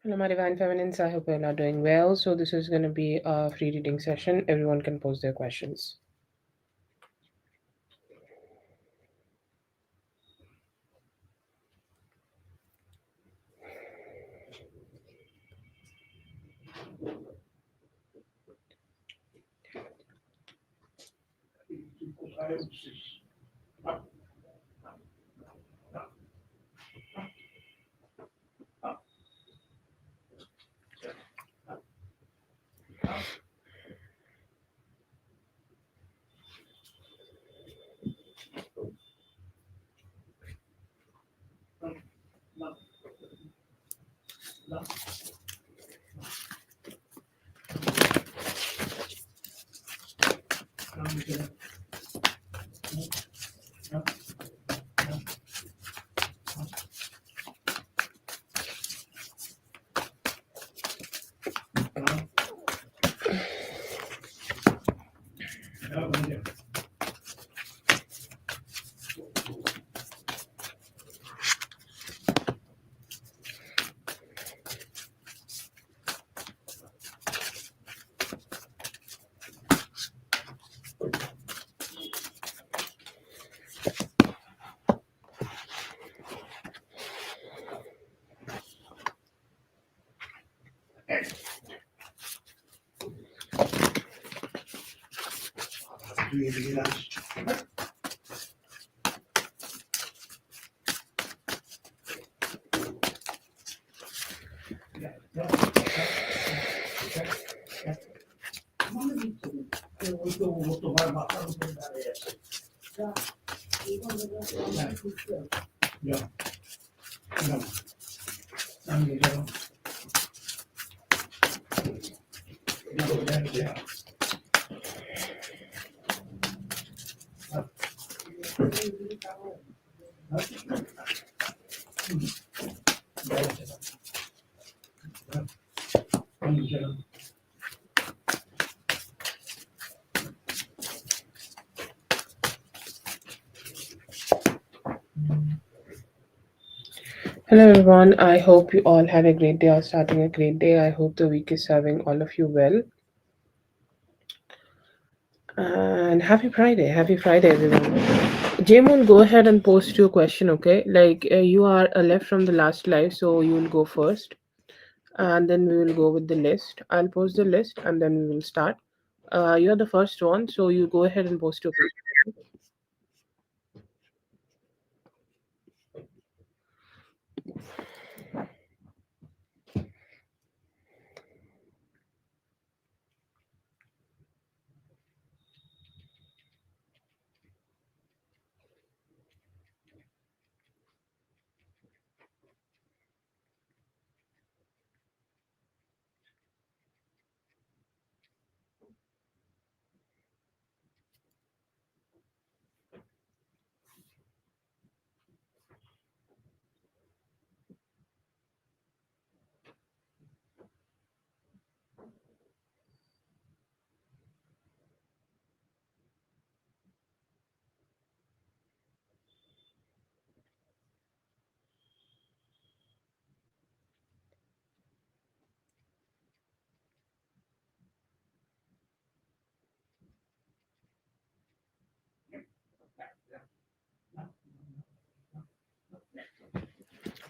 Hello, my divine feminines. I hope you're all doing well. So, this is going to be a free reading session. Everyone can pose their questions. Hello, everyone. I hope you all had a great day or starting a great day. I hope the week is serving all of you well. And happy Friday. Happy Friday, everyone. Jamun, go ahead and post your question, okay? Like you are left from the last live, so you will go first. And then we will go with the list. I'll post the list and then we will start. You're the first one, so you go ahead and post your question.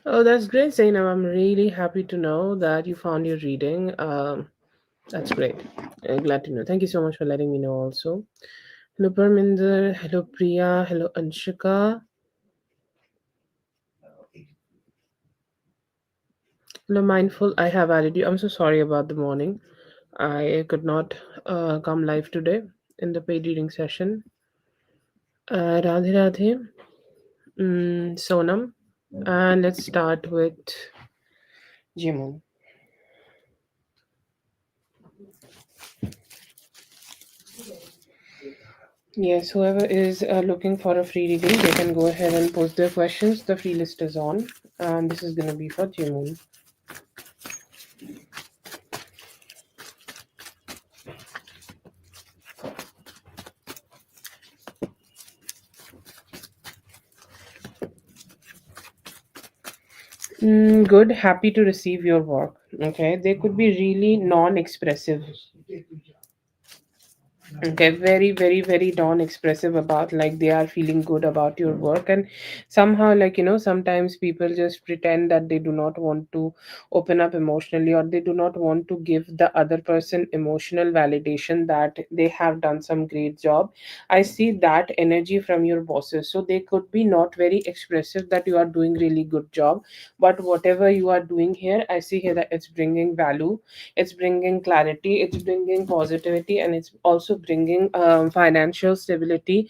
Oh, that's great, Zainab. I'm really happy to know that you found your reading. That's great. Glad to know. Thank you so much for letting me know also. Hello, Parminder. Hello, Priya. Hello, Anshika. Hello, Mindful. I have added you. I'm so sorry about the morning. I could not come live today in the paid reading session. Radhe Radhe. Sonam. And let's start with Jimu. Yes, whoever is looking for a free reading, they can go ahead and post their questions. The free list is on, and this is going to be for Jimun. Good, happy to receive your work. Okay, they could be really non-expressive. Okay, very, very, very non-expressive about, like, they are feeling good about your work. And somehow, like, sometimes people just pretend that they do not want to open up emotionally, or they do not want to give the other person emotional validation that they have done some great job. I see that energy from your bosses, so they could be not very expressive that you are doing really good job, but whatever you are doing here, I see here that it's bringing value, it's bringing clarity, it's bringing positivity, and it's also bringing financial stability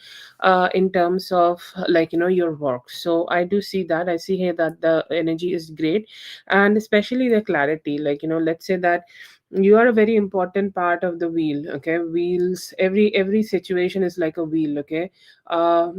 in terms of, like, your work. So I do see that, I see here that the energy is great, and especially the clarity, like, let's say that you are a very important part of the wheel. Okay, wheels, every situation is like a wheel. Okay,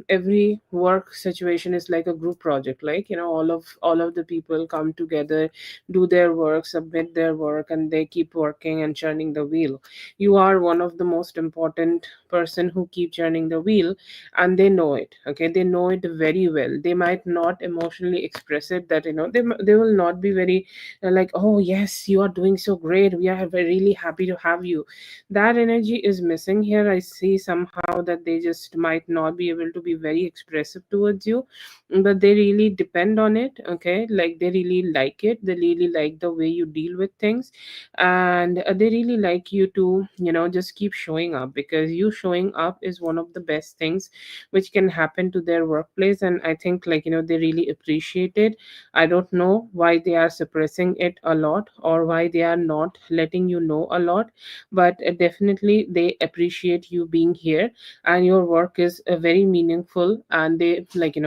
every work situation is like a group project, like, all of the people come together, do their work, submit their work, and they keep working and churning the wheel. You are one of the most important person who keep churning the wheel, and they know it. Okay, they know it very well. They might not emotionally express it, that they will not be very like, oh yes, you are doing so great, we are really happy to have you. That energy is missing here. I see somehow that they just might not be able to be very expressive towards you, but they really depend on it. Okay, like, they really like it, they really like the way you deal with things, and they really like you to, just keep showing up, because you showing up is one of the best things which can happen to their workplace. And I think, like, they really appreciate it. I don't know why they are suppressing it a lot, or why they are not letting you know a lot, but definitely they appreciate you being here, and your work is very meaningful, and they, like,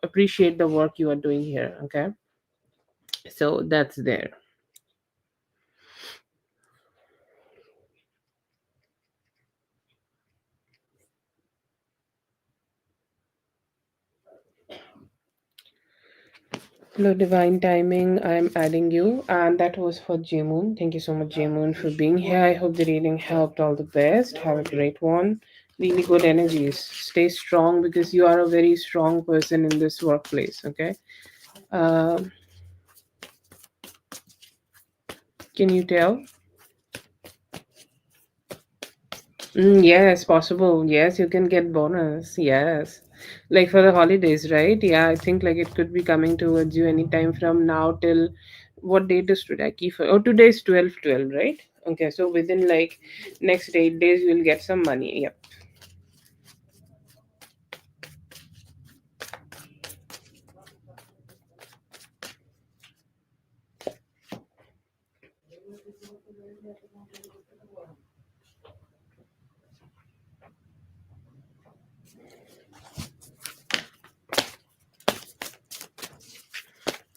appreciate the work you are doing here. Okay, so that's there. Hello, divine timing. I'm adding you, and that was for Jamoon. Thank you so much, Jamoon, for being here. I hope the reading helped. All the best. Have a great one. Really good energies. Stay strong, because you are a very strong person in this workplace. Okay. Um, can you tell? Yes, possible. Yes, you can get bonus. Yes. Like for the holidays, right? Yeah, I think like it could be coming towards you anytime from now till what date is today? Key oh, today is 12/12, right? Okay, so within like next 8 days you'll get some money. Yep.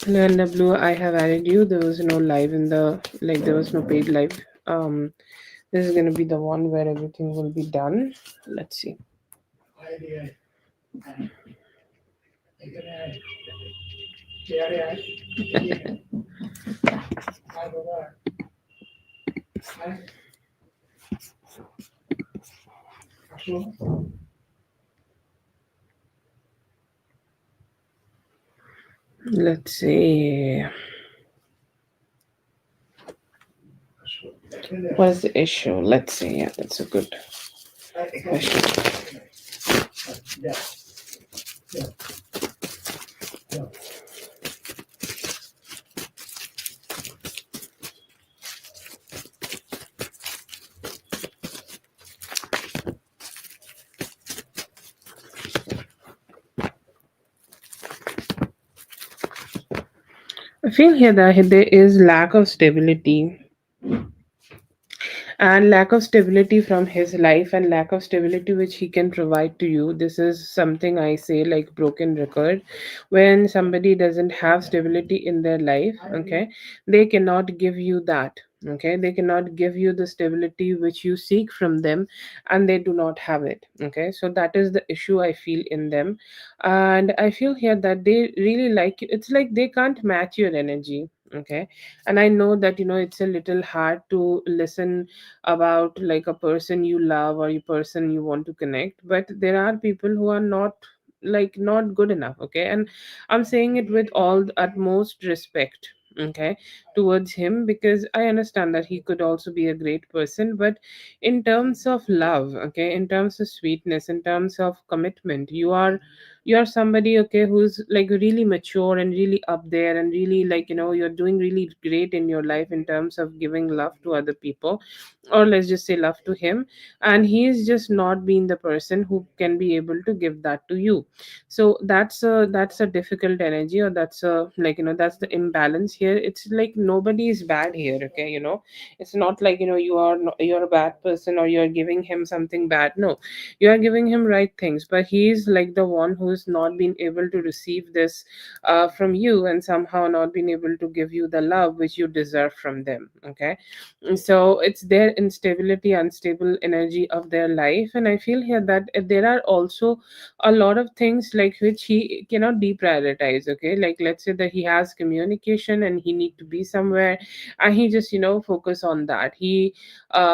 Hello, NW, I have added you. There was no live in the, like, there was no paid live. Um this is gonna be the one where everything will be done. Let's see. Let's see. What is the issue? Let's see. Yeah, that's a good question. I feel here that there is lack of stability, and lack of stability from his life, and lack of stability which he can provide to you. This is something I say like broken record. When somebody doesn't have stability in their life, okay, they cannot give you that. Okay, they cannot give you the stability which you seek from them, and they do not have it. Okay, so that is the issue I feel in them. And I feel here that they really like you. It's like they can't match your energy. Okay, and I know that it's a little hard to listen about like a person you love or a person you want to connect, but there are people who are not like not good enough, okay? And I'm saying it with all the utmost respect, okay, towards him, because I understand that he could also be a great person, but in terms of love, okay, in terms of sweetness, in terms of commitment, you are somebody, okay, who's like really mature and really up there, and really, like, you're doing really great in your life in terms of giving love to other people, or let's just say love to him. And he is just not being the person who can be able to give that to you. So that's a difficult energy, or that's a, like, that's the imbalance here. It's like nobody is bad here, okay? It's not like, you're a bad person, or you're giving him something bad. No, you are giving him right things, but he's like the one who's not been able to receive this from you, and somehow not been able to give you the love which you deserve from them, okay? So it's their instability, unstable energy of their life. And I feel here that there are also a lot of things like which he cannot deprioritize, okay? Like, let's say that he has communication and he need to be somewhere, and he just, focus on that. He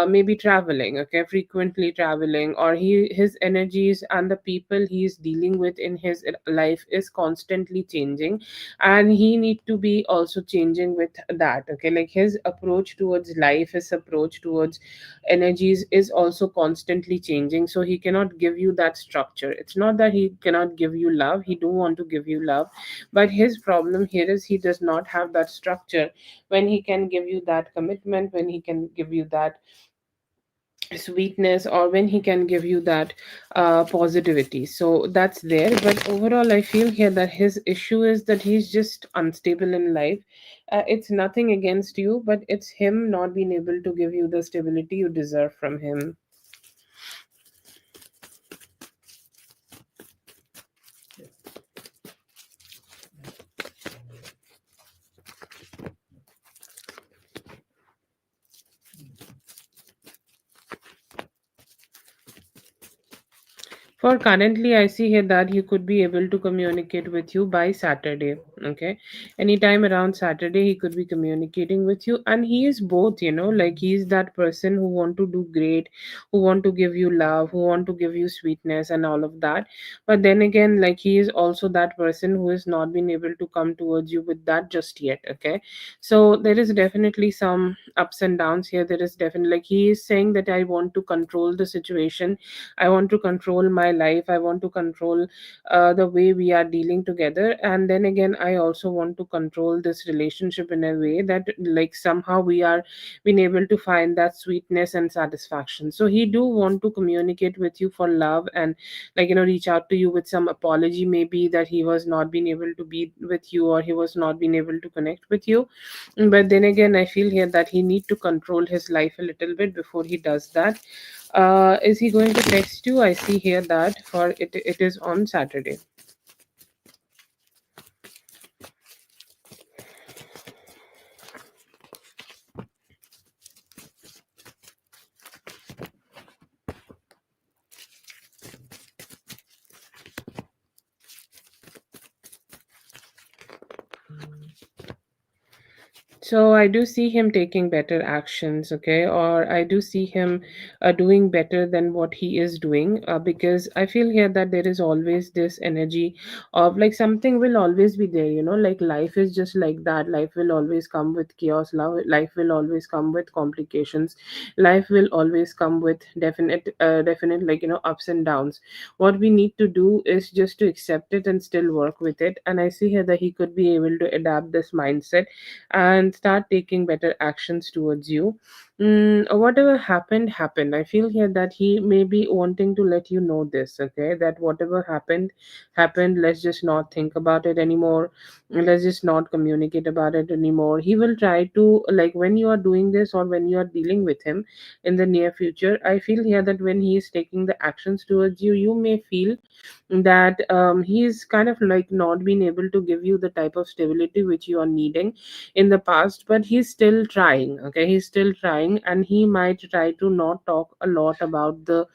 may be traveling, okay, frequently traveling, or his energies and the people he's dealing with in his life is constantly changing, and he need to be also changing with that, okay? Like, his approach towards life, his approach towards energies is also constantly changing, so he cannot give you that structure. It's not that he cannot give you love, he do want to give you love, but his problem here is he does not have that structure when he can give you that commitment, when he can give you that sweetness, or when he can give you that positivity. So that's there. But overall, I feel here that his issue is that he's just unstable in life. It's nothing against you, but it's him not being able to give you the stability you deserve from him. For currently, I see here that he could be able to communicate with you by Saturday. Okay. Anytime around Saturday, he could be communicating with you. And he is both, like he's that person who want to do great, who want to give you love, who want to give you sweetness and all of that. But then again, like he is also that person who has not been able to come towards you with that just yet. Okay. So there is definitely some ups and downs here. There is definitely, like, he is saying that I want to control the situation, I want to control my life, I want to control the way we are dealing together. And then again, I also want to control this relationship in a way that, like, somehow we are being able to find that sweetness and satisfaction. So he do want to communicate with you for love, and, like, reach out to you with some apology, maybe that he was not being able to be with you, or he was not being able to connect with you. But then again, I feel here that he need to control his life a little bit before he does that. Is he going to text you? I see here that for it is on Saturday. So I do see him taking better actions, okay, or I do see him doing better than what he is doing, because I feel here that there is always this energy of, like, something will always be there, like life is just like that. Life will always come with chaos. Life will always come with complications. Life will always come with definite, like, ups and downs. What we need to do is just to accept it and still work with it. And I see here that he could be able to adapt this mindset and start taking better actions towards you. Whatever happened happened. I feel here that he may be wanting to let you know this, okay, that whatever happened happened. Let's just not think about it anymore. Let's just not communicate about it anymore. He will try to, like, when you are doing this, or when you are dealing with him in the near future, I feel here that when he is taking the actions towards you, you may feel that he's kind of like not being able to give you the type of stability which you are needing in the past. But he's still trying, okay, he's still trying, and he might try to not talk a lot about the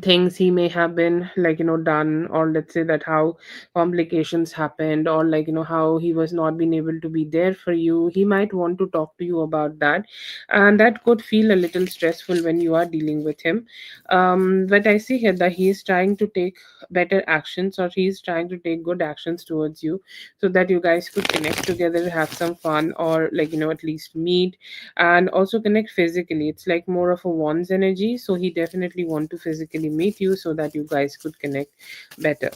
things he may have been done, or let's say that how complications happened, or how he was not being able to be there for you, he might want to talk to you about that. And that could feel a little stressful when you are dealing with him. But I see here that he is trying to take better actions, or he is trying to take good actions towards you, so that you guys could connect together, have some fun, or at least meet, and also connect physically. It's like more of a wants energy, so he definitely want to physically meet you so that you guys could connect better.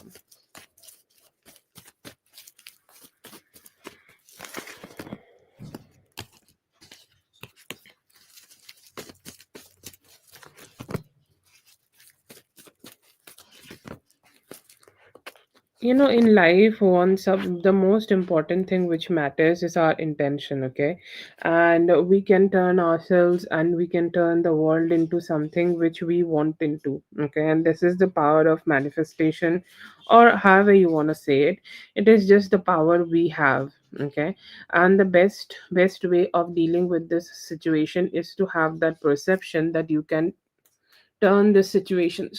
In life, the most important thing which matters is our intention, okay? And we can turn ourselves and we can turn the world into something which we want into, okay? And this is the power of manifestation, or however you want to say it. It is just the power we have, okay? And the best way of dealing with this situation is to have that perception that you can turn this situation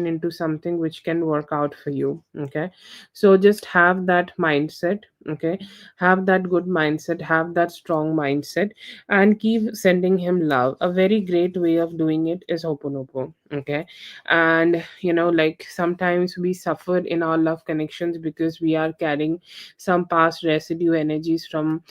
into something which can work out for you, okay? So just have that mindset, okay? Have that good mindset, have that strong mindset, and keep sending him love. A very great way of doing it is hoponopo, okay? And sometimes we suffer in our love connections because we are carrying some past residue energies from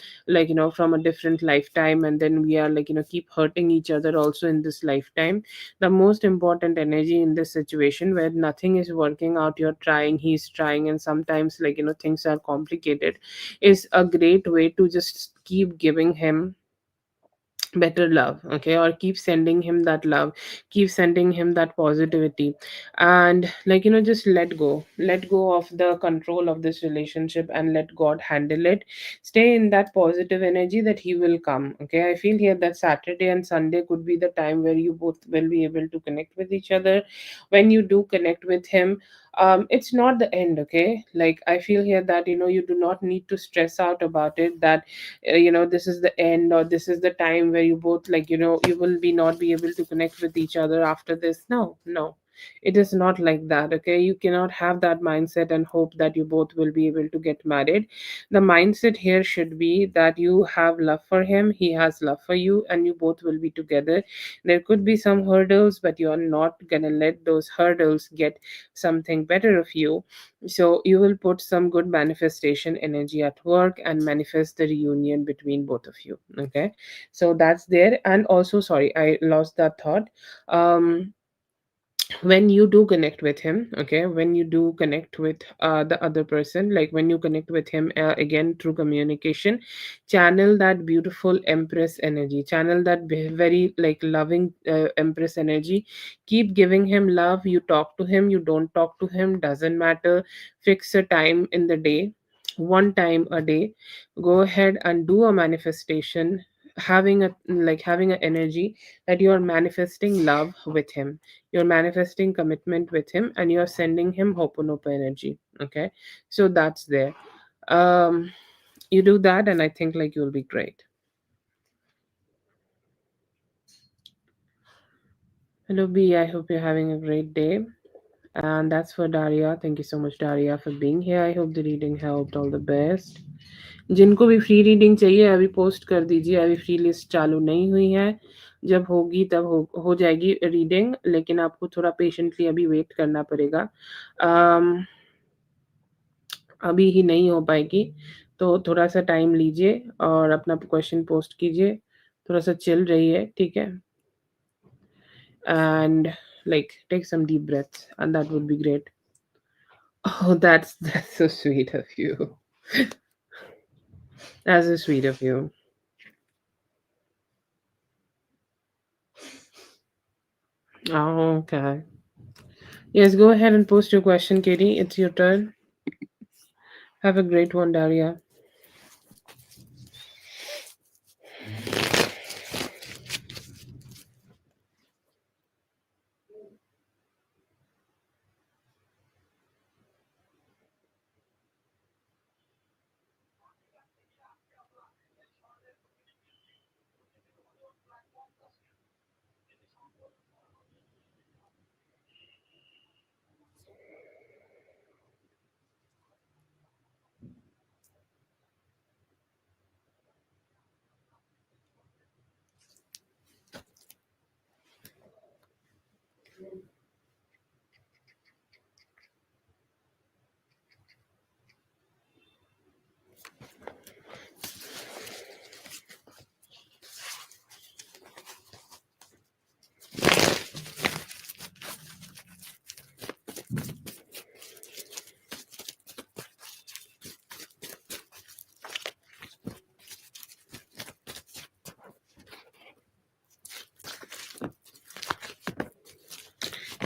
from a different lifetime, and then we are keep hurting each other also in this lifetime. The most important energy in this situation where nothing is working out, you're trying, he's trying, and sometimes things are complicated, is a great way to just keep giving him better love, okay? Or keep sending him that love, keep sending him that positivity, and just let go of the control of this relationship and let God handle it. Stay in that positive energy that he will come, okay? I feel here that Saturday and Sunday could be the time where you both will be able to connect with each other. When you do connect with him, it's not the end, okay? Like, I feel here that you do not need to stress out about it, that this is the end, or this is the time where you both you will be not be able to connect with each other after this. No, no, it is not like that, okay? You cannot have that mindset and hope that you both will be able to get married. The mindset here should be that you have love for him, he has love for you, and you both will be together. There could be some hurdles, but you are not gonna let those hurdles get something better of you. So you will put some good manifestation energy at work and manifest the reunion between both of you, okay? So that's there. And also, sorry, I lost that thought. When you do connect with him, okay, when you do connect with the other person, like when you connect with him again through communication, channel that beautiful empress energy, channel that very loving empress energy. Keep giving him love. You talk to him, you don't talk to him, doesn't matter. Fix a time in the day, one time a day. Go ahead and do a manifestation, having an energy that you are manifesting love with him, you're manifesting commitment with him, and you're sending him hoponopo energy, okay? So that's there. um you do that, and I think you'll be great. Hello B, I hope you're having a great day. And that's for Daria. Thank you so much, Daria, for being here. I hope the reading helped. All the best. जिनको भी free reading चाहिए अभी post कर दीजिए, अभी free list चालू नहीं हुई है। जब होगी तब हो जाएगी रीडिंग, लेकिन आपको थोड़ा पेशेंटली अभी वेट करना पड़ेगा। अम, अभी ही नहीं हो पाएगी, तो थोड़ा-सा टाइम लीजिए और अपना क्वेश्चन पोस्ट कीजिए। थोड़ा-सा चिल रहिए, ठीक है? And take some deep breaths, and that would be great. Oh, that's so sweet of you. That's so sweet of you. Oh, okay. Yes, go ahead and post your question, Katie. It's your turn. Have a great one, Daria.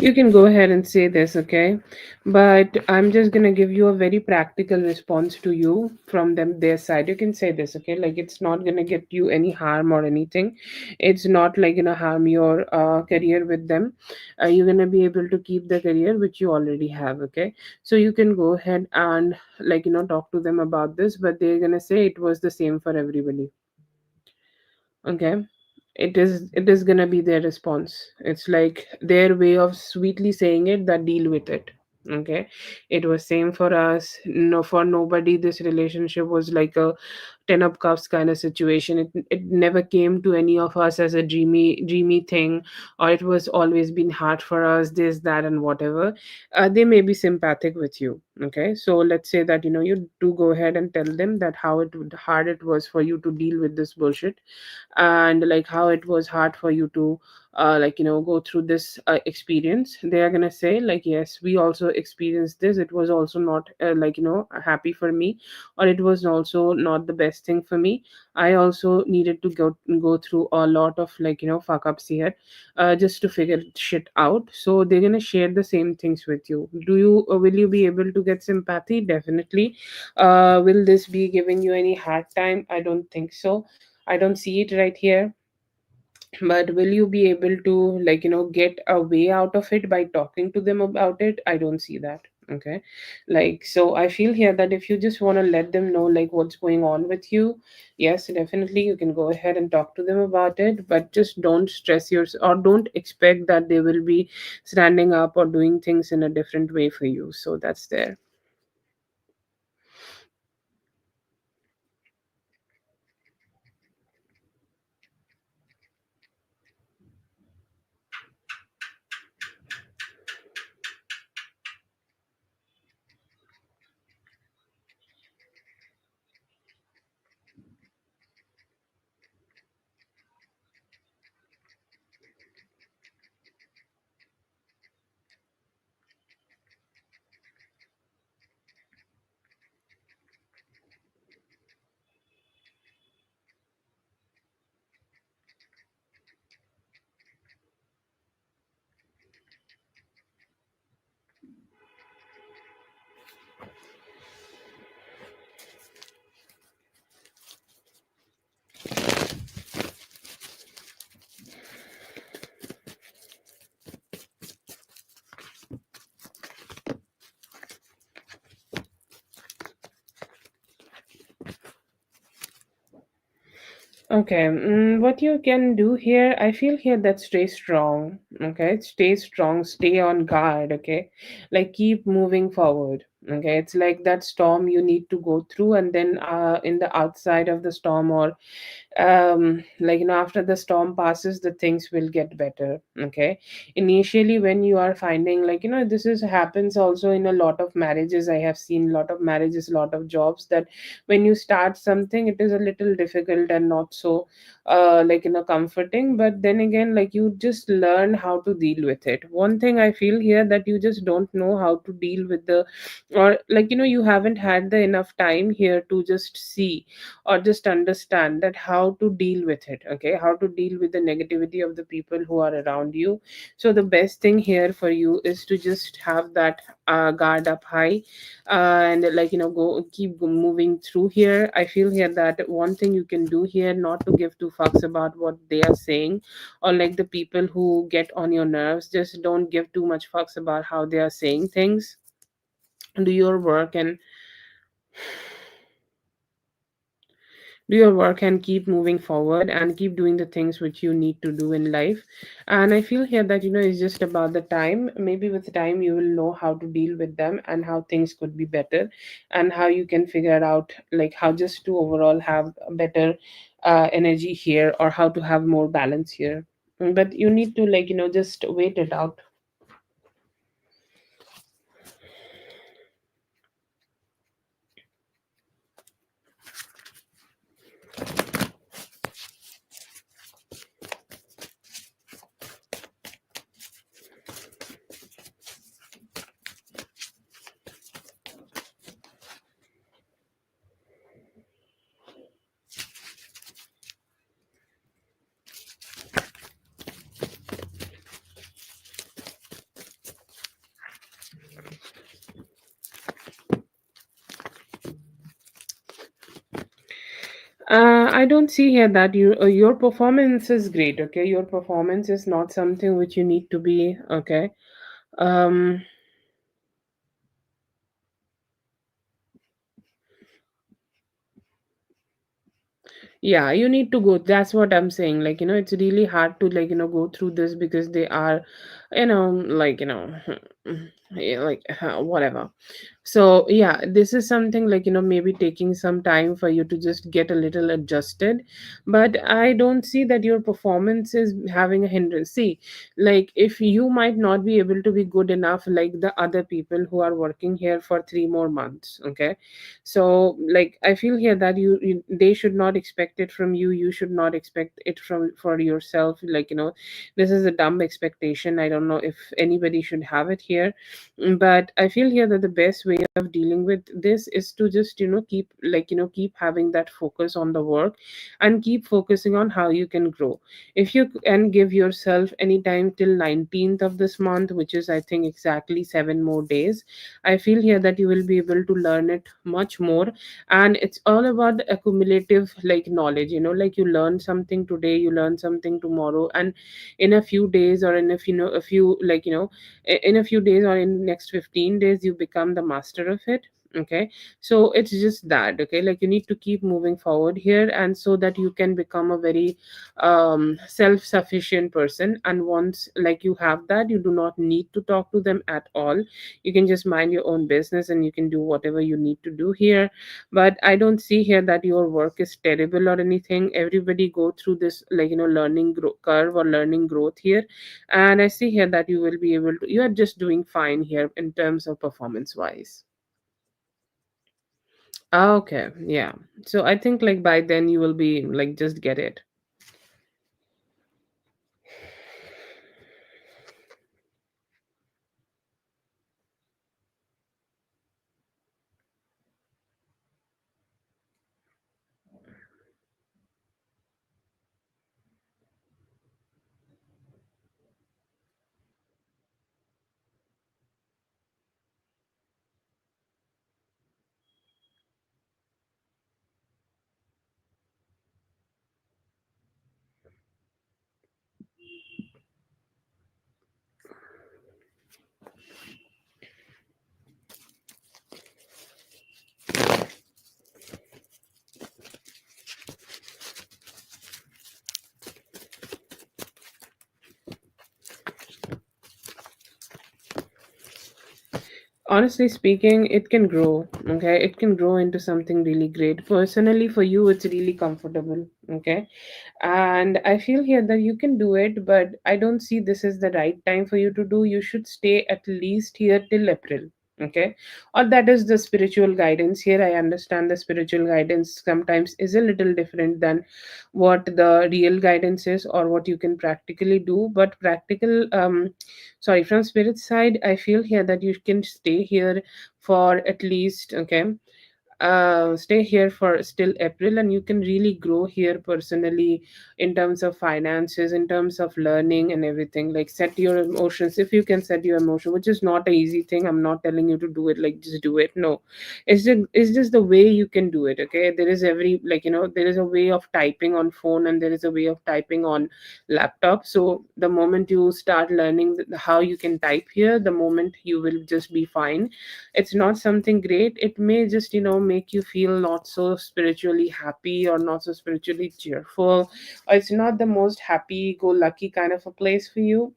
You can go ahead and say this, okay? But I'm just gonna give you a very practical response to you from them their side. You can say this, okay? Like it's not gonna get you any harm or anything. It's not like gonna harm your career with them. You're gonna be able to keep the career which you already have, okay? So you can go ahead and talk to them about this, but they're gonna say it was the same for everybody. Okay, it is gonna be their response. It's like their way of sweetly saying it, that deal with it. Okay, it was same for us. No, for nobody this relationship was like a 10 of cups kind of situation. It never came to any of us as a dreamy thing, or it was always been hard for us, this, that, and whatever. They may be sympathetic with you. Okay, so let's say that you do go ahead and tell them that hard it was for you to deal with this bullshit, and like how it was hard for you to go through this experience. They are gonna say like, yes, we also experienced this. It was also not happy for me, or it was also not the best thing for me. I also needed to go through a lot of fuck ups here, just to figure shit out. So they're gonna share the same things with you. Will you be able to get sympathy? Definitely. Will this be giving you any hard time? I don't think so. I don't see it right here. But will you be able to get a way out of it by talking to them about it? I don't see that. Okay, like, so I feel here that if you just want to let them know like what's going on with you, yes, definitely you can go ahead and talk to them about it, but just don't stress yourself, or don't expect that they will be standing up or doing things in a different way for you. So that's there. Okay, what you can do here, I feel here that stay strong. Okay, stay strong, stay on guard. Okay, like keep moving forward. Okay, it's like that storm you need to go through, and then in the outside of the storm, or after the storm passes, the things will get better. Okay, initially when you are finding this is happens also in a lot of marriages. I have seen a lot of marriages, a lot of jobs, that when you start something it is a little difficult and not so comforting, but then again you just learn how to deal with it. One thing I feel here, that you just don't know how to deal with the, or you haven't had the enough time here to just see or just understand that how to deal with it. Okay, how to deal with the negativity of the people who are around you. So the best thing here for you is to just have that guard up high, and go keep moving through here. I feel here that one thing you can do here, not to give two fucks about what they are saying, or like the people who get on your nerves. Just don't give too much fucks about how they are saying things. Do your work, and keep moving forward, and keep doing the things which you need to do in life. And I feel here that it's just about the time. Maybe with time you will know how to deal with them, and how things could be better, and how you can figure out like how just to overall have a better energy here, or how to have more balance here. But you need to just wait it out. I don't see here that your performance is great. Okay, your performance is not something which you need to be. Okay, um, yeah, you need to go. That's what I'm saying. Like, it's really hard to, like, go through this because they are, like, yeah, like, whatever. So yeah, this is something like, maybe taking some time for you to just get a little adjusted. But I don't see that your performance is having a hindrance. See, like, if you might not be able to be good enough like the other people who are working here for 3 more months, okay? So like, I feel here that they should not expect it from you, you should not expect it from for yourself. Like, this is a dumb expectation. I don't know if anybody should have it here. But I feel here that the best way of dealing with this is to just, keep, like, keep having that focus on the work, and keep focusing on how you can grow. If you can give yourself any time till 19th of this month, which is, I think, exactly 7 more days, I feel here that you will be able to learn it much more. And it's all about the accumulative, like, knowledge. Like, you learn something today, you learn something tomorrow, and in a few days, or in a few, like, in a few days, or in next 15 days, you become the master of it. Okay, so it's just that. Okay, like, you need to keep moving forward here, and so that you can become a very self-sufficient person. And once, like, you have that, you do not need to talk to them at all. You can just mind your own business, and you can do whatever you need to do here. But I don't see here that your work is terrible or anything. Everybody go through this, like, curve or learning growth here. And I see here that you will be able to, you are just doing fine here in terms of performance wise. Okay, yeah. So I think, like, by then you will be like, just get it. Honestly speaking, it can grow. Okay, it can grow into something really great. Personally, for you, it's really comfortable. Okay, and I feel here that you can do it, but I don't see this is the right time for you to do. You should stay at least here till April. Okay, or that is the spiritual guidance here. I understand the spiritual guidance sometimes is a little different than what the real guidance is, or what you can practically do. But practical, sorry, from spirit side, I feel here that you can stay here for at least, okay, stay here for still April, and you can really grow here personally, in terms of finances, in terms of learning and everything. Like, set your emotions. If you can set your emotion, which is not a easy thing, I'm not telling you to do it like just do it. No, it's just the way you can do it. Okay, there is every, like, there is a way of typing on phone, and there is a way of typing on laptop. So the moment you start learning how you can type here, the moment you will just be fine. It's not something great. It may just, make you feel not so spiritually happy, or not so spiritually cheerful, or it's not the most happy go lucky kind of a place for you.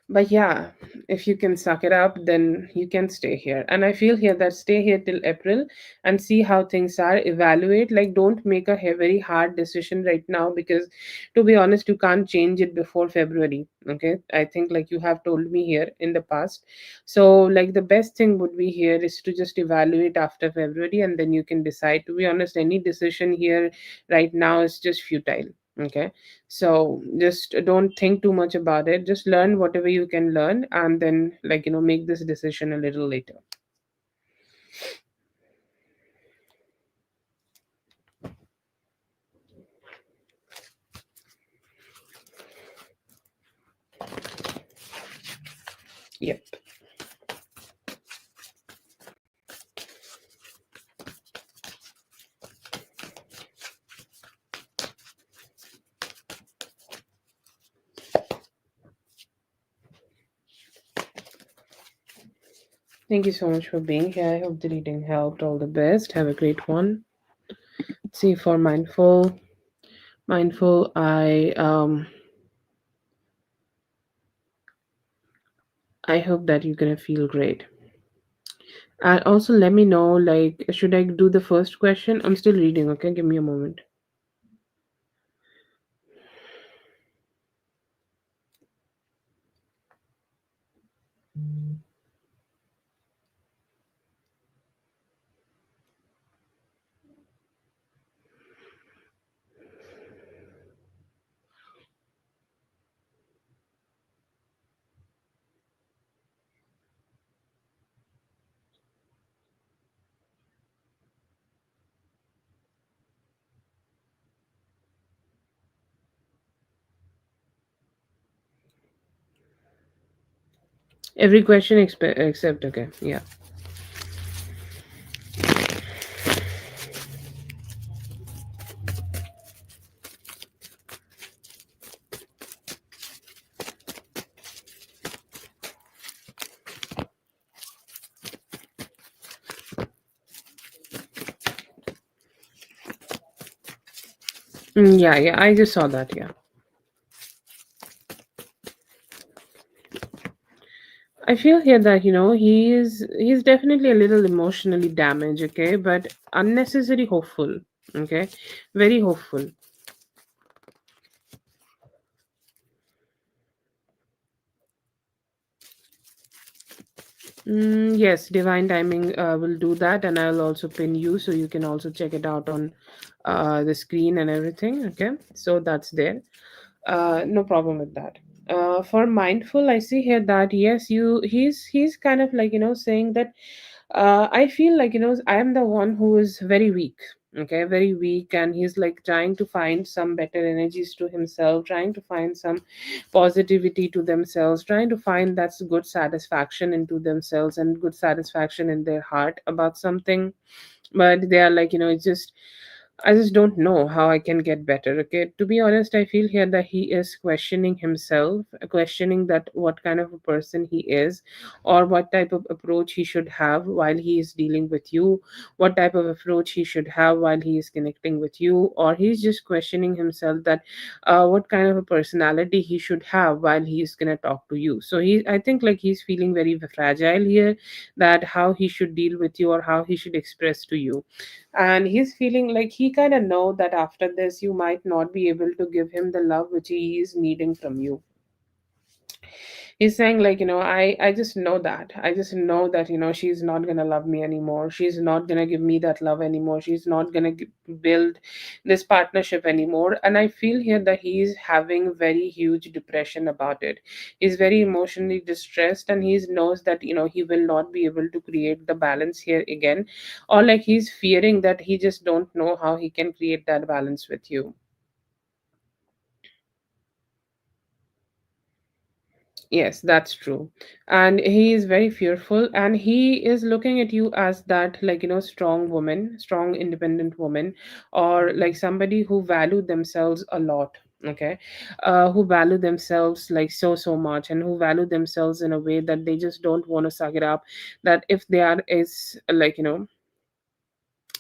But yeah, if you can suck it up, then you can stay here. And I feel here that stay here till April, and see how things are. Evaluate. Like, don't make a very hard decision right now, because, to be honest, you can't change it before February. Okay, I think, like, you have told me here in the past. So, like, the best thing would be here is to just evaluate after February, and then you can decide. To be honest, any decision here right now is just futile. Okay, so just don't think too much about it. Just learn whatever you can learn, and then, like, make this decision a little later. Yep. Thank you so much for being here. I hope the reading helped. All the best. Have a great one. See, for mindful, I hope that you're gonna feel great. And also let me know, like, should I do the first question? I'm still reading, okay? Give me a moment. Every question except okay. Yeah. Yeah, yeah. I just saw that, yeah. I feel here that he's definitely a little emotionally damaged, okay, but unnecessary hopeful, okay, very hopeful. Yes, divine timing will do that, and I'll also pin you so you can also check it out on the screen and everything. Okay, so that's there. No problem with that. For mindful, I see here that yes, he's kind of like saying that I feel like I am the one who is very weak. Okay, very weak, and he's like trying to find some better energies to himself, trying to find some positivity to themselves, trying to find that's good satisfaction into themselves and good satisfaction in their heart about something. But they are like, it's just I just don't know how I can get better. Okay, to be honest, I feel here that he is questioning himself, questioning that what kind of a person he is, or what type of approach he should have while he is dealing with you, what type of approach he should have while he is connecting with you, or he's just questioning himself that what kind of a personality he should have while he is gonna talk to you. So I think like he's feeling very fragile here, that how he should deal with you or how he should express to you, and he's feeling like he kind of know that after this you might not be able to give him the love which he is needing from you. He's saying like I just know that, she's not gonna love me anymore, she's not gonna give me that love anymore, she's not gonna build this partnership anymore. And I feel here that he's having very huge depression about it. He's very emotionally distressed, and he knows that he will not be able to create the balance here again, or like he's fearing that he just don't know how he can create that balance with you. Yes, that's true. And he is very fearful, and he is looking at you as that, like, strong woman, strong, independent woman, or like somebody who value themselves a lot. Okay. Who value themselves like so, so much, and who value themselves in a way that they just don't want to suck it up. That if they are, is like,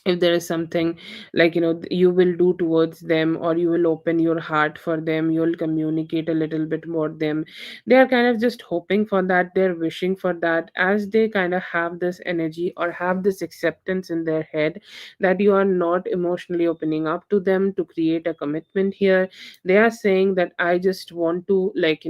if there is something like you will do towards them, or you will open your heart for them, you'll communicate a little bit more them. They are kind of just hoping for that, they're wishing for that, as they kind of have this energy or have this acceptance in their head that you are not emotionally opening up to them to create a commitment here. They are saying that I just want to like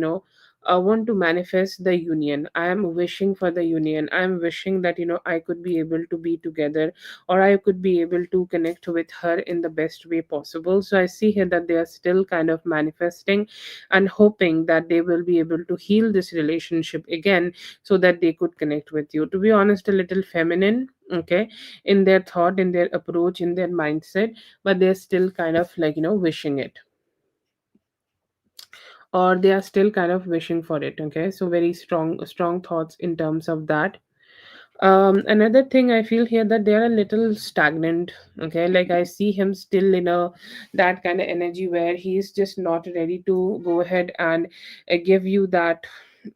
I want to manifest the union. I am wishing for the union. I am wishing that I could be able to be together, or I could be able to connect with her in the best way possible. So I see here that they are still kind of manifesting and hoping that they will be able to heal this relationship again so that they could connect with you. To be honest, a little feminine, okay, in their thought, in their approach, in their mindset, but they're still kind of like, wishing it, or they are still kind of wishing for it. Okay, so very strong thoughts in terms of that. Another thing I feel here that they are a little stagnant. Okay, like I see him still in a that kind of energy where he's just not ready to go ahead and give you that.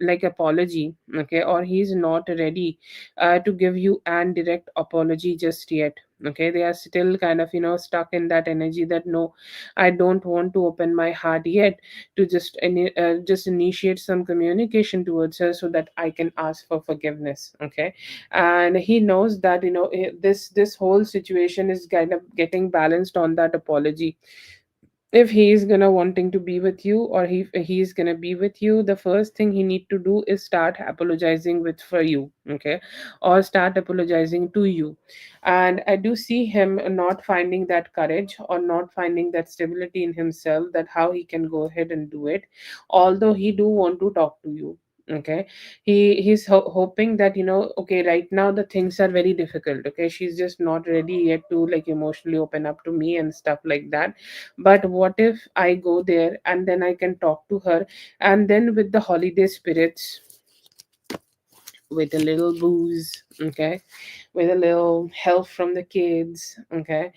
like apology, okay, or he's not ready to give you an direct apology just yet. Okay, they are still kind of stuck in that energy that no, I don't want to open my heart yet to just initiate some communication towards her so that I can ask for forgiveness. Okay, and he knows that this whole situation is kind of getting balanced on that apology. If he's gonna wanting to be with you, or he's gonna be with you, the first thing he need to do is start apologizing with for you. Okay, or start apologizing to you. And I do see him not finding that courage or not finding that stability in himself, that how he can go ahead and do it, although he do want to talk to you. Okay, he's hoping that okay, right now the things are very difficult. Okay, she's just not ready yet to like emotionally open up to me and stuff like that. But what if I go there and then I can talk to her, and then with the holiday spirits, with a little booze, okay, with a little help from the kids, okay,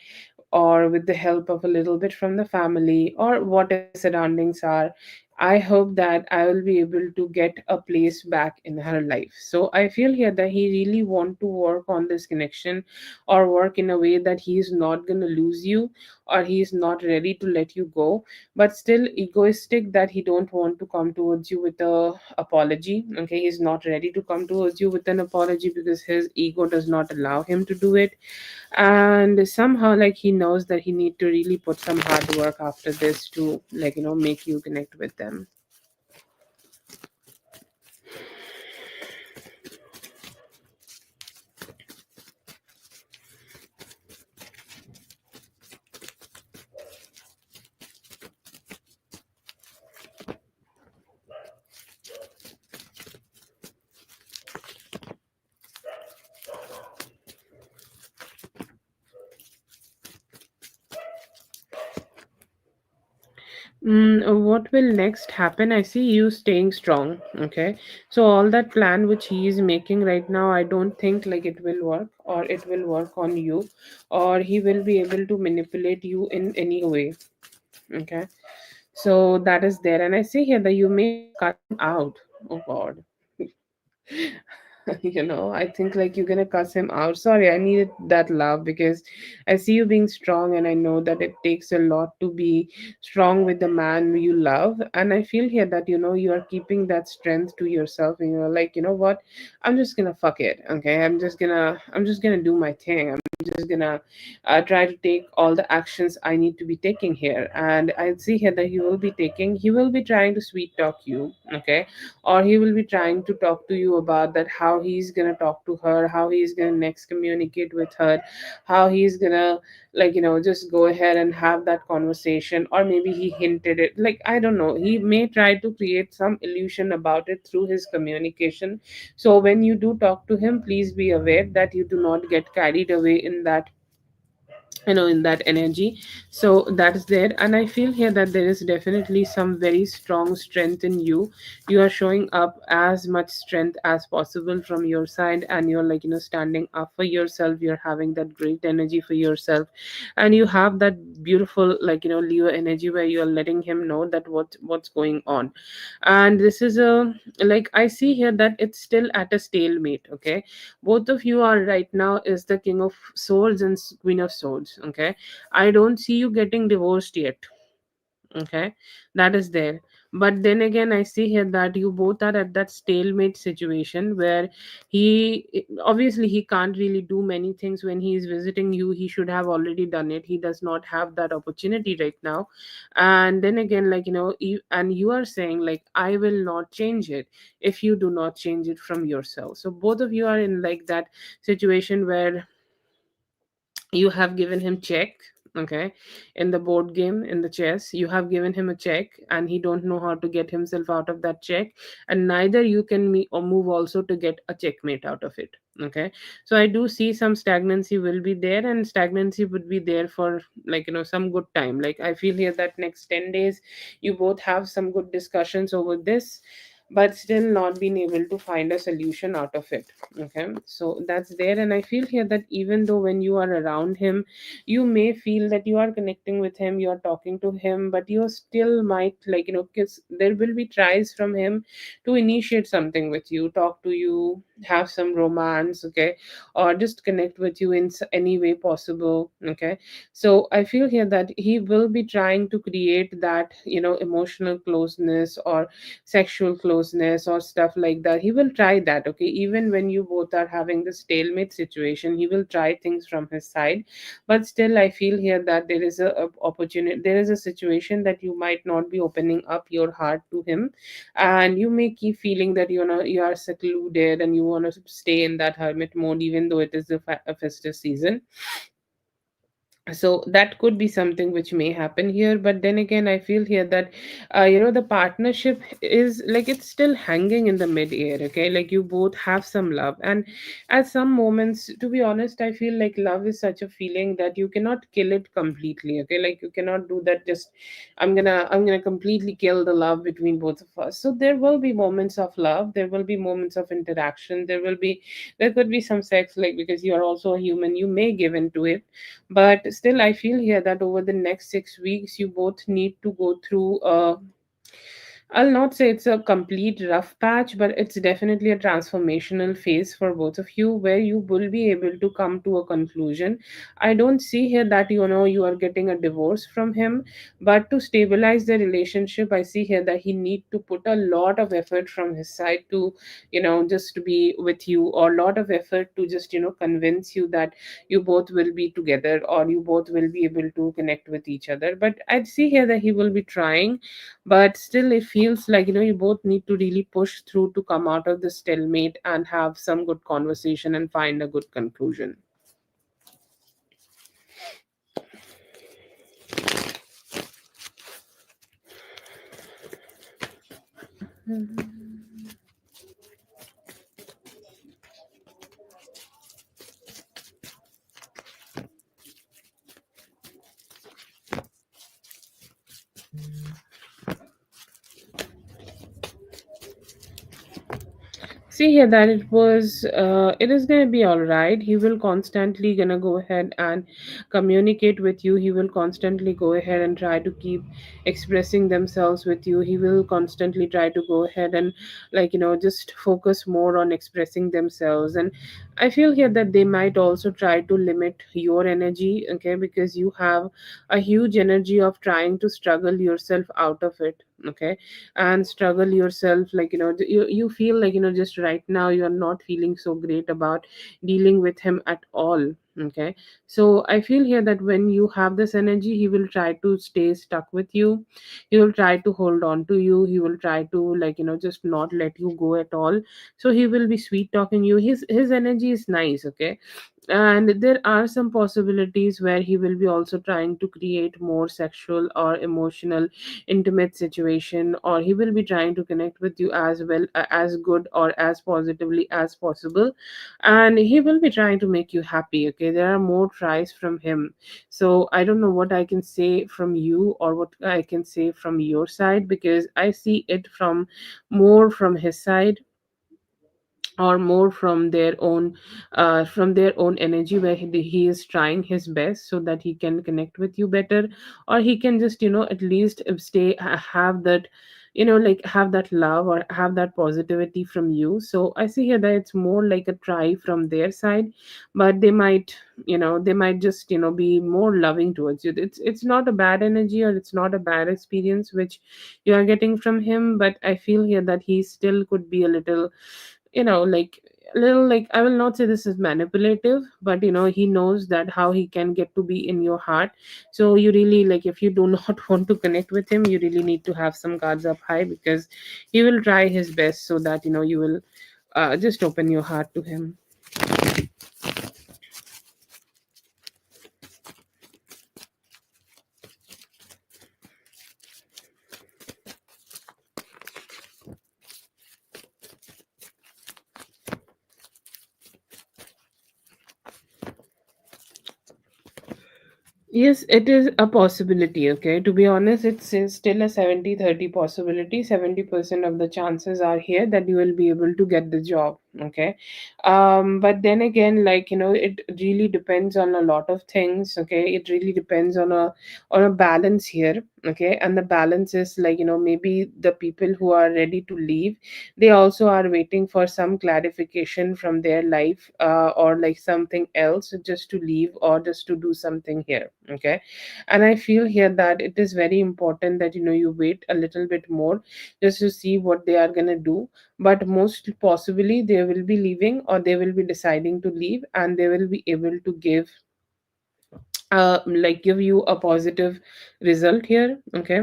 or with the help of a little bit from the family or whatever the surroundings are, I hope that I will be able to get a place back in her life. So I feel here that he really want to work on this connection, or work in a way that he is not going to lose you, or he is not ready to let you go, but still egoistic that he don't want to come towards you with a apology. Okay, he's not ready to come towards you with an apology because his ego does not allow him to do it. And somehow like he knows that he need to really put some hard work after this to like make you connect with them. What will next happen? I see you staying strong. Okay, so all that plan which he is making right now, I don't think like it will work, or it will work on you, or he will be able to manipulate you in any way. Okay, so that is there, and I see here that you may just cut him out. Oh God. I think like you're gonna cuss him out. Sorry, I needed that love because I see you being strong, and I know that it takes a lot to be strong with the man you love. And I feel here that you are keeping that strength to yourself, and you're like, what? I'm just gonna fuck it. Okay, I'm just gonna do my thing. I'm just gonna try to take all the actions I need to be taking here. And I see here that he will be trying to sweet talk you. Okay, or he will be trying to talk to you about that how he's gonna talk to her, how he's gonna next communicate with her, how he's gonna like just go ahead and have that conversation. Or maybe he hinted it, like I don't know, he may try to create some illusion about it through his communication. So when you do talk to him, please be aware that you do not get carried away in that in that energy. So that's there, and I feel here that there is definitely some very strong strength in you. You are showing up as much strength as possible from your side, and you're like standing up for yourself. You're having that great energy for yourself, and you have that beautiful like Leo energy where you're letting him know that what's going on. And this is a like I see here that it's still at a stalemate. Okay, both of you are right now is the king of swords and queen of swords. Okay, I don't see you getting divorced yet. Okay, that is there. But then again, I see here that you both are at that stalemate situation where obviously he can't really do many things. When he is visiting you, he should have already done it. He does not have that opportunity right now. And then again, like and you are saying like I will not change it if you do not change it from yourself. So both of you are in like that situation where you have given him check. Okay, in the board game, in the chess, you have given him a check, and he don't know how to get himself out of that check. And neither you can or move also to get a checkmate out of it. Okay, so I do see some stagnancy will be there, and stagnancy would be there for like some good time. Like I feel here that next 10 days you both have some good discussions over this. but still not being able to find a solution out of it. Okay, so that's there. And I feel here that even though when you are around him, you may feel that you are connecting with him, you are talking to him, but you still might, like, because there will be tries from him to initiate something with you, talk to you, have some romance, okay, or just connect with you in any way possible. Okay, so I feel here that he will be trying to create that, emotional closeness or sexual closeness or stuff like that. He will try that. Okay, even when you both are having the stalemate situation, he will try things from his side. But still I feel here that there is a opportunity, there is a situation that you might not be opening up your heart to him, and you may keep feeling that you are secluded and you want to stay in that hermit mode even though it is a festive season. So that could be something which may happen here. But then again, I feel here that the partnership is like it's still hanging in the mid-air. Okay, like you both have some love, and at some moments, to be honest, I feel like love is such a feeling that you cannot kill it completely. Okay, like you cannot do that, just I'm gonna completely kill the love between both of us. So there will be moments of love, there will be moments of interaction, there could be some sex, like, because you are also a human, you may give into it. But still I feel here that over the next 6 weeks you both need to go through I'll not say it's a complete rough patch, but it's definitely a transformational phase for both of you where you will be able to come to a conclusion. I don't see here that you are getting a divorce from him, but to stabilize the relationship, I see here that he need to put a lot of effort from his side to, just to be with you, or a lot of effort to just, convince you that you both will be together or you both will be able to connect with each other. But I see here that he will be trying, but still it feels like you both need to really push through to come out of the stalemate and have some good conversation and find a good conclusion. See here that it is gonna be all right. He will constantly gonna go ahead and communicate with you. He will constantly go ahead and try to keep expressing themselves with you. He will constantly try to go ahead and, like, just focus more on expressing themselves. And I feel here that they might also try to limit your energy, okay, because you have a huge energy of trying to struggle yourself out of it. Okay, and struggle yourself, like, you feel like, just right now you are not feeling so great about dealing with him at all. Okay, so I feel here that when you have this energy, he will try to stay stuck with you, he will try to hold on to you, he will try to, like, just not let you go at all. So he will be sweet talking you, his energy is nice. Okay, and there are some possibilities where he will be also trying to create more sexual or emotional intimate situation, or he will be trying to connect with you as well, as good or as positively as possible, and he will be trying to make you happy. Okay, there are more tries from him. So I don't know what I can say from you or what I can say from your side, because I see it from more from his side, or more from their own energy, where he is trying his best so that he can connect with you better, or he can just, at least have that, like, have that love or have that positivity from you. So I see here that it's more like a try from their side, but they might just, be more loving towards you. It's not a bad energy, or it's not a bad experience which you are getting from him, but I feel here that he still could be a little, like, a little, like, I will not say this is manipulative, but he knows that how he can get to be in your heart. So you really, like, if you do not want to connect with him, you really need to have some guards up high, because he will try his best so that you will just open your heart to him. Yes, it is a possibility, okay? To be honest, still a 70-30 possibility. 70% of the chances are here that you will be able to get the job, okay? But then again, like, it really depends on a lot of things, okay? It really depends on a balance here, okay? And the balance is like, maybe the people who are ready to leave, they also are waiting for some clarification from their life, or like something else just to leave or just to do something here, okay? And I feel here that it is very important that you wait a little bit more just to see what they are going to do. But most possibly they will be leaving, or they will be deciding to leave, and they will be able to give you a positive result here, okay?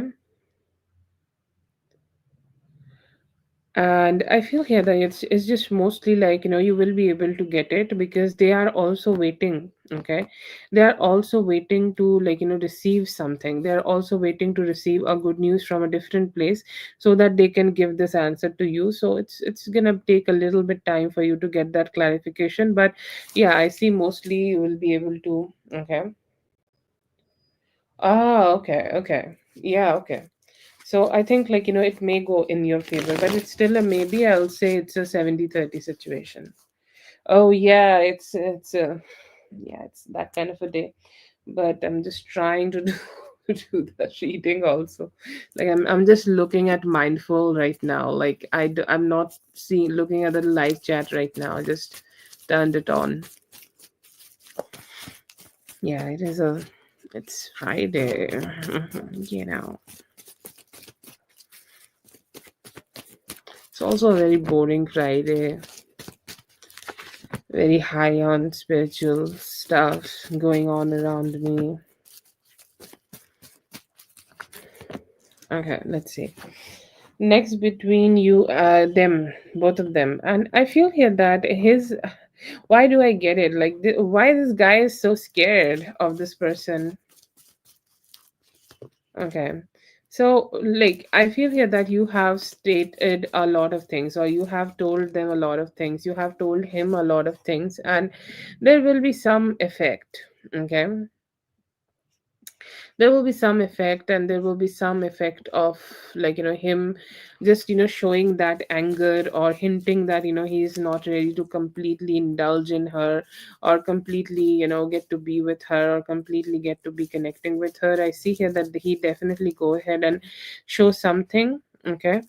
And I feel here that it's just mostly like you will be able to get it, because they are also waiting, okay? They are also waiting to like receive something. They are also waiting to receive a good news from a different place, so that they can give this answer to you. So it's gonna take a little bit time for you to get that clarification. But yeah, I see mostly you will be able to, okay. Ah, okay, okay. Yeah, okay. So I think like it may go in your favor, but it's still a maybe. I'll say it's a 70-30 situation. Oh yeah, it's a yeah, it's that kind of a day. But I'm just trying to do, do the reading also. Like I'm just looking at mindful right now. Like I'm not seeing looking at the live chat right now. I just turned it on. Yeah, it's Friday. you know. It's also a very boring Friday. Very high on spiritual stuff going on around me. Okay, let's see. Next, between you, them, both of them, and I feel here that his. Why do I get it? Like, why this guy is so scared of this person? Okay. So, like, I feel here that you have stated a lot of things, or you have told them a lot of things, you have told him a lot of things, and there will be some effect. Okay, there will be some effect, and there will be some effect of like him just showing that anger, or hinting that he's not ready to completely indulge in her, or completely get to be with her, or completely get to be connecting with her. I see here that he definitely go ahead and show something, okay.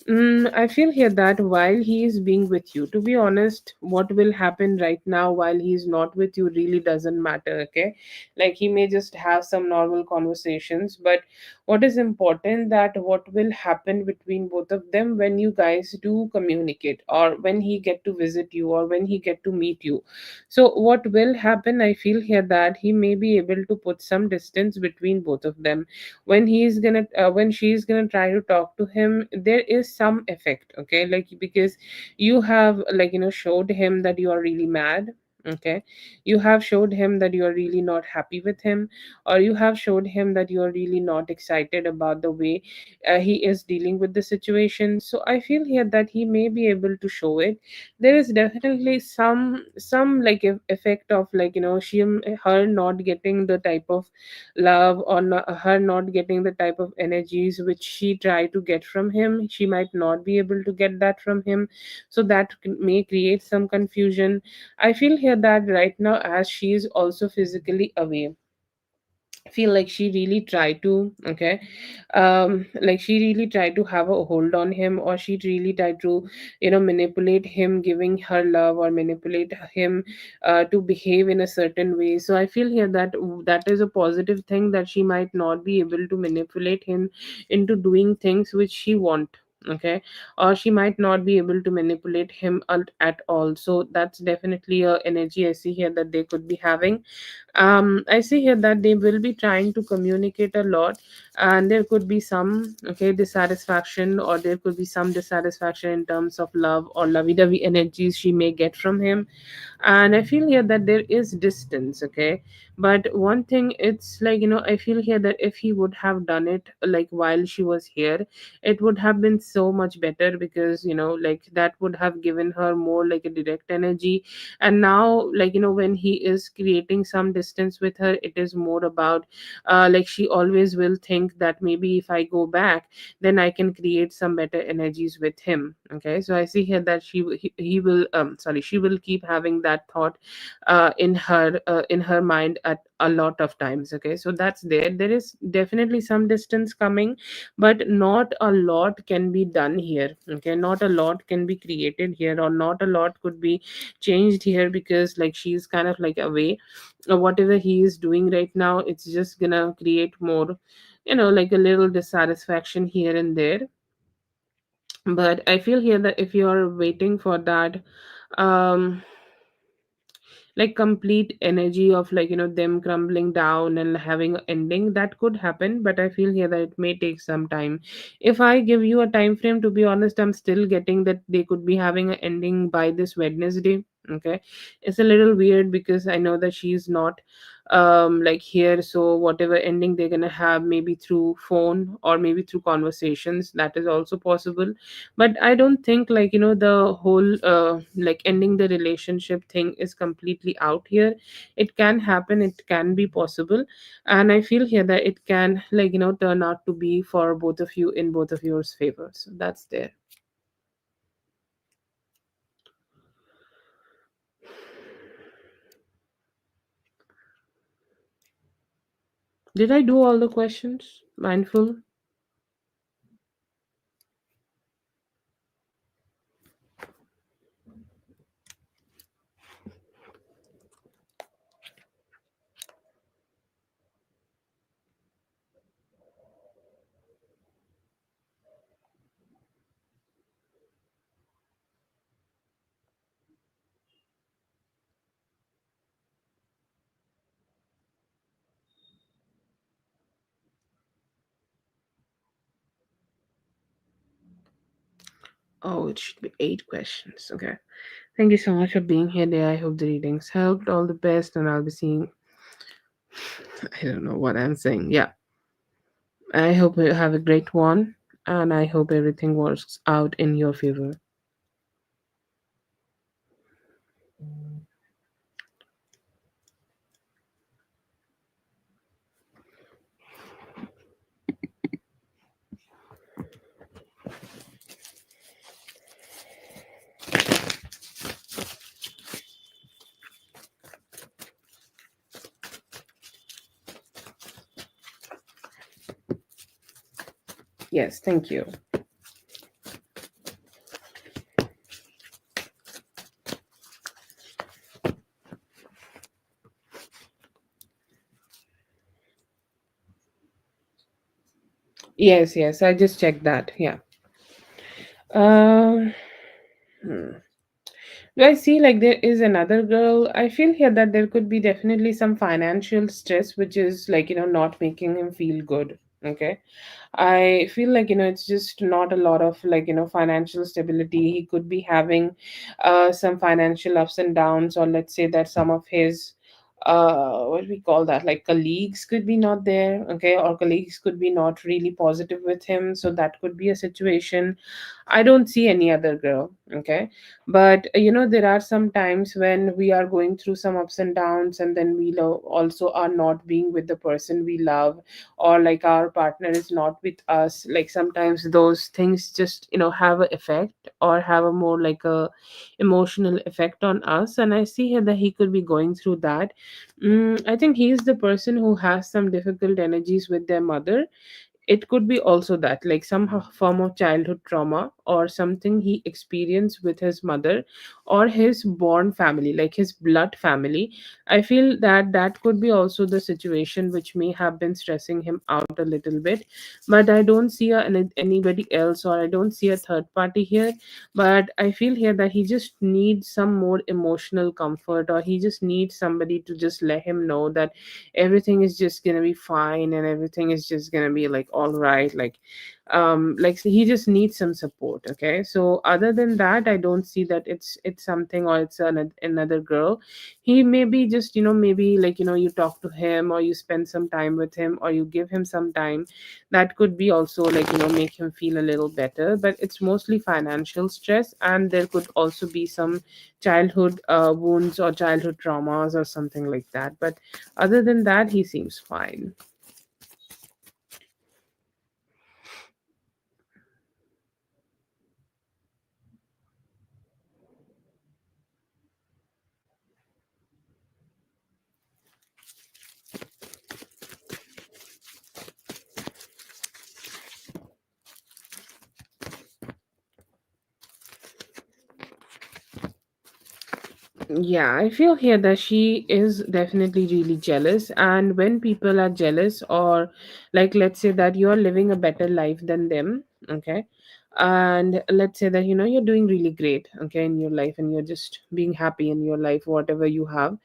I feel here that while he is being with you, to be honest, what will happen right now while he's not with you really doesn't matter, okay? Like he may just have some normal conversations, but what is important that what will happen between both of them when you guys do communicate, or when he get to visit you, or when he get to meet you. So what will happen, I feel here that he may be able to put some distance between both of them. When she's gonna try to talk to him, there is some effect, okay? Like because you have like showed him that you are really mad, okay? You have showed him that you are really not happy with him, or you have showed him that you are really not excited about the way he is dealing with the situation. So I feel here that he may be able to show it. There is definitely some like effect of like her not getting the type of love, or her not getting the type of energies which she tried to get from him. She might not be able to get that from him, so that may create some confusion. I feel here that right now, as she is also physically away, feel like she really tried to, okay, like she really tried to have a hold on him, or she really tried to manipulate him, giving her love, or manipulate him to behave in a certain way. So I feel here that that is a positive thing, that she might not be able to manipulate him into doing things which she want, okay, or she might not be able to manipulate him at all. So that's definitely a energy I see here that they could be having. I see here that they will be trying to communicate a lot, and there could be some, okay, dissatisfaction, or there could be some dissatisfaction in terms of love or lovey-dovey energies she may get from him. And I feel here that there is distance, okay. But one thing, it's like, I feel here that if he would have done it like while she was here, it would have been so much better, because like that would have given her more like a direct energy. And now, like, when he is creating some distance with her, it is more about like she always will think that maybe if I go back, then I can create some better energies with him. Okay, so I see here that he will sorry, she will keep having that thought in her mind at a lot of times. Okay, so that's there is definitely some distance coming, but not a lot can be done here. Okay, not a lot can be created here, or not a lot could be changed here, because like she's kind of like away. Whatever he is doing right now, it's just gonna create more, like a little dissatisfaction here and there. But I feel here that if you're waiting for that um like complete energy of, like, them crumbling down and having an ending, that could happen. But I feel here that it may take some time. If I give you a time frame, to be honest, I'm still getting that they could be having an ending by this Wednesday. Okay, it's a little weird because I know that she's not like here, so whatever ending they're gonna have, maybe through phone or maybe through conversations, that is also possible. But I don't think, like, the whole like ending the relationship thing is completely out here. It can happen, it can be possible. And I feel here that it can, like, turn out to be for both of you, in both of yours favor. So that's there. Did I do all the questions mindful? Oh, it should be 8 questions. Okay, thank you so much for being here today. I hope the readings helped. All the best, and I'll be seeing, I don't know what I'm saying. Yeah, I hope you have a great one, and I hope everything works out in your favor. Yes, thank you. Yes, yes, I just checked that. Yeah. Um, hmm. Do I see like there is another girl? I feel here that there could be definitely some financial stress, which is like, not making him feel good. Okay. I feel like, it's just not a lot of, like, financial stability. He could be having some financial ups and downs, or let's say that some of his what do we call that, like colleagues could be not there. Okay, or colleagues could be not really positive with him, so that could be a situation. I don't see any other girl. Okay, but there are some times when we are going through some ups and downs, and then we also are not being with the person we love, or like our partner is not with us. Like sometimes those things just have a effect, or have a more like a emotional effect on us. And I see here that he could be going through that. I think he is the person who has some difficult energies with their mother. It could be also that, like, some form of childhood trauma, or something he experienced with his mother, or his born family, like his blood family. I feel that that could be also the situation which may have been stressing him out a little bit. But I don't see anybody else, or I don't see a third party here. But I feel here that he just needs some more emotional comfort, or he just needs somebody to just let him know that everything is just gonna be fine, and everything is just gonna be like all right. Like like he just needs some support. Okay, so other than that, I don't see that it's something, or it's another girl. He may be just, maybe, like, you talk to him, or you spend some time with him, or you give him some time. That could be also, like, make him feel a little better, but it's mostly financial stress, and there could also be some childhood wounds or childhood traumas or something like that. But other than that, he seems fine. Yeah, I feel here that she is definitely really jealous. And when people are jealous, or like, let's say that you are living a better life than them, okay, and let's say that, you're doing really great, okay, in your life, and you're just being happy in your life, whatever you have.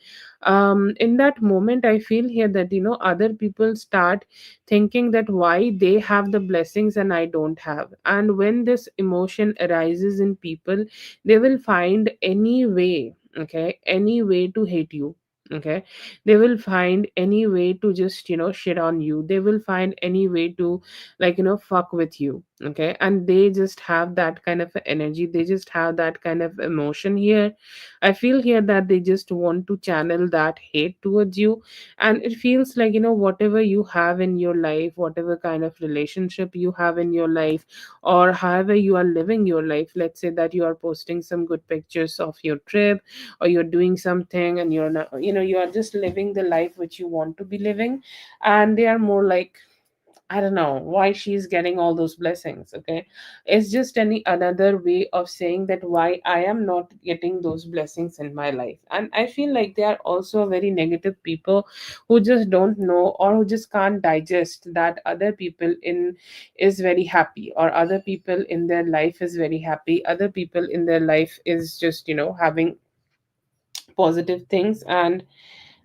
In that moment, I feel here that, other people start thinking that why they have the blessings and I don't have. And when this emotion arises in people, they will find any way, okay, any way to hate you. Okay, they will find any way to just, shit on you. They will find any way to, like, fuck with you. Okay, and they just have that kind of energy, they just have that kind of emotion here. I feel here that they just want to channel that hate towards you. And it feels like, whatever you have in your life, whatever kind of relationship you have in your life, or however you are living your life, let's say that you are posting some good pictures of your trip, or you're doing something, and you're not, you are just living the life which you want to be living. And they are more like, I don't know why she's getting all those blessings. Okay, it's just any another way of saying that why I am not getting those blessings in my life. And I feel like they are also very negative people, who just don't know, or who just can't digest that other people in is very happy, or other people in their life is very happy, other people in their life is just, having positive things. And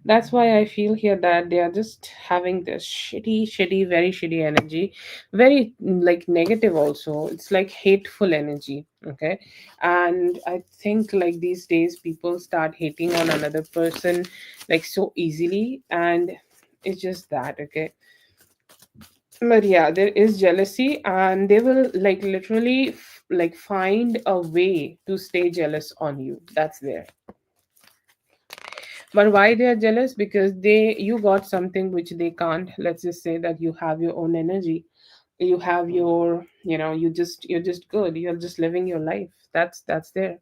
that's why I feel here that they are just having this shitty, very shitty energy, very, like, negative also. It's like hateful energy. Okay, and I think, like, these days people start hating on another person, like, so easily. And it's just that. Okay, but yeah, there is jealousy, and they will, like, literally like, find a way to stay jealous on you. That's there. But why they are jealous? Because you got something which they can't. Let's just say that you have your own energy, you have your, you're just good, you're just living your life. That's there.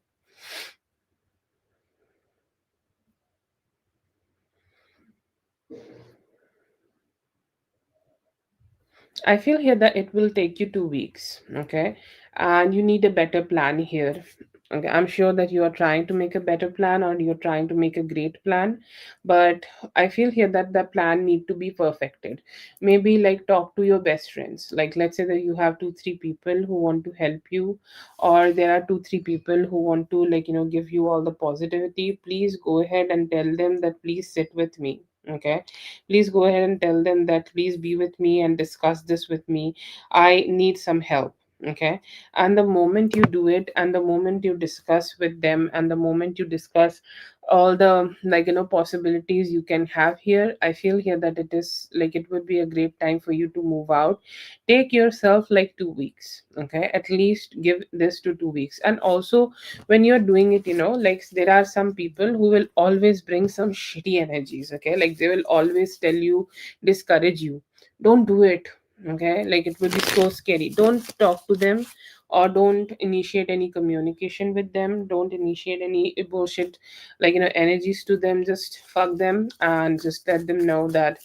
I feel here that it will take you 2 weeks, okay? And you need a better plan here. Okay, I'm sure that you are trying to make a better plan, or you're trying to make a great plan, but I feel here that the plan need to be perfected. Maybe, like, talk to your best friends. Like, let's say that you have two, three people who want to help you, or there are two, three people who want to, like, give you all the positivity. Please go ahead and tell them that please sit with me. Okay, please go ahead and tell them that please be with me and discuss this with me. I need some help. Okay, and the moment you do it, and the moment you discuss with them, and the moment you discuss all the, like, possibilities you can have here, I feel here that it is like it would be a great time for you to move out. Take yourself like 2 weeks. Okay, at least give this to 2 weeks. And also, when you're doing it, like, there are some people who will always bring some shitty energies. Okay, like, they will always tell you, discourage you, don't do it. Okay, like, it will be so scary. Don't talk to them, or don't initiate any communication with them. Don't initiate any bullshit, like, energies to them. Just fuck them, and just let them know that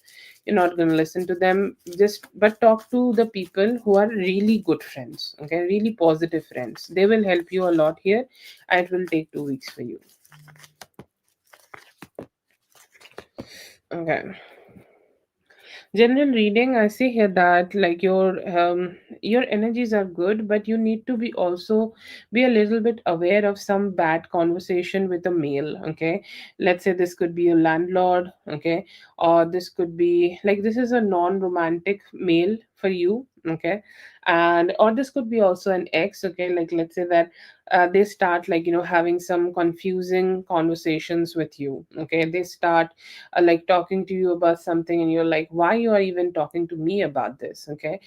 you're not going to listen to them. Just but talk to the people who are really good friends. Okay, really positive friends. They will help you a lot here, and it will take 2 weeks for you. Okay, general reading, I see here that, like, your your energies are good, but you need to be also be a little bit aware of some bad conversation with a male. Okay, let's say this could be a landlord. Okay, or this could be like this is a non-romantic male for you. Okay, and or this could be also an ex. Okay, like let's say that they start like having some confusing conversations with you. Okay, they start like talking to you about something and you're like, why you are even talking to me about this? Okay,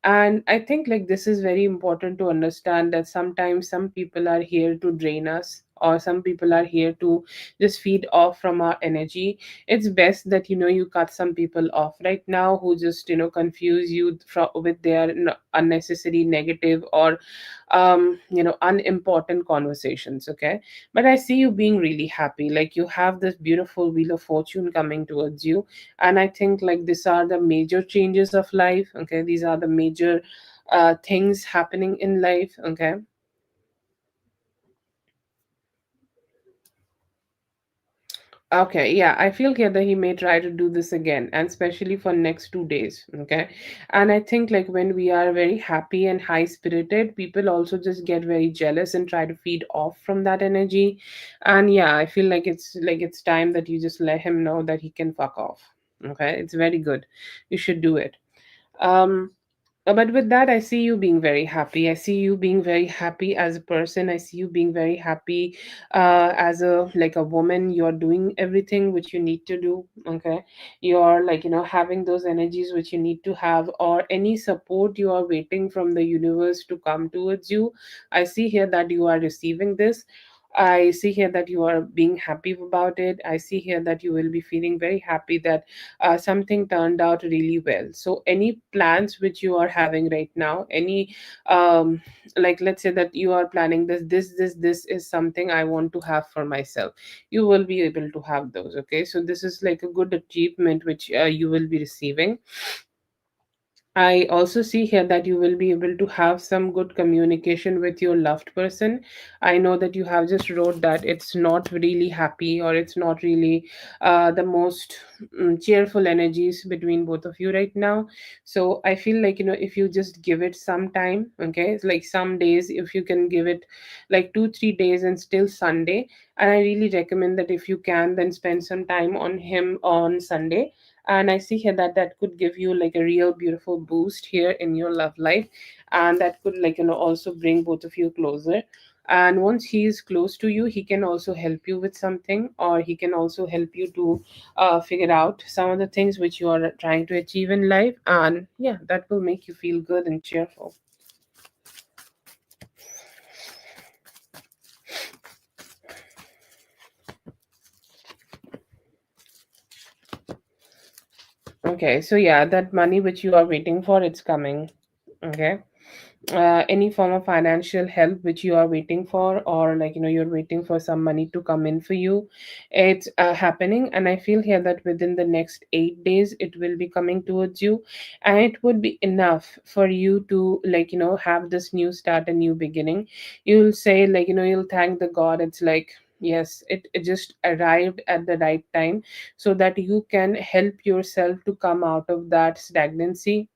and I think like this is very important to understand that sometimes some people are here to drain us, or some people are here to just feed off from our energy. It's best that you cut some people off right now who just confuse you with their unnecessary negative or unimportant conversations. Okay, but I see you being really happy, like you have this beautiful wheel of fortune coming towards you. And I think like these are the major changes of life. Okay, these are the major things happening in life. Okay. Okay, yeah, I feel here that he may try to do this again, and especially for next 2 days. Okay, and I think like when we are very happy and high spirited, people also just get very jealous and try to feed off from that energy. And yeah, I feel like it's time that you just let him know that he can fuck off. Okay, it's very good. You should do it. Um, but with that, I see you being very happy. I see you being very happy as a person. I see you being very happy as a like a woman. You're doing everything which you need to do. Okay, you're like having those energies which you need to have, or any support you are waiting from the universe to come towards you. I see here that you are receiving this. I see here that you are being happy about it. I see here that you will be feeling very happy that something turned out really well. So, any plans which you are having right now, any like let's say that you are planning this is something I want to have for myself. You will be able to have those. Okay, so this is like a good achievement which you will be receiving. I also see here that you will be able to have some good communication with your loved person. I know that you have just wrote that it's not really happy, or it's not really the most cheerful energies between both of you right now. So I feel like if you just give it some time. Okay, it's like some days, if you can give it like 2 3 days and still Sunday. And I really recommend that if you can, then spend some time on him on Sunday. And I see here that that could give you like a real beautiful boost here in your love life, and that could like also bring both of you closer. And once he is close to you, he can also help you with something, or he can also help you to figure out some of the things which you are trying to achieve in life. And yeah, that will make you feel good and cheerful. Okay, so yeah, that money which you are waiting for, it's coming. Okay, any form of financial help which you are waiting for, or like you're waiting for some money to come in for you, it's happening. And I feel here that within the next 8 days it will be coming towards you, and it would be enough for you to like have this new start, a new beginning. You'll say like you'll thank the god. It's like yes, it just arrived at the right time, so that you can help yourself to come out of that stagnancy,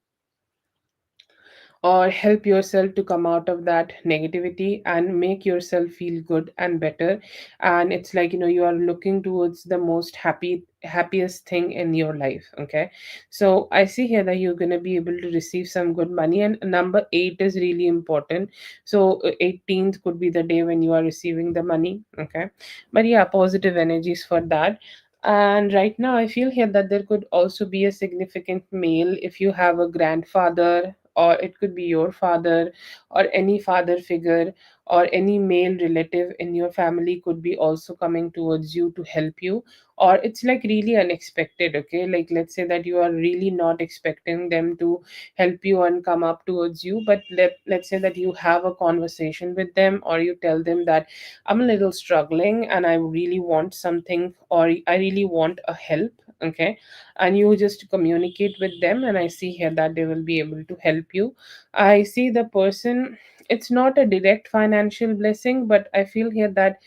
or help yourself to come out of that negativity and make yourself feel good and better. And it's like you are looking towards the most happiest thing in your life. Okay, so I see here that you're going to be able to receive some good money, and number 8 is really important. So 18th could be the day when you are receiving the money. Okay, but yeah, positive energies for that. And right now, I feel here that there could also be a significant male if you have a grandfather, or it could be your father, or any father figure, or any male relative in your family could be also coming towards you to help you. Or it's like really unexpected. Okay, like let's say that you are really not expecting them to help you and come up towards you, but let's say that you have a conversation with them, or you tell them that I'm a little struggling and I really want something, or I really want a help. Okay, and you just communicate with them, and I see here that they will be able to help you. I see the person, it's not a direct financial blessing, but I feel here that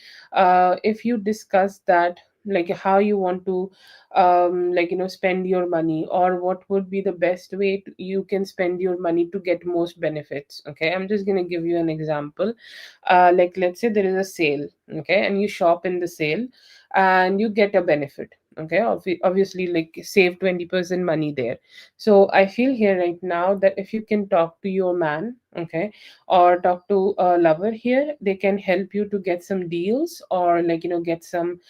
if you discuss that like how you want to spend your money, or what would be the best way you can spend your money to get most benefits. Okay, I'm just going to give you an example. Like let's say there is a sale, okay, and you shop in the sale and you get a benefit. Okay, obviously, like save 20% money there. So I feel here right now that if you can talk to your man, okay, or talk to a lover here, they can help you to get some deals, or get some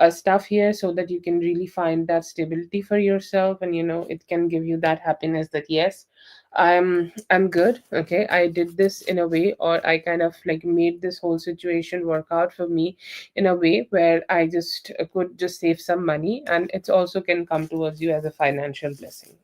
stuff here, so that you can really find that stability for yourself, and it can give you that happiness that yes, I'm good. Okay, I did this in a way, or I kind of like made this whole situation work out for me in a way where I just could just save some money, and it also can come towards you as a financial blessing.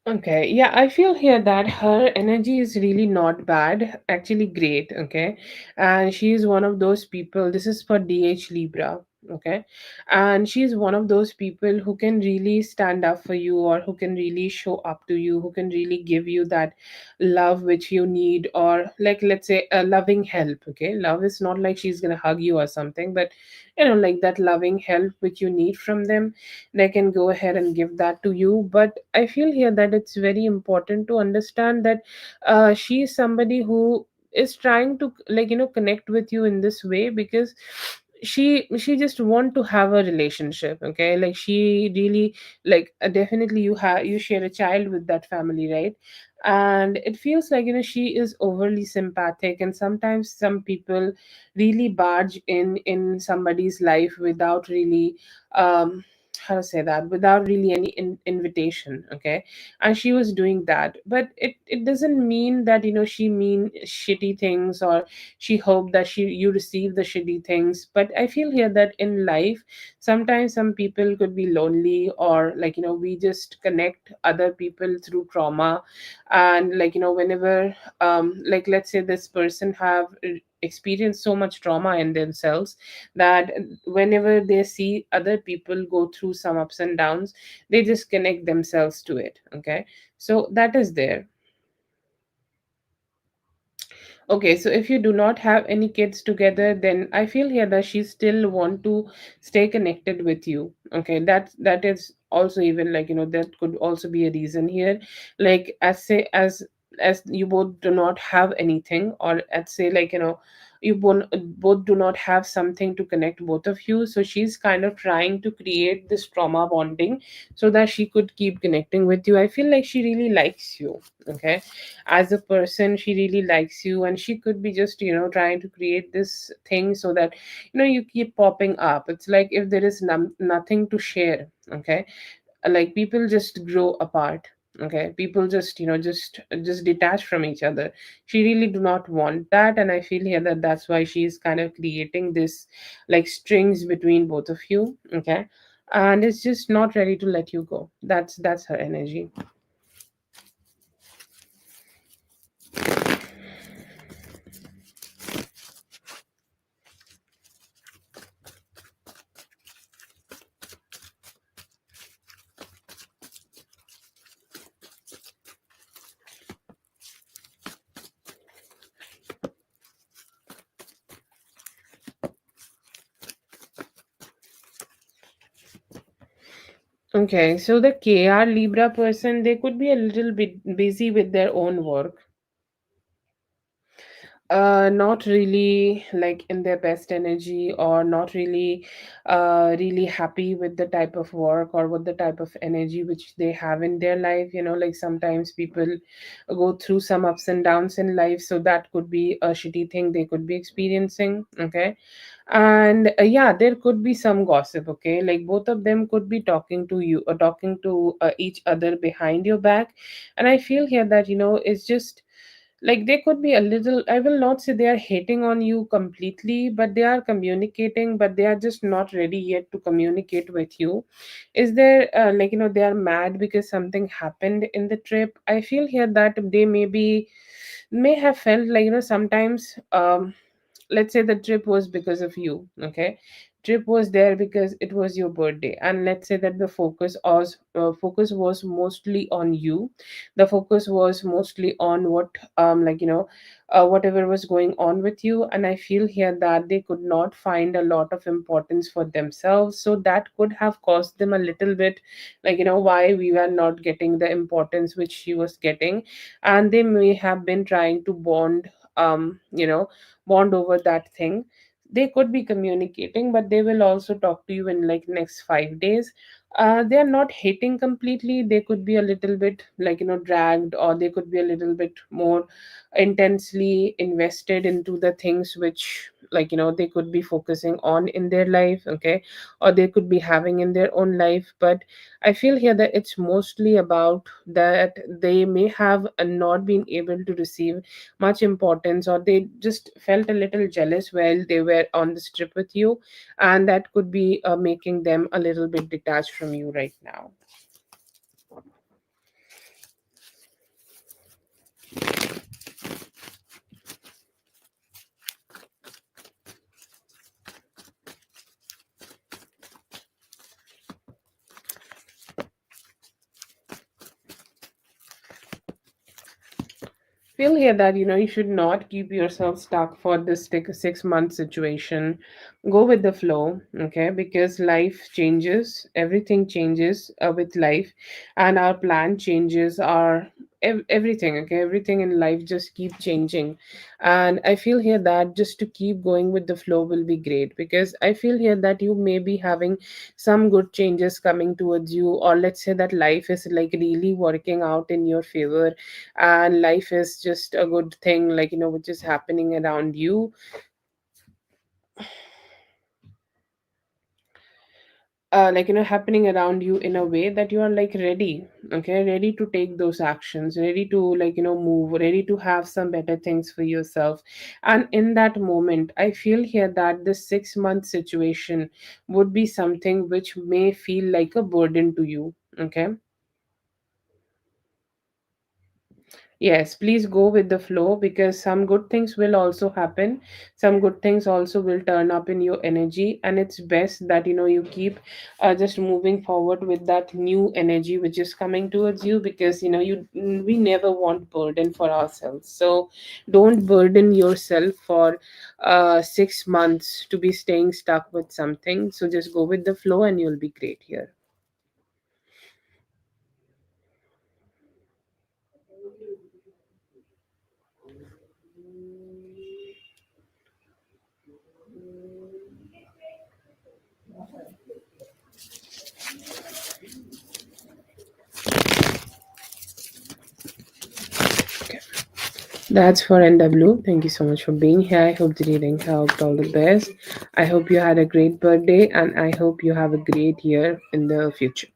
Okay, yeah, I feel here that her energy is really not bad, actually great, okay? And she is one of those people, this is for DH Libra, okay? And she's one of those people who can really stand up for you, or who can really show up to you, who can really give you that love which you need, or like let's say a loving help, okay? Love is not like she's gonna hug you or something, but like that loving help which you need from them, they can go ahead and give that to you. But I feel here that it's very important to understand that she is somebody who is trying to connect with you in this way, because she just want to have a relationship. Okay, like she really like definitely you share a child with that family, right? And it feels like she is overly sympathetic, and sometimes some people really barge in somebody's life without really how to say that, without really any invitation. Okay, and she was doing that, but it doesn't mean that she mean shitty things, or she hoped that you receive the shitty things. But I feel here that in life sometimes some people could be lonely, or we just connect other people through trauma. And whenever like let's say this person have experienced so much trauma in themselves, that whenever they see other people go through some ups and downs, they just connect themselves to it. Okay, so that is there. Okay, so if you do not have any kids together, then I feel here that she still want to stay connected with you. Okay, that is also even that could also be a reason here. Like as you both do not have anything, or let's say you both do not have something to connect both of you, so she's kind of trying to create this trauma bonding so that she could keep connecting with you. I feel like she really likes you. Okay, as a person she really likes you, and she could be just trying to create this thing so that you keep popping up. It's like if there is nothing to share. Okay, like people just grow apart. Okay, people just just detach from each other. She really do not want that, and I feel here that that's why she's kind of creating this like strings between both of you. Okay, and it's just not ready to let you go. That's her energy. Okay, so the KR Libra person, they could be a little bit busy with their own work. Not really like in their best energy, or not really really happy with the type of work or with the type of energy which they have in their life. Like sometimes people go through some ups and downs in life, so that could be a shitty thing they could be experiencing. Okay, and yeah, there could be some gossip. Okay, like both of them could be talking to you, or talking to each other behind your back. And I feel here that it's just Like they could be a little, I will not say they are hating on you completely, but they are communicating, but they are just not ready yet to communicate with you. Is there they are mad because something happened in the trip? I feel here that they may have felt like, sometimes, let's say the trip was because of you, okay? Trip was there because it was your birthday, and let's say that the focus was mostly on you. The focus was mostly on what, whatever was going on with you. And I feel here that they could not find a lot of importance for themselves, so that could have caused them a little bit, why we were not getting the importance which she was getting. And they may have been trying to bond over that thing. They could be communicating, but they will also talk to you in like next 5 days. They are not hating completely. They could be a little bit dragged, or they could be a little bit more intensely invested into the things which, they could be focusing on in their life, okay, or they could be having in their own life. But I feel here that it's mostly about that they may have not been able to receive much importance, or they just felt a little jealous while they were on this trip with you. And that could be making them a little bit detached from you right now. Feel here that you should not keep yourself stuck for this 6 month situation. Go with the flow, okay? Because life changes, everything changes with life, and our plan changes, our everything, okay? Everything in life just keep changing. And I feel here that just to keep going with the flow will be great, because I feel here that you may be having some good changes coming towards you, or let's say that life is like really working out in your favor, and life is just a good thing, which is happening around you, happening around you in a way that you are like ready, okay, ready to take those actions, ready to move, ready to have some better things for yourself. And in that moment, I feel here that this 6 month situation would be something which may feel like a burden to you, okay? Yes, please go with the flow, because some good things will also happen. Some good things also will turn up in your energy, and it's best that you keep just moving forward with that new energy which is coming towards you, because we never want burden for ourselves. So don't burden yourself for 6 months to be staying stuck with something. So just go with the flow, and you'll be great here. That's for NW. Thank you so much for being here. I hope the reading helped. All the best. I hope you had a great birthday, and I hope you have a great year in the future.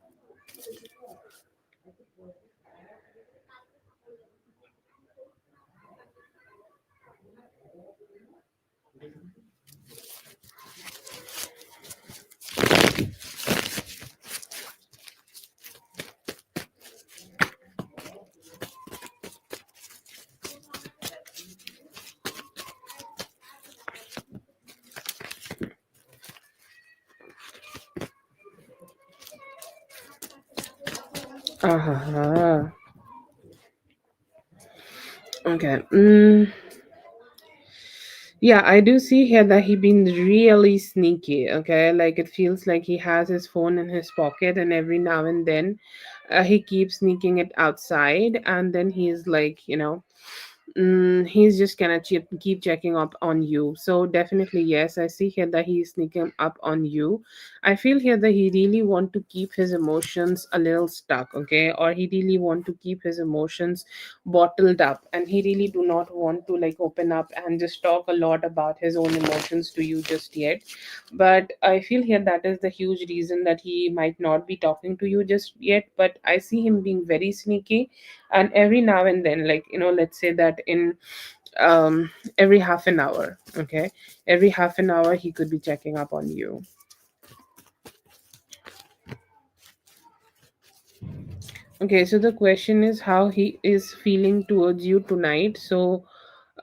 Ah, okay. Yeah, I do see here that he been really sneaky. Okay, like it feels like he has his phone in his pocket, and every now and then, he keeps sneaking it outside, and then he's like, he's just gonna keep checking up on you. So definitely, yes, I see here that he's sneaking up on you, I feel here that he really want to keep his emotions a little stuck, okay, or he really want to keep his emotions bottled up, and he really do not want to like open up and just talk a lot about his own emotions to you just yet. But I feel here that is the huge reason that he might not be talking to you just yet. But I see him being very sneaky, and every now and then, like, let's say that in every half an hour, okay, every half an hour he could be checking up on you. Okay, so the question is how he is feeling towards you tonight. So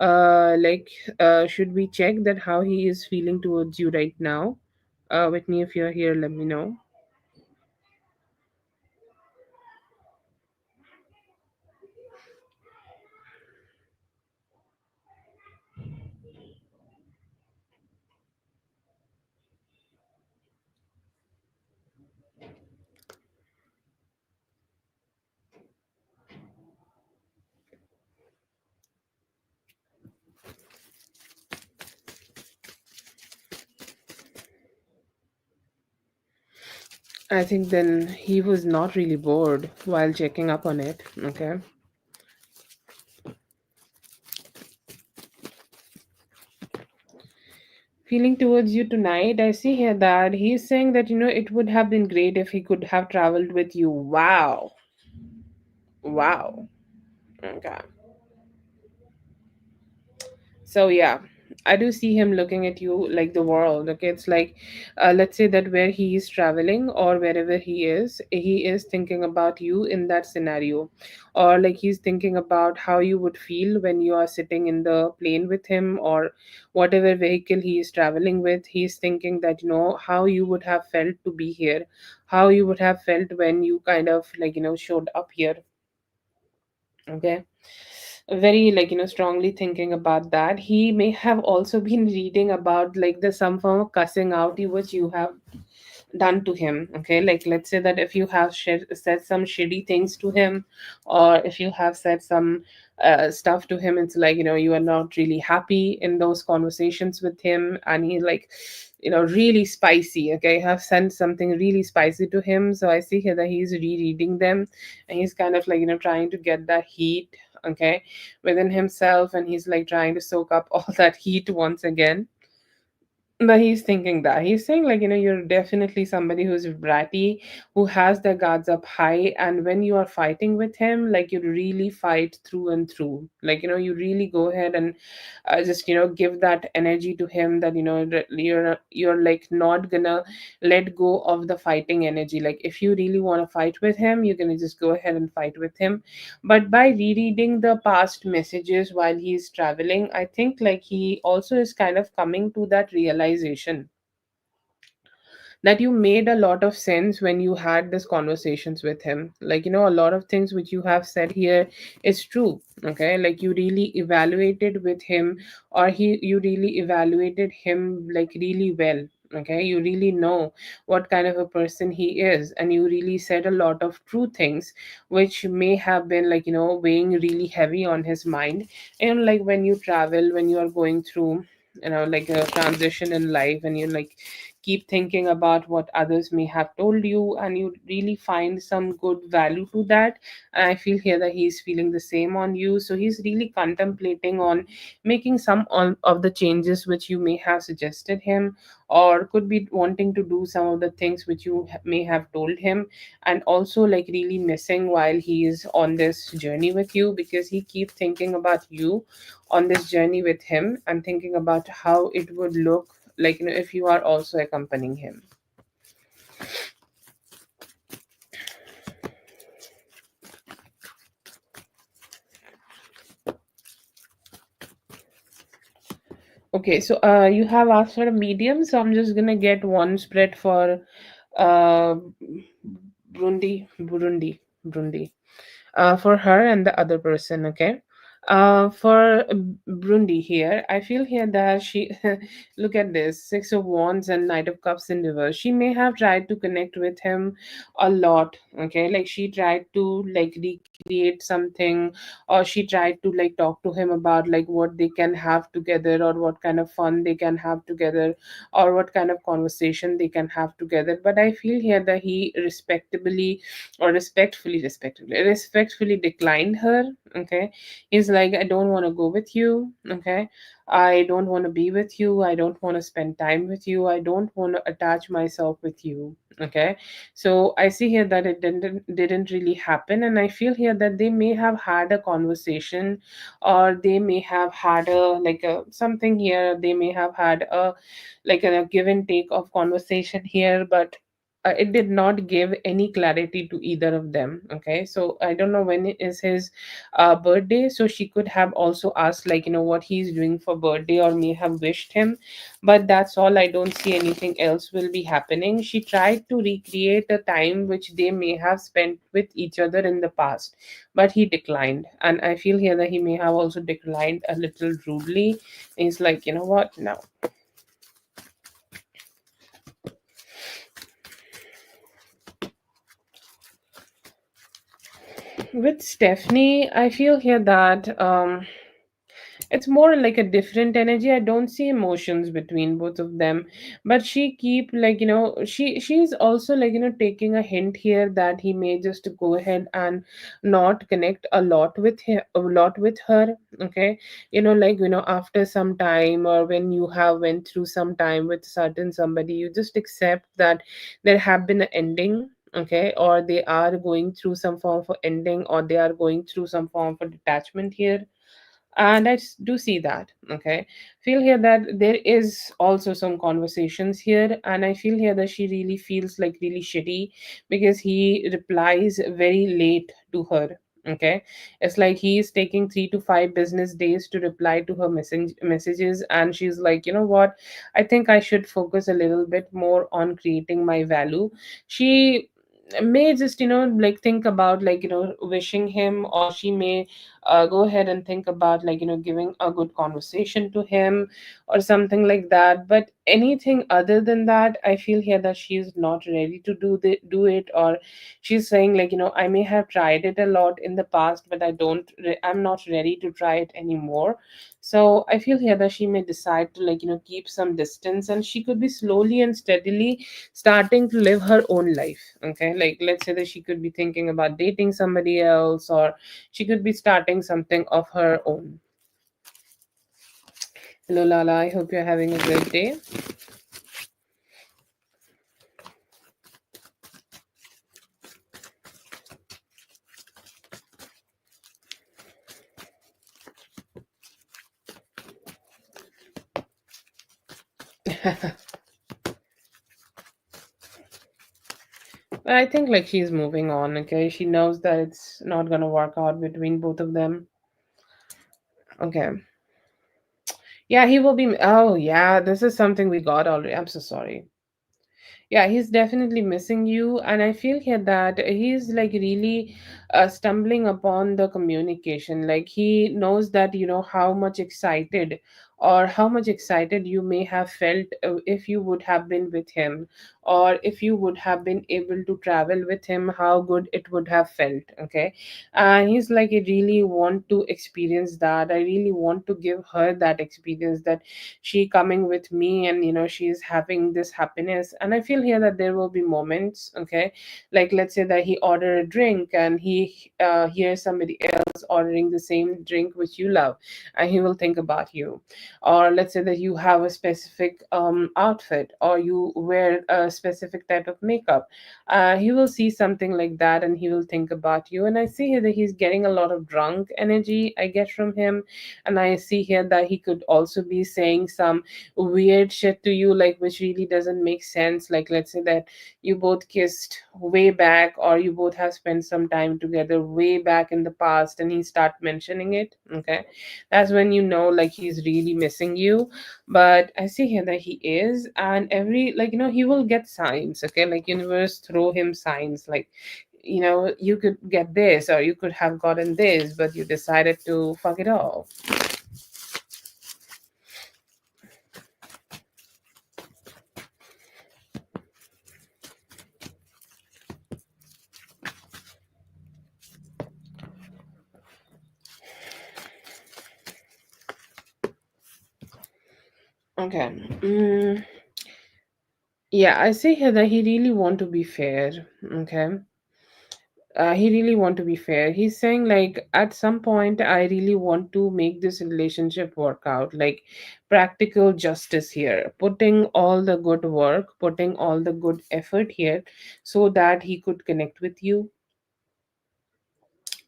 should we check that how he is feeling towards you right now? Whitney, if you're here, let me know. I think then he was not really bored while checking up on it. Okay. Feeling towards you tonight, I see here that he's saying that, it would have been great if he could have traveled with you. Wow. Wow. Okay. So yeah, I do see him looking at you like the world. Okay, it's like, let's say that where he is traveling or wherever he is thinking about you in that scenario, or like he's thinking about how you would feel when you are sitting in the plane with him, or whatever vehicle he is traveling with. He's thinking that, how you would have felt to be here, how you would have felt when you kind of like, showed up here. Okay, very like, strongly thinking about that. He may have also been reading about like the some form of cussing out which you have done to him. Okay, like let's say that if you have said some shitty things to him, or if you have said some stuff to him, it's like, you are not really happy in those conversations with him, and he's like, really spicy. Okay, have sent something really spicy to him. So I see here that he's rereading them, and he's kind of like, trying to get that heat, okay, within himself, and he's like trying to soak up all that heat once again. But he's thinking that. He's saying, like, you're definitely somebody who's bratty, who has their guards up high. And when you are fighting with him, like, you really fight through and through. Like, you really go ahead and just, give that energy to him that, that you're like not gonna let go of the fighting energy. Like, if you really want to fight with him, you're gonna just go ahead and fight with him. But by rereading the past messages while he's traveling, I think like he also is kind of coming to that realization that you made a lot of sense when you had these conversations with him. Like, a lot of things which you have said here is true. Okay, like you really evaluated with him, or you really evaluated him like really well. Okay, you really know what kind of a person he is, and you really said a lot of true things which may have been like, weighing really heavy on his mind. And like when you travel, when you are going through, like a transition in life, and you like keep thinking about what others may have told you, and you really find some good value to that. And I feel here that he's feeling the same on you, so he's really contemplating on making some of the changes which you may have suggested him, or could be wanting to do some of the things which you may have told him, and also like really missing while he is on this journey with you, because he keep thinking about you on this journey with him, and thinking about how it would look like, if you are also accompanying him. Okay, so you have asked for a medium, so I'm just gonna get one spread for uh Burundi, for her and the other person. Okay, for Brundi here, I feel here that she look at this, Six of Wands and Knight of Cups in reverse. She may have tried to connect with him a lot. Okay, like she tried to like rekindle recreate something, or she tried to like talk to him about like what they can have together, or what kind of fun they can have together, or what kind of conversation they can have together. But I feel here that he respectably, or respectfully declined her. Okay, he's like, I don't want to go with you. Okay, I don't want to be with you. I don't want to spend time with you. I don't want to attach myself with you. Okay, so I see here that it didn't really happen, and I feel here that they may have had a conversation, or they may have had a like a something here. They may have had a like a give and take of conversation here, but it did not give any clarity to either of them. Okay, so I don't know when is his birthday, so she could have also asked like what he's doing for birthday, or may have wished him. But that's all. I don't see anything else will be happening. She tried to recreate a time which they may have spent with each other in the past, but he declined, and I feel here that he may have also declined a little rudely. He's like, you know what, no. With Stephanie, I feel here that it's more like a different energy. I don't see emotions between both of them, but she keep like she's also like taking a hint here that he may just go ahead and not connect a lot with her. Okay, like after some time, or when you have went through some time with certain somebody, you just accept that there have been an ending. Okay, or they are going through some form of ending, or they are going through some form of detachment here. And do see that. Okay, feel here that there is also some conversations here, and I feel here that she really feels like really shitty because he replies very late to her. Okay, it's like he's taking 3 to 5 business days to reply to her messages, and she's like, you know what, I think I should focus a little bit more on creating my value. She may just like think about like wishing him, or she may go ahead and think about like giving a good conversation to him, or something like that. But anything other than that, I feel here that she's not ready to do it. Or she's saying like, I may have tried it a lot in the past, but I'm not ready to try it anymore. So I feel here that she may decide to like keep some distance, and she could be slowly and steadily starting to live her own life. Okay, like let's say that she could be thinking about dating somebody else, or she could be starting something of her own. Hello, Lala. I hope you're having a great day. But I think like she's moving on. Okay, she knows that it's not gonna work out between both of them. Okay. Yeah, he will be. Oh, yeah, this is something we got already. I'm so sorry. Yeah, he's definitely missing you, and I feel here that he's like really stumbling upon the communication. Like he knows that how much excited, or how much excited you may have felt if you would have been with him, or if you would have been able to travel with him, how good it would have felt. Okay, and he's like, I really want to experience that. I really want to give her that experience, that she coming with me, and she's having this happiness. And I feel here that there will be moments. Okay, like let's say that he ordered a drink, and he hears somebody else ordering the same drink which you love, and he will think about you. Or let's say that you have a specific outfit, or you wear a specific type of makeup. He will see something like that, and he will think about you. And I see here that he's getting a lot of drunk energy, I get from him. And I see here that he could also be saying some weird shit to you, like which really doesn't make sense. Like let's say that you both kissed way back, or you both have spent some time together way back in the past, and he start mentioning it. Okay, that's when you know like he's really missing you. But I see here that he is, and every like he will get signs. Okay, like universe throw him signs, like you could get this, or you could have gotten this, but you decided to fuck it all. Okay. Yeah, I see here that he really want to be fair. Okay. He really want to be fair. He's saying like at some point I really want to make this relationship work out. Like practical justice here, putting all the good work, putting all the good effort here, so that he could connect with you,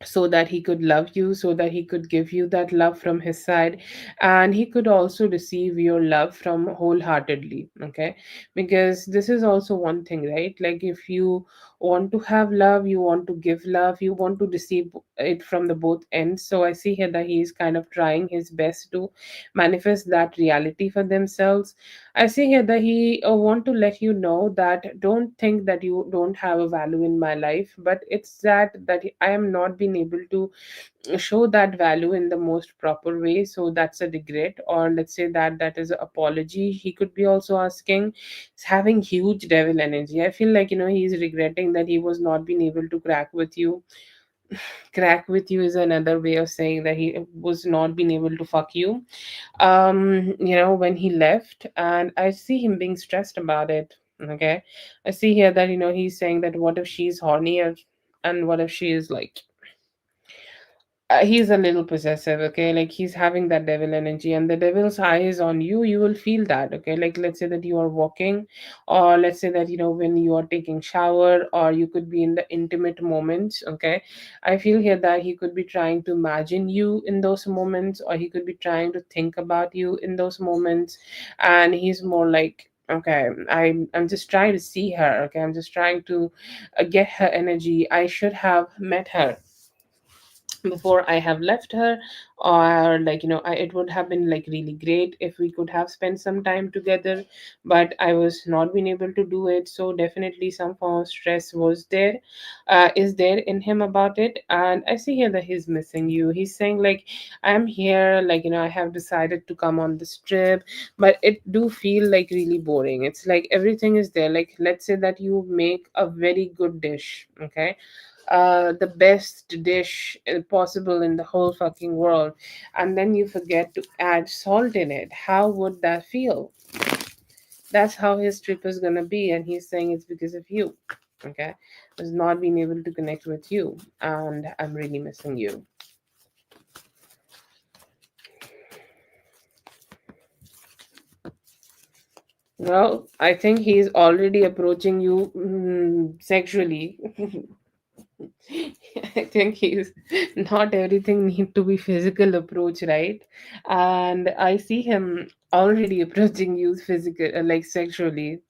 so that he could love you, so that he could give you that love from his side, and he could also receive your love from wholeheartedly. Okay, because this is also one thing, right? Like if you want to have love, you want to give love, you want to receive it from the both ends. So I see here that he is kind of trying his best to manifest that reality for themselves. I see here that he want to let you know that don't think that you don't have a value in my life, but it's that I am not being able to show that value in the most proper way. So that's a regret, or let's say that that is an apology. He could be also asking. He's having huge devil energy. I feel like he's regretting that he was not being able to crack with you. Crack with you is another way of saying that he was not being able to fuck you when he left, and I see him being stressed about it. Okay, I see here that he's saying that what if she's horny, and what if she is like he's a little possessive. Okay, like he's having that devil energy, and the devil's eye is on you. You will feel that. Okay, like let's say that you are walking, or let's say that when you are taking shower, or you could be in the intimate moments. Okay, I feel here that he could be trying to imagine you in those moments, or he could be trying to think about you in those moments, and he's more like, okay, I'm just trying to see her. Okay, I'm just trying to get her energy. I should have met her before I have left her, or like it would have been like really great if we could have spent some time together, but I was not being able to do it. So definitely some form of stress was there, is there in him about it. And I see here that he's missing you. He's saying like, I'm here, like I have decided to come on this trip, but it do feel like really boring. It's like everything is there. Like let's say that you make a very good dish. Okay, the best dish possible in the whole fucking world, and then you forget to add salt in it. How would that feel? That's how his trip is gonna be, and he's saying it's because of you. Okay, has not been able to connect with you, and I'm really missing you. Well, I think he's already approaching you sexually. I think he's not everything need to be physical approach, right? And I see him already approaching you physical, like sexually.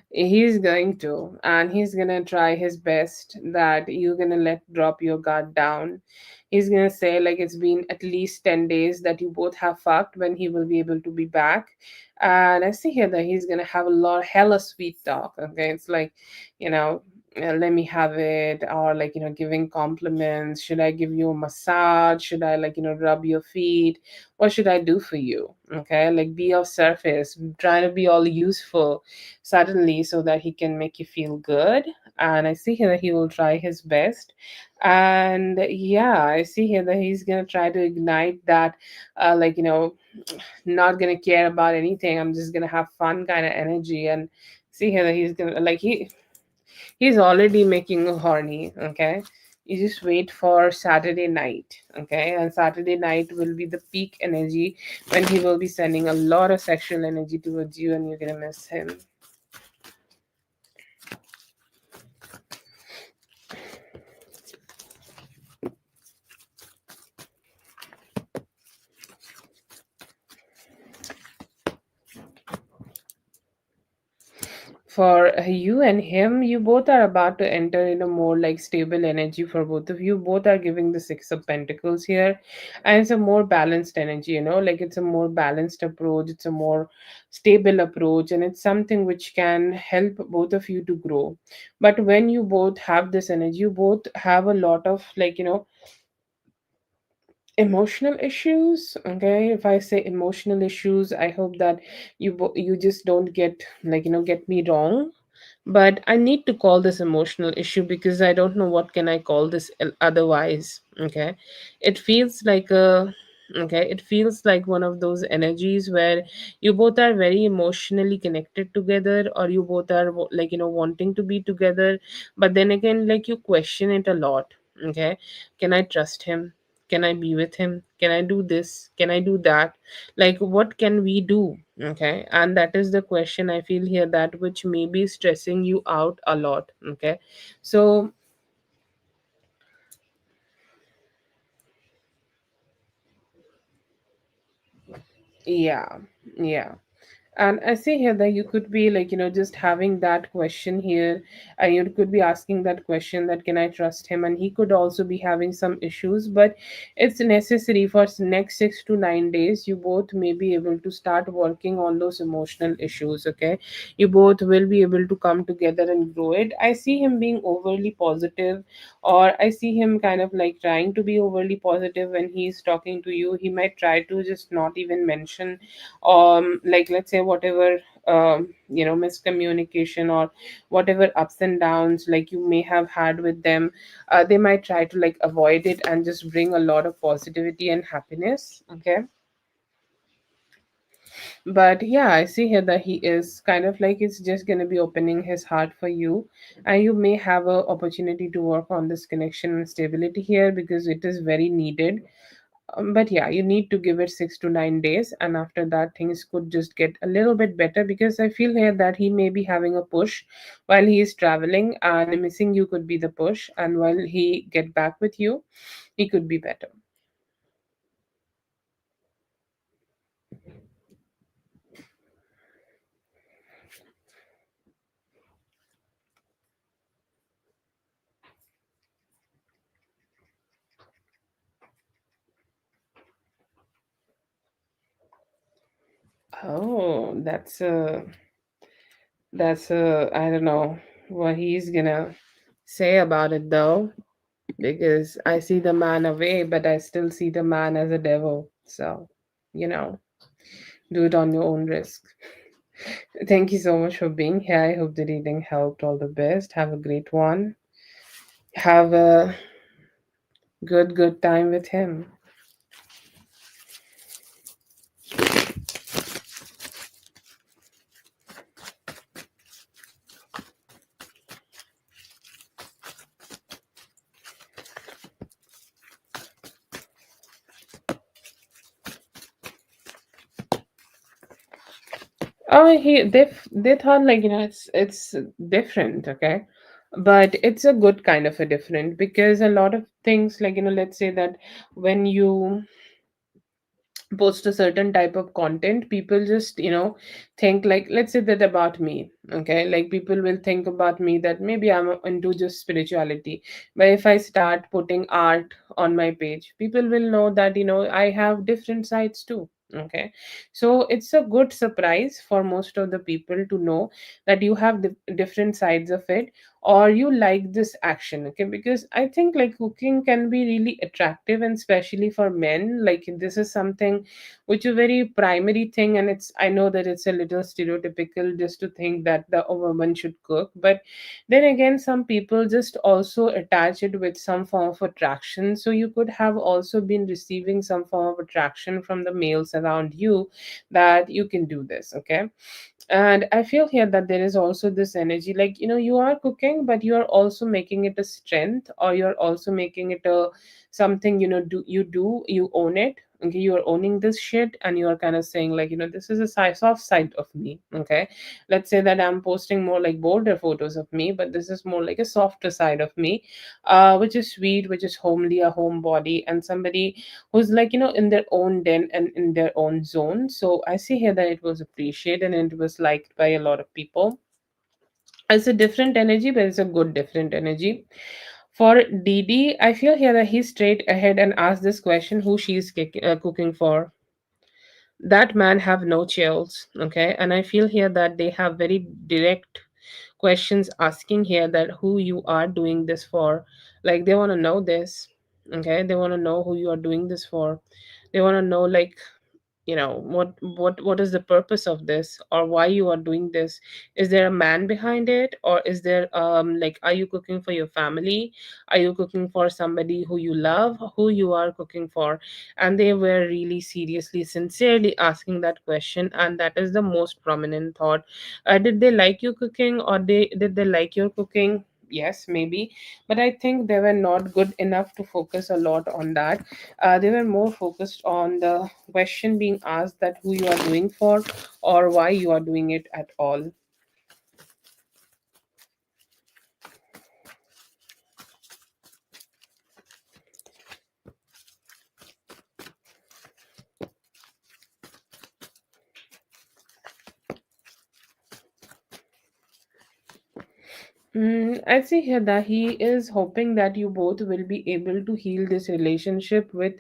He's going to, and he's gonna try his best that you're gonna let drop your guard down. He's gonna say like it's been at least 10 days that you both have fucked when he will be able to be back. And I see here that he's gonna have a lot hella sweet talk. Okay, it's like, you know, let me have it, or like giving compliments. Should I give you a massage? Should I like rub your feet? What should I do for you? Okay, like be of service, trying to be all useful suddenly so that he can make you feel good. And I see here that he will try his best. And yeah, I see here that he's gonna try to ignite that, like not gonna care about anything, I'm just gonna have fun kind of energy. And see here that he's gonna like he's already making you horny. Okay, you just wait for Saturday night. Okay, and Saturday night will be the peak energy when he will be sending a lot of sexual energy towards you, and you're gonna miss him. For you and him, you both are about to enter in a more like stable energy. For both of you, both are giving the Six of Pentacles here, and it's a more balanced energy, like it's a more balanced approach, it's a more stable approach, and it's something which can help both of you to grow. But when you both have this energy, you both have a lot of like emotional issues. Okay, if I say emotional issues, I hope that you just don't get like get me wrong, but I need to call this emotional issue because I don't know what can I call this otherwise. Okay, it feels like a Okay, it feels like one of those energies where you both are very emotionally connected together, or you both are like, wanting to be together, but then again, like, you question it a lot. Okay, can I trust him? Can I be with him? Can I do this? Can I do that? Like, what can we do? Okay, and that is the question I feel here, that which may be stressing you out a lot. Okay, so yeah, yeah. And I see here that you could be like, just having that question here. And you could be asking that question, that can I trust him? And he could also be having some issues, but it's necessary for next 6 to 9 days. You both may be able to start working on those emotional issues. Okay. You both will be able to come together and grow it. I see him being overly positive, or I see him kind of like trying to be overly positive when he's talking to you. He might try to just not even mention, like, let's say, whatever, miscommunication or whatever ups and downs like you may have had with them. They might try to like avoid it and just bring a lot of positivity and happiness. Okay, but yeah, I see here that he is kind of like, it's just going to be opening his heart for you, and you may have a opportunity to work on this connection and stability here, because it is very needed. But yeah, you need to give it 6 to 9 days, and after that, things could just get a little bit better, because I feel here that he may be having a push while he is traveling, and missing you could be the push, and while he get back with you, he could be better. Oh, that's I don't know what he's gonna say about it though, because I see the man away, but I still see the man as a devil. So, you know, do it on your own risk. Thank you so much for being here. I hope the reading helped. All the best. Have a great one. Have a good time with him. Oh, they thought like, it's different, okay, but it's a good kind of a different, because a lot of things like, let's say that when you post a certain type of content, people just, think like, let's say that about me. Okay, like, people will think about me that maybe I'm into just spirituality, but if I start putting art on my page, people will know that, I have different sides too. Okay, so it's a good surprise for most of the people to know that you have different sides of it, or you like this action. Okay, because I think like cooking can be really attractive, and especially for men, like, this is something which is a very primary thing, and it's, I know that it's a little stereotypical just to think that the a woman should cook, but then again, some people just also attach it with some form of attraction. So you could have also been receiving some form of attraction from the males around you, that you can do this. Okay, and I feel here that there is also this energy, like, you are cooking, but you are also making it a strength, or you're also making it a something, you own it. Okay, you are owning this shit, and you are kind of saying like, this is a soft side of me. Okay, let's say that I'm posting more like bolder photos of me, but this is more like a softer side of me, which is sweet, which is homely, a homebody, and somebody who's like, in their own den and in their own zone. So I see here that it was appreciated and it was liked by a lot of people. It's a different energy, but it's a good different energy. For Didi, I feel here that he's straight ahead and asked this question, who she's cooking for. That man have no chills. Okay, and I feel here that they have very direct questions asking here, that who you are doing this for. Like, they want to know this. Okay, they want to know who you are doing this for. They want to know, like, what is the purpose of this, or why you are doing this? Is there a man behind it, or is there like, are you cooking for your family? Are you cooking for somebody who you love? Who you are cooking for? And they were really seriously, sincerely asking that question, and that is the most prominent thought. Did they like you cooking, or did they like your cooking? Yes, maybe, but I think they were not good enough to focus a lot on that. They were more focused on the question being asked, that who you are doing for, or why you are doing it at all. I see here that he is hoping that you both will be able to heal this relationship with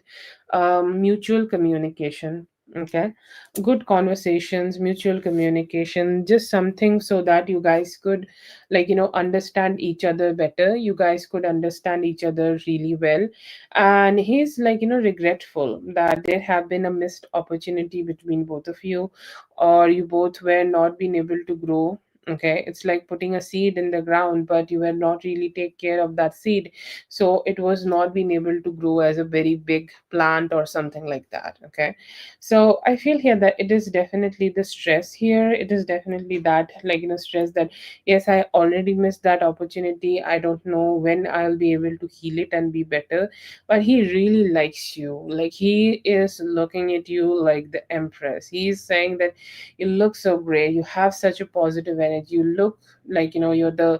mutual communication. Okay, good conversations, mutual communication, just something so that you guys could, like, understand each other better. You guys could understand each other really well. And he's like, regretful that there have been a missed opportunity between both of you, or you both were not being able to grow. Okay, it's like putting a seed in the ground, but you were not really take care of that seed, so it was not being able to grow as a very big plant or something like that. Okay, so I feel here that it is definitely the stress here. It is definitely that, like, stress that, yes, I already missed that opportunity. I don't know when I'll be able to heal it and be better. But he really likes you. Like, he is looking at you like the empress. He's saying that you look so great, you have such a positive energy, you look like, you're the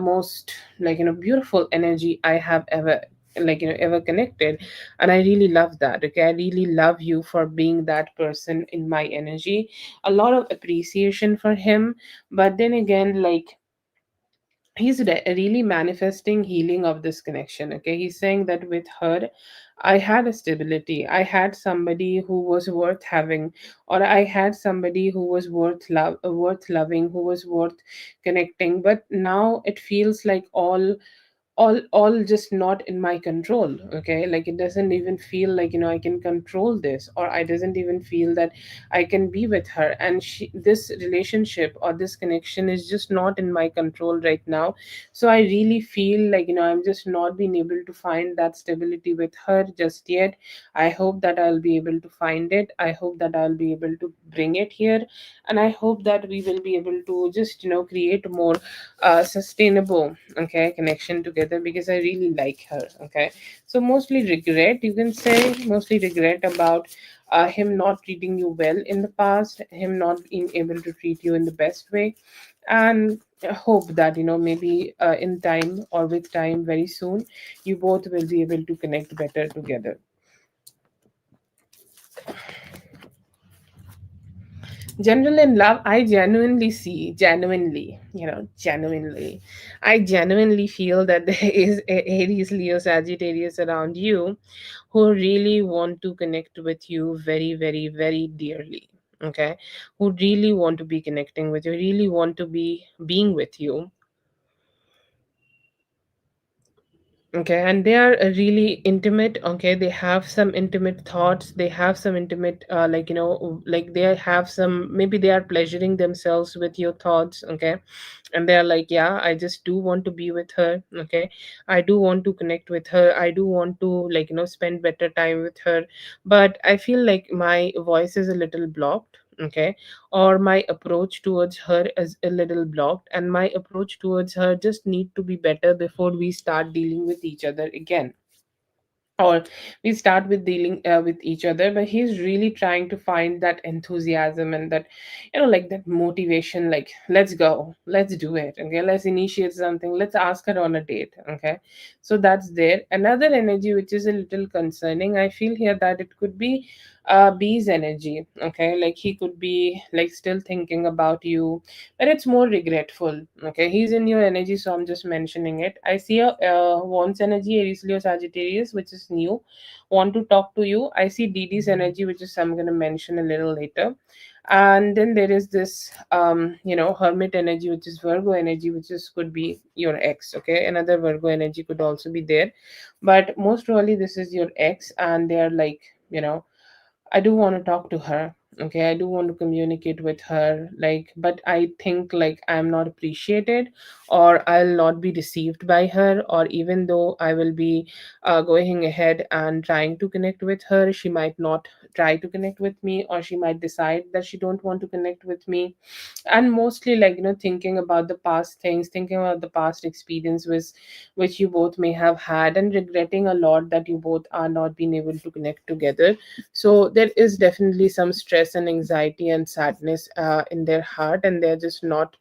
most, like, beautiful energy I have ever, like, ever connected. And I really love that. Okay, I really love you for being that person in my energy. A lot of appreciation for him. But then again, like, he's really manifesting healing of this connection. Okay, he's saying that with her, I had a stability, I had somebody who was worth having, or I had somebody who was worth loving, who was worth connecting. But now it feels like all just not in my control. Okay, like, it doesn't even feel like, I can control this, or I doesn't even feel that I can be with her. And this relationship or this connection is just not in my control right now. So I really feel like, I'm just not being able to find that stability with her just yet. I hope that I'll be able to find it. I hope that I'll be able to bring it here. And I hope that we will be able to just, create more sustainable, okay, connection together, because I really like her. Okay, so mostly regret, you can say, mostly regret about him not treating you well in the past, him not being able to treat you in the best way. And hope that, maybe in time, or with time, very soon, you both will be able to connect better together. General in love, I genuinely see, genuinely, genuinely, I genuinely feel that there is a Aries, Leo, Sagittarius around you who really want to connect with you very, very, very dearly. Okay, who really want to be connecting with you, really want to be being with you. Okay, and they are really intimate. Okay, they have some intimate thoughts, they have some intimate, like, like, they have some, maybe they are pleasuring themselves with your thoughts. Okay, and they are like, yeah, I just do want to be with her. Okay, I do want to connect with her, I do want to, like, spend better time with her. But I feel like my voice is a little blocked. Okay, or my approach towards her is a little blocked, and my approach towards her just need to be better before we start dealing with each other again, or we start with dealing with each other. But he's really trying to find that enthusiasm and that, like, that motivation, like, let's go, let's do it. Okay, let's initiate something, let's ask her on a date. Okay, so that's there. Another energy which is a little concerning, I feel here, that it could be B's energy. Okay, like, he could be, like, still thinking about you, but it's more regretful. Okay, he's in your energy, so I'm just mentioning it. I see a wants energy, Aries, Leo, Sagittarius, which is new, want to talk to you. I see DD's energy, which is I'm going to mention a little later. And then there is this hermit energy, which is Virgo energy, which is could be your ex. Okay, another Virgo energy could also be there, but most probably this is your ex, and they are like, I do want to talk to her. Okay, I do want to communicate with her, like, but I think like I'm not appreciated, or I'll not be received by her, or even though I will be going ahead and trying to connect with her, she might not try to connect with me, or she might decide that she don't want to connect with me. And mostly, like, thinking about the past things, thinking about the past experience which you both may have had, and regretting a lot that you both are not being able to connect together. So there is definitely some stress and anxiety and sadness in their heart, and they're just not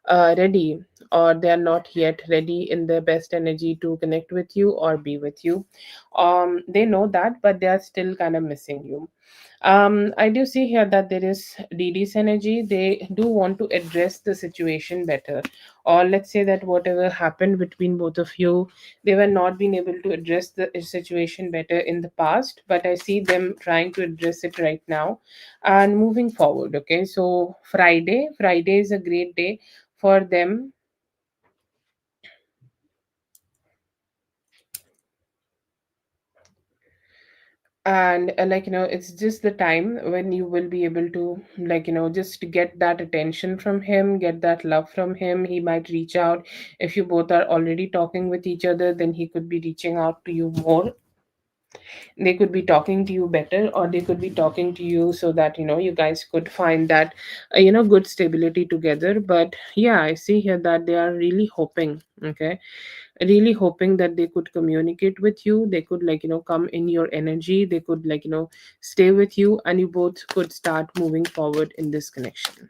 ready, or they are not yet ready in their best energy to connect with you or be with you. They know that, but they are still kind of missing you. I do see here that there is DD's energy. They do want to address the situation better. Or let's say that whatever happened between both of you, they were not being able to address the situation better in the past, but I see them trying to address it right now and moving forward. Okay, so Friday is a great day for them. And it's just the time when you will be able to, just get that attention from him, get that love from him. He might reach out. If you both are already talking with each other, then he could be reaching out to you more. They could be talking to you better, or they could be talking to you so that you guys could find that good stability together. But yeah, I see here that they are really hoping, okay, really hoping that they could communicate with you. They could, come in your energy. They could, stay with you, and you both could start moving forward in this connection.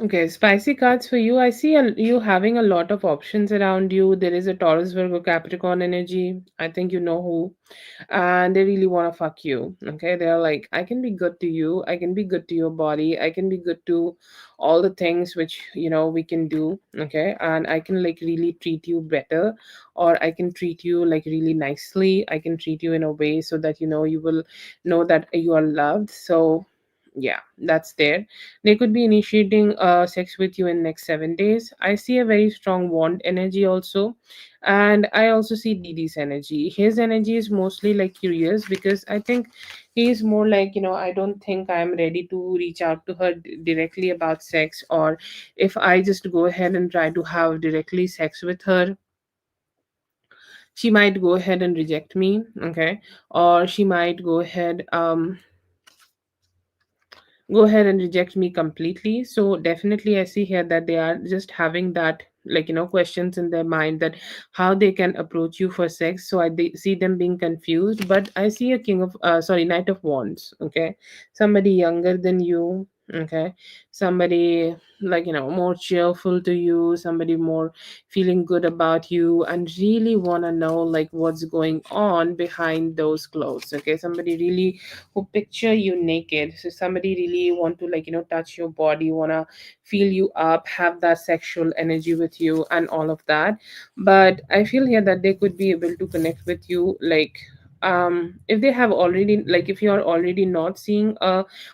Okay, spicy cards for you. I see you having a lot of options around you. There is a Taurus, Virgo, Capricorn energy. I think you know who, and they really want to fuck you. Okay, they're like, I can be good to you. I can be good to your body. I can be good to all the things which we can do. Okay, and I can like really treat you better, or I can treat you like really nicely. I can treat you in a way so that you will know that you are loved. So yeah, that's there. They could be initiating sex with you in next 7 days. I see a very strong wand energy also, and I also see DD's energy. His energy is mostly like curious, because I think he's more like, I don't think I'm ready to reach out to her directly about sex, or if I just go ahead and try to have directly sex with her, she might go ahead and reject me. Okay, or she might go ahead and reject me completely. So definitely I see here that they are just having that, questions in their mind, that how they can approach you for sex. So see them being confused. But I see a king of sorry, knight of wands. Okay, somebody younger than you. Okay, somebody like more cheerful to you, somebody more feeling good about you, and really want to know like what's going on behind those clothes. Okay, somebody really who picture you naked. So somebody really want to touch your body, wanna feel you up, have that sexual energy with you and all of that. But I feel here that they could be able to connect with you, like if they have already, like if you are already not seeing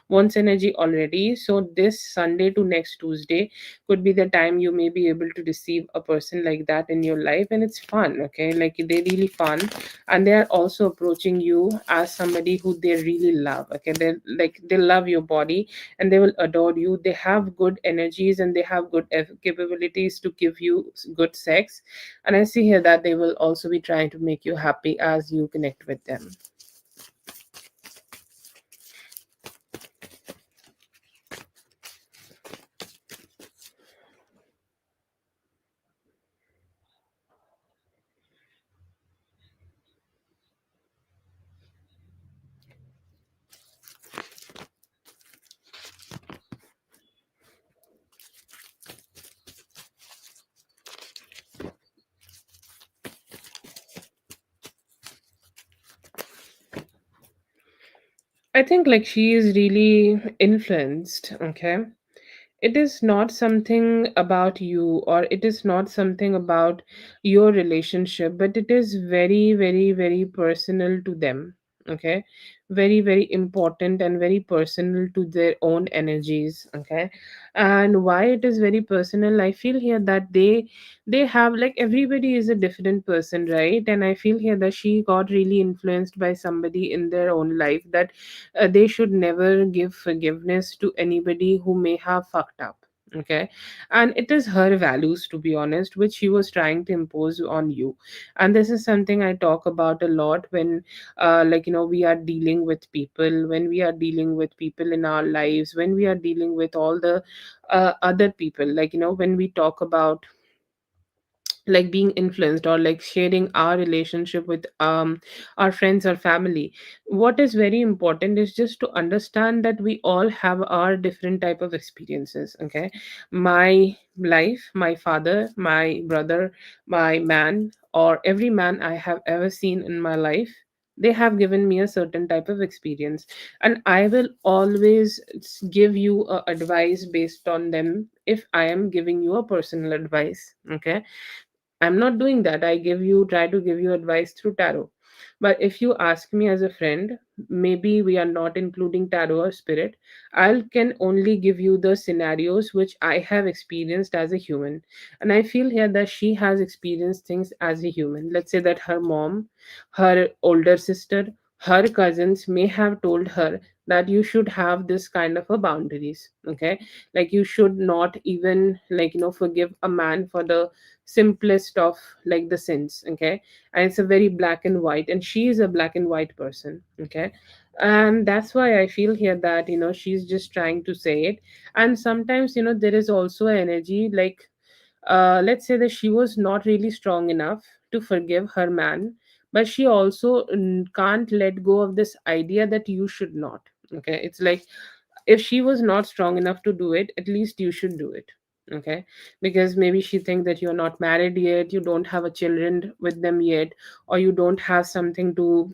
one's energy already, so this Sunday to next Tuesday could be the time you may be able to receive a person like that in your life. And it's fun. Okay, like they really fun, and they are also approaching you as somebody who they really love. Okay, they love your body, and they will adore you. They have good energies, and they have good capabilities to give you good sex. And I see here that they will also be trying to make you happy as you connect with them. I think like she is really influenced, okay? It is not something about you, or it is not something about your relationship, but it is very, very, very personal to them, okay? Very, very important and very personal to their own energies, okay? And why it is very personal, I feel here that they have like everybody is a different person, right? And I feel here that she got really influenced by somebody in their own life, that they should never give forgiveness to anybody who may have fucked up, okay? And it is her values, to be honest, which she was trying to impose on you. And this is something I talk about a lot when we are dealing with people, when we are dealing with people in our lives, when we are dealing with all the other people, when we talk about like being influenced, or like sharing our relationship with our friends or family. What is very important is just to understand that we all have our different type of experiences, okay? My life, my father, my brother, my man, or every man I have ever seen in my life, they have given me a certain type of experience, and I will always give you a advice based on them if I am giving you a personal advice, okay? I'm not doing that. Try to give you advice through tarot. But if you ask me as a friend, maybe we are not including tarot or spirit. I can only give you the scenarios which I have experienced as a human. And I feel here that she has experienced things as a human. Let's say that her mom, her older sister, her cousins may have told her that you should have this kind of a boundaries, okay? Like you should not even forgive a man for the simplest of like the sins, okay? And it's a very black and white, and she is a black and white person, okay? And that's why I feel here that she's just trying to say it. And sometimes there is also an energy like let's say that she was not really strong enough to forgive her man, but she also can't let go of this idea that you should not, okay? It's like if she was not strong enough to do it, at least you should do it, okay? Because maybe she think that you're not married yet, you don't have a children with them yet, or you don't have something to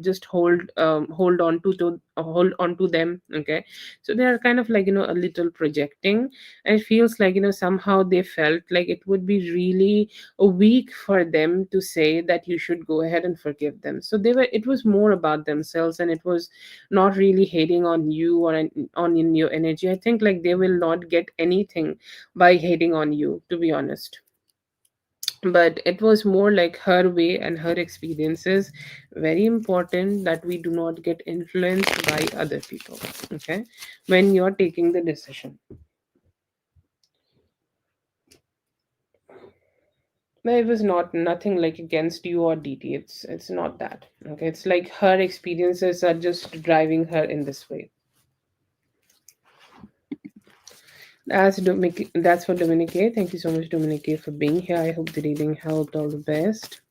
just hold on to them, okay? So they are kind of a little projecting. And it feels like somehow they felt like it would be really weak for them to say that you should go ahead and forgive them. So it was more about themselves, and it was not really hating on you or on in your energy. I think like they will not get anything by hating on you, to be honest. But it was more like her way and her experiences. Very important that we do not get influenced by other people, okay, when you're taking the decision. No, it was not nothing like against you or DT. It's not that. Okay, it's like her experiences are just driving her in this way. That's for Dominique. Thank you so much, Dominique, for being here. I hope the reading helped. All the best.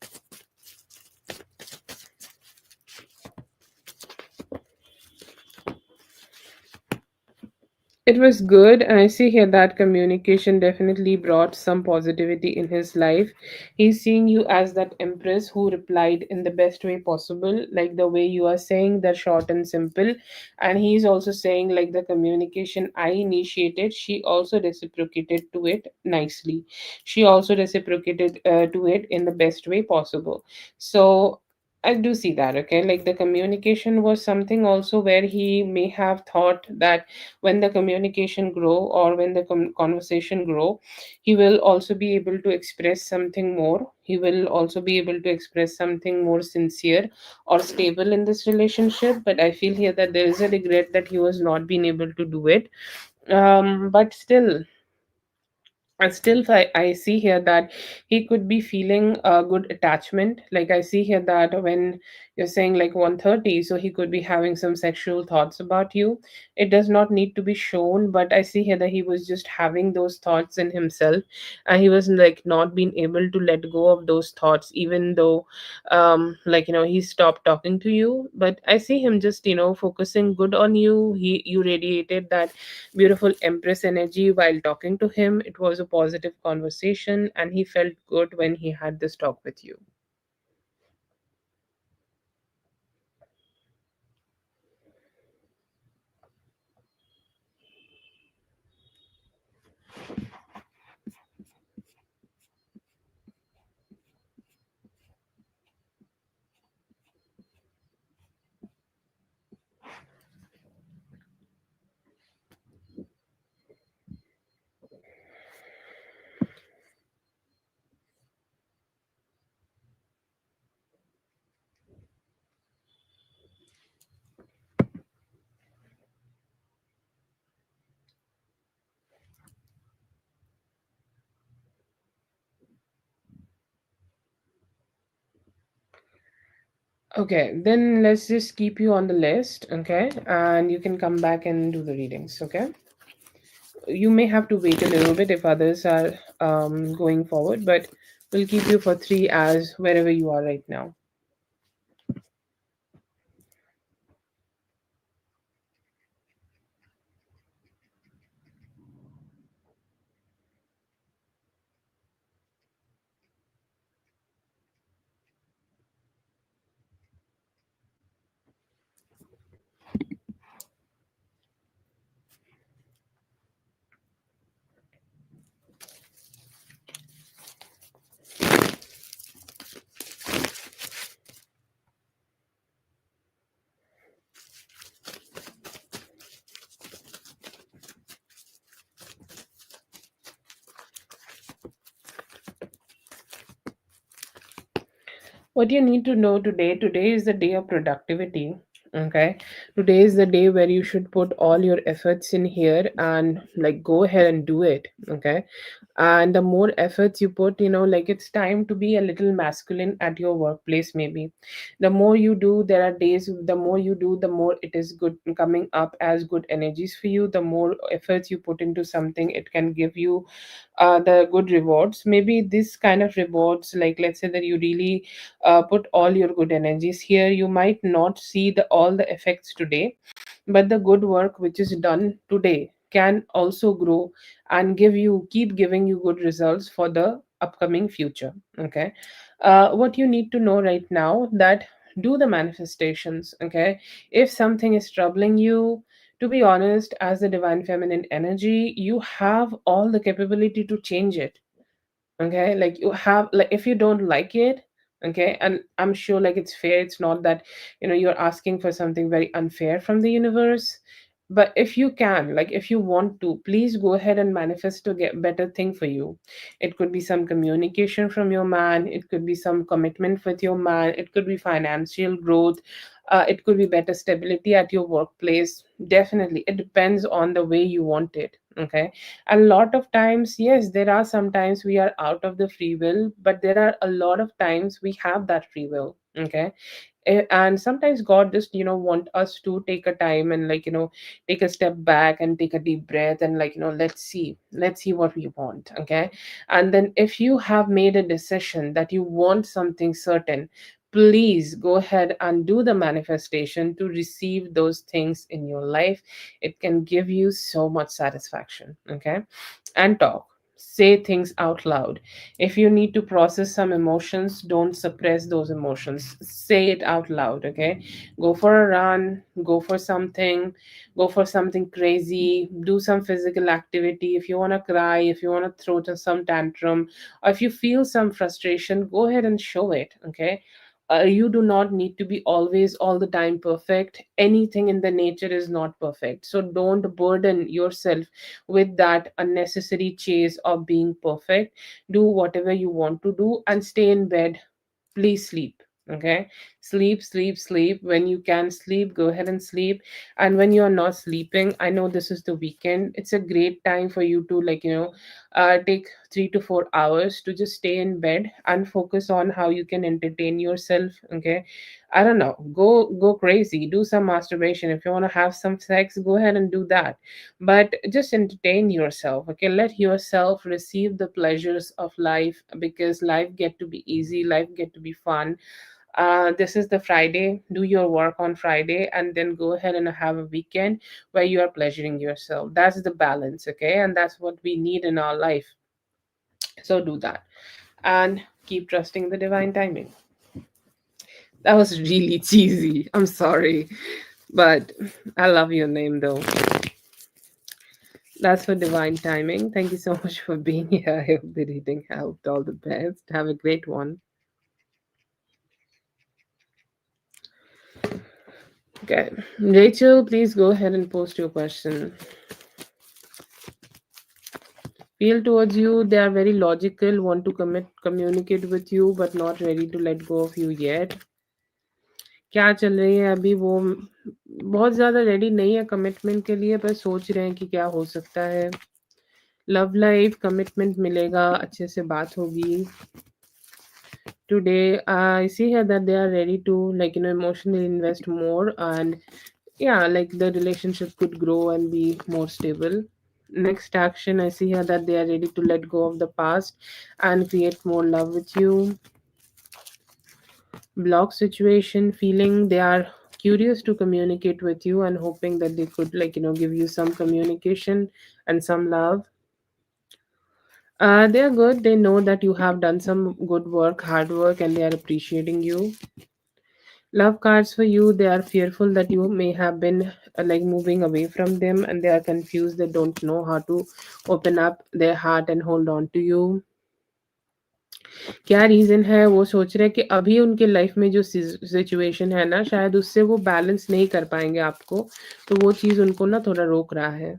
It was good, and I see here that communication definitely brought some positivity in his life. He's seeing you as that empress who replied in the best way possible, like the way you are saying, that short and simple. And he's also saying, like, the communication I initiated, she also reciprocated to it nicely. She also reciprocated to it in the best way possible. So I do see that, okay? Like the communication was something also where he may have thought that when the communication grow, or when the conversation grow, he will also be able to express something more. He will also be able to express something more sincere or stable in this relationship. But I feel here that there is a regret that he was not being able to do it. But still, and still I see here that he could be feeling a good attachment. Like I see here that when you're saying like 130, so he could be having some sexual thoughts about you. It does not need to be shown, but I see here that he was just having those thoughts in himself, and he was like not being able to let go of those thoughts, even though he stopped talking to you. But I see him just focusing good on you. You radiated that beautiful empress energy while talking to him. It was a positive conversation, and he felt good when he had this talk with you. Okay, then let's just keep you on the list, okay? And you can come back and do the readings, okay? You may have to wait a little bit if others are going forward, but we'll keep you for 3 hours wherever you are right now. What you need to know today is the day of productivity. Okay, today is the day where you should put all your efforts in here and like go ahead and do it. Okay, and the more efforts you put, like it's time to be a little masculine at your workplace. Maybe the more you do, there are days, the more you do, the more it is good coming up as good energies for you. The more efforts you put into something, it can give you the good rewards. Maybe this kind of rewards, like let's say that you really put all your good energies here, you might not see the all the effects today, but the good work which is done today can also grow and keep giving you good results for the upcoming future. Okay, what you need to know right now, that do the manifestations. Okay, if something is troubling you, to be honest, as the divine feminine energy, you have all the capability to change it. Okay, like you have, like if you don't like it, okay, and I'm sure like it's fair, it's not that you're asking for something very unfair from the universe. But if you can, like if you want to, please go ahead and manifest to get better thing for you. It could be some communication from your man, it could be some commitment with your man, it could be financial growth, it could be better stability at your workplace. Definitely it depends on the way you want it. Okay, a lot of times, yes, there are sometimes we are out of the free will, but there are a lot of times we have that free will. Okay, and sometimes god just want us to take a time and like take a step back and take a deep breath and like let's see what we want. Okay, and then if you have made a decision that you want something certain, please go ahead and do the manifestation to receive those things in your life. It can give you so much satisfaction. Okay, and talk, say things out loud. If you need to process some emotions, don't suppress those emotions, say it out loud. Okay, go for a run, go for something crazy, do some physical activity. If you want to cry, if you want to throw some tantrum, or if you feel some frustration, go ahead and show it. Okay, you do not need to be always all the time perfect. Anything in the nature is not perfect, so don't burden yourself with that unnecessary chase of being perfect. Do whatever you want to do and stay in bed. Please sleep. Okay, sleep, sleep, sleep. When you can sleep, go ahead and sleep. And when you are not sleeping, I know this is the weekend, it's a great time for you to take 3 to 4 hours to just stay in bed and focus on how you can entertain yourself. Okay, I don't know, go crazy, do some masturbation. If you want to have some sex, go ahead and do that, but just entertain yourself. Okay, let yourself receive the pleasures of life, because life get to be easy, life get to be fun. This is the Friday, do your work on Friday and then go ahead and have a weekend where you are pleasuring yourself. That's the balance. Okay, and that's what we need in our life. So do that and keep trusting the divine timing. That was really cheesy, I'm sorry, but I love your name though. That's for divine timing. Thank you so much for being here. I hope the reading helped. All the best. Have a great one. Okay. Rachel, please go ahead and post your question. Feel towards you, they are very logical, want to communicate with you, but not ready to let go of you yet. क्या चल रही है अभी वो, बहुत ज़्यादा ready नहीं है कमिटमेंट के लिए, पर सोच रहे हैं कि क्या हो सकता है. लव लाइफ कमिटमेंट मिलेगा, अच्छे से बात होगी. today. I see here that they are ready to, like, emotionally invest more, and yeah, like the relationship could grow and be more stable. Next action, I see here that they are ready to let go of the past and create more love with you. Block situation, feeling they are curious to communicate with you and hoping that they could, like, give you some communication and some love. They are good. They know that you have done some good work, hard work, and they are appreciating you. Love cards for you. They are fearful that you may have been, like, moving away from them, and they are confused. They don't know how to open up their heart and hold on to you. क्या reason है, वो सोच रहे हैं कि अभी उनके life में जो सिचुएशन है ना, शायद उससे वो बैलेंस नहीं कर पाएँगे आपको, तो वो चीज़ उनको ना थोड़ा रोक रहा है।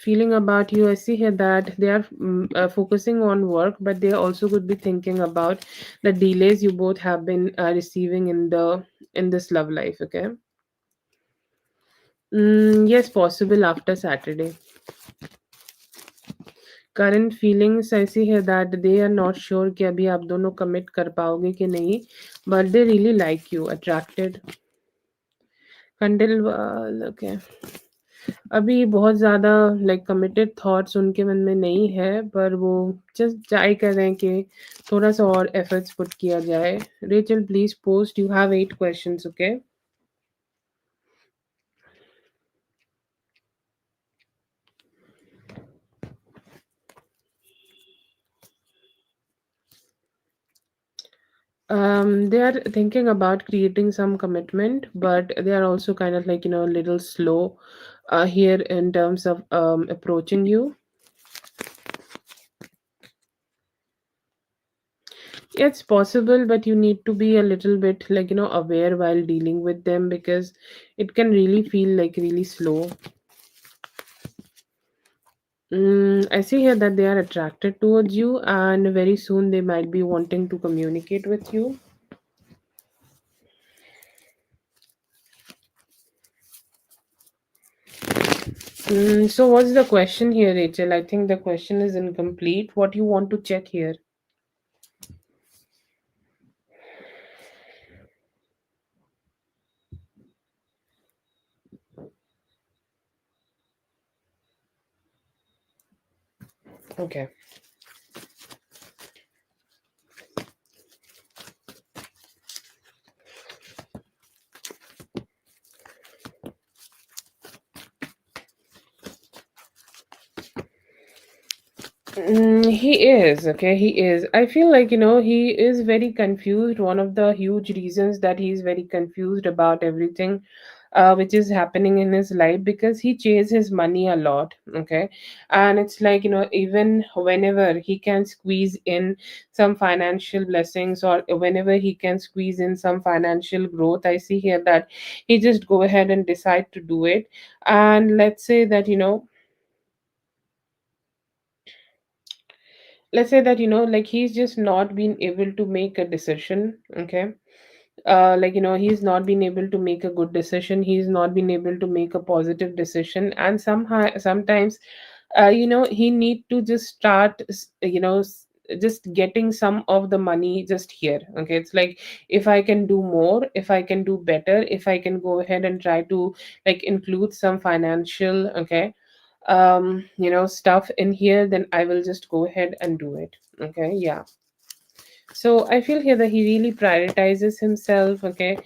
Feeling about you, I see here that they are focusing on work, but they also could be thinking about the delays you both have been receiving in this love life, okay? Yes, possible after Saturday. Current feelings, I see here that they are not sure कि अभी आप दोनों commit कर पाओगे कि नहीं, but they really like you, attracted. Until okay. अभी बहुत ज़्यादा लाइक कमिटेड थॉट्स उनके मन में नहीं है, पर वो जस्ट ट्राई कर रहे हैं कि थोड़ा सा और एफर्ट्स पुट किया जाए। Rachel please post, you have 8 questions, okay? They are thinking about creating some commitment, but they are also kind of like, a little slow here in terms of approaching you. It's possible, but you need to be a little bit, like, aware while dealing with them, because it can really feel like really slow. I see here that they are attracted towards you, and very soon they might be wanting to communicate with you. So, what's the question here, Rachel? I think the question is incomplete. What you want to check here? Okay. He is, okay, he is. I feel like, he is very confused. One of the huge reasons that he is very confused about everything which is happening in his life, because he chases his money a lot, okay? And it's like, even whenever he can squeeze in some financial blessings, or whenever he can squeeze in some financial growth, I see here that he just go ahead and decide to do it. And let's say that, like he's just not been able to make a decision, okay? Like, he's not been able to make a good decision, he's not been able to make a positive decision, and somehow sometimes he need to just start just getting some of the money just here, okay? It's like, if I can do more, if I can do better, if I can go ahead and try to, like, include some financial, okay, stuff in here, then I will just go ahead and do it, okay? Yeah. So I feel here that he really prioritizes himself, okay?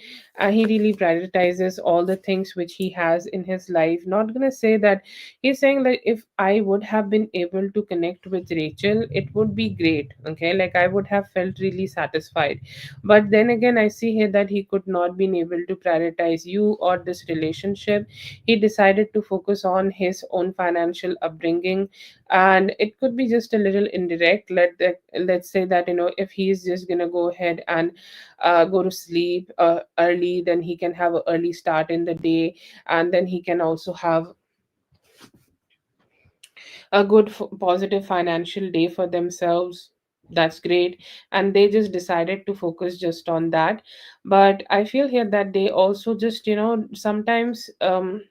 He really prioritizes all the things which he has in his life. Not gonna say that, he's saying that if I would have been able to connect with Rachel, it would be great, okay? Like, I would have felt really satisfied. But then again, I see here that he could not been able to prioritize you or this relationship. He decided to focus on his own financial upbringing, and it could be just a little indirect. Let's say that, if he's just gonna go ahead and go to sleep early, then he can have an early start in the day, and then he can also have a good positive financial day for themselves. that's great. And they just decided to focus just on that. But I feel here that they also just, sometimes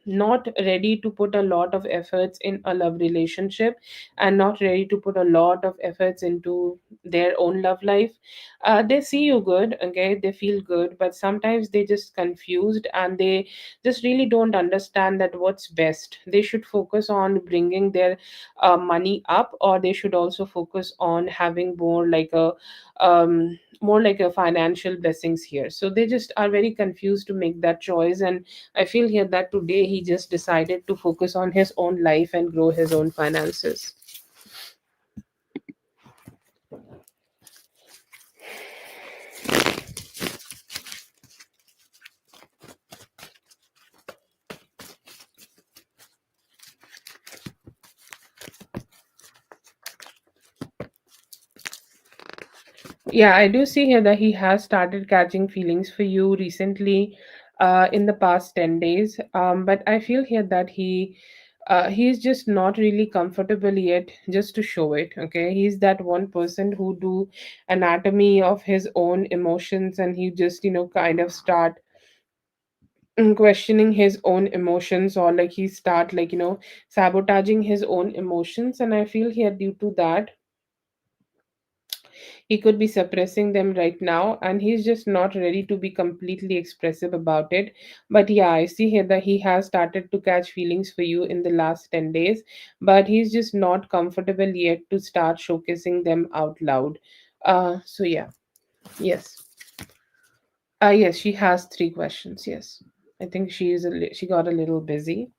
not ready to put a lot of efforts in a love relationship, and not ready to put a lot of efforts into their own love life. They see you good, okay, they feel good, but sometimes they just confused, and they just really don't understand that what's best. They should focus on bringing their money up, or they should also focus on having more like a financial blessings here. So they just are very confused to make that choice. And I feel here that today he just decided to focus on his own life and grow his own finances. Yeah, I do see here that he has started catching feelings for you recently, in the past 10 days. But I feel here that he's just not really comfortable yet just to show it. Okay. He's that one person who do anatomy of his own emotions, and he just, kind of start questioning his own emotions, or like he start like, sabotaging his own emotions. And I feel here due to that he could be suppressing them right now, and he's just not ready to be completely expressive about it. But yeah, I see here that he has started to catch feelings for you in the last 10 days, but he's just not comfortable yet to start showcasing them out loud. So yeah, yes. Yes, she has three questions. Yes. I think she got a little busy.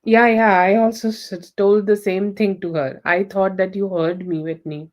Yeah, yeah, I also told the same thing to her. I thought that you heard me, Whitney.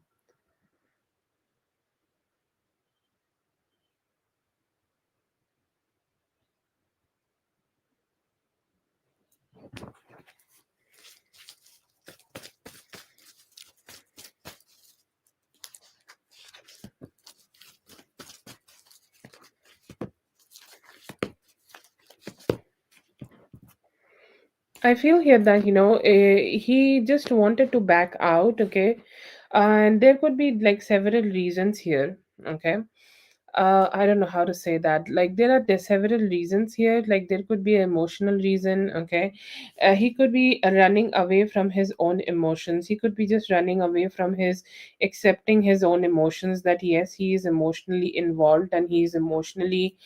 I feel here that, he just wanted to back out, okay, and there could be like several reasons here, okay. I don't know how to say that. Like there are several reasons here. Like there could be an emotional reason, okay. He could be running away from his own emotions. He could be just running away from his accepting his own emotions. That yes, he is emotionally involved, and he is emotionally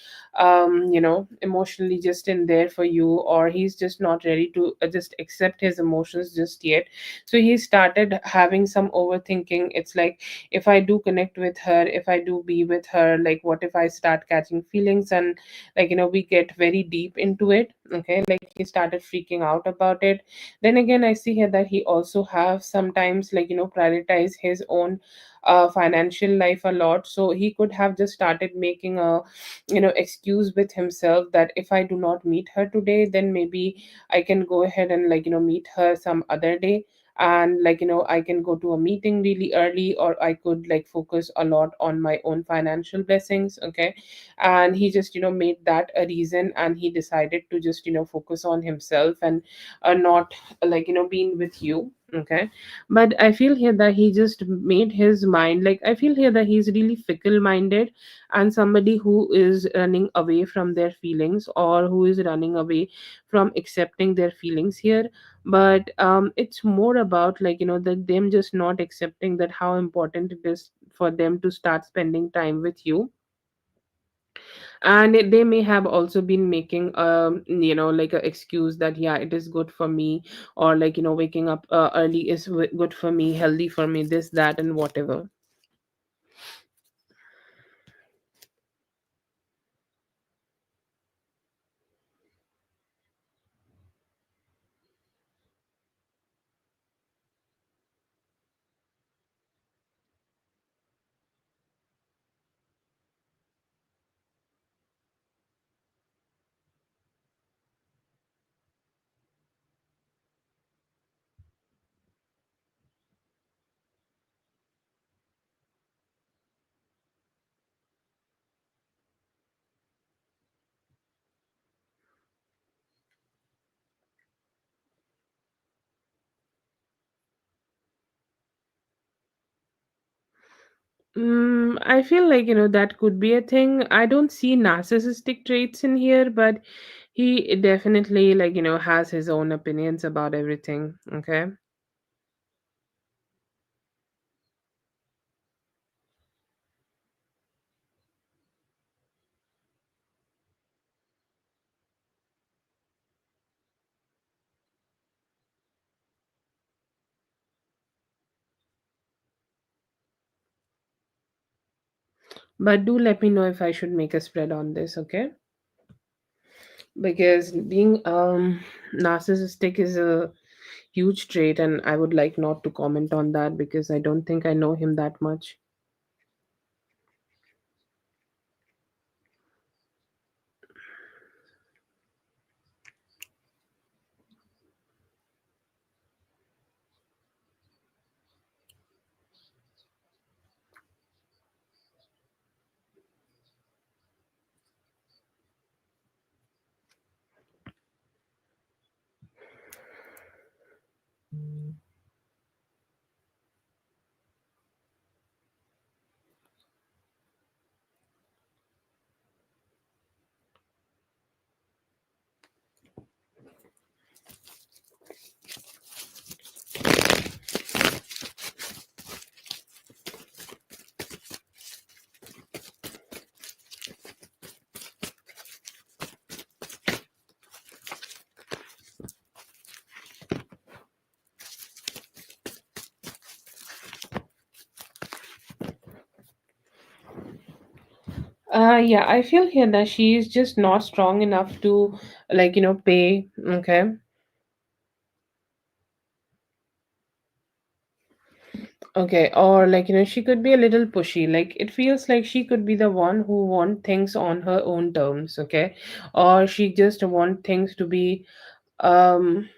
emotionally just in there for you, or he's just not ready to just accept his emotions just yet. So he started having some overthinking. It's like, if I do connect with her, if I do be with her, like what if I start catching feelings, and like, we get very deep into it, okay. Like he started freaking out about it. Then again, I see here that he also have sometimes like, prioritize his own financial life a lot. So he could have just started making a, excuse with himself, that if I do not meet her today, then maybe I can go ahead and like, meet her some other day. And like, I can go to a meeting really early, or I could like focus a lot on my own financial blessings, okay. And he just, made that a reason, and he decided to just, focus on himself, and not like, being with you, okay. But I feel here that he just made his mind, like I feel here that he's really fickle minded, and somebody who is running away from their feelings, or who is running away from accepting their feelings here. But it's more about like, that them just not accepting that how important it is for them to start spending time with you. And they may have also been making like an excuse that yeah, it is good for me, or like, waking up early is good for me, healthy for me, this that and whatever. I feel like, that could be a thing. I don't see narcissistic traits in here, but he definitely, like, has his own opinions about everything. Okay. But do let me know if I should make a spread on this, okay? Because being narcissistic is a huge trait, and I would like not to comment on that because I don't think I know him that much. Yeah, I feel here that she is just not strong enough to, like, pay. Okay. Okay, or like, she could be a little pushy. Like, it feels like she could be the one who want things on her own terms, okay? Or she just want things to be um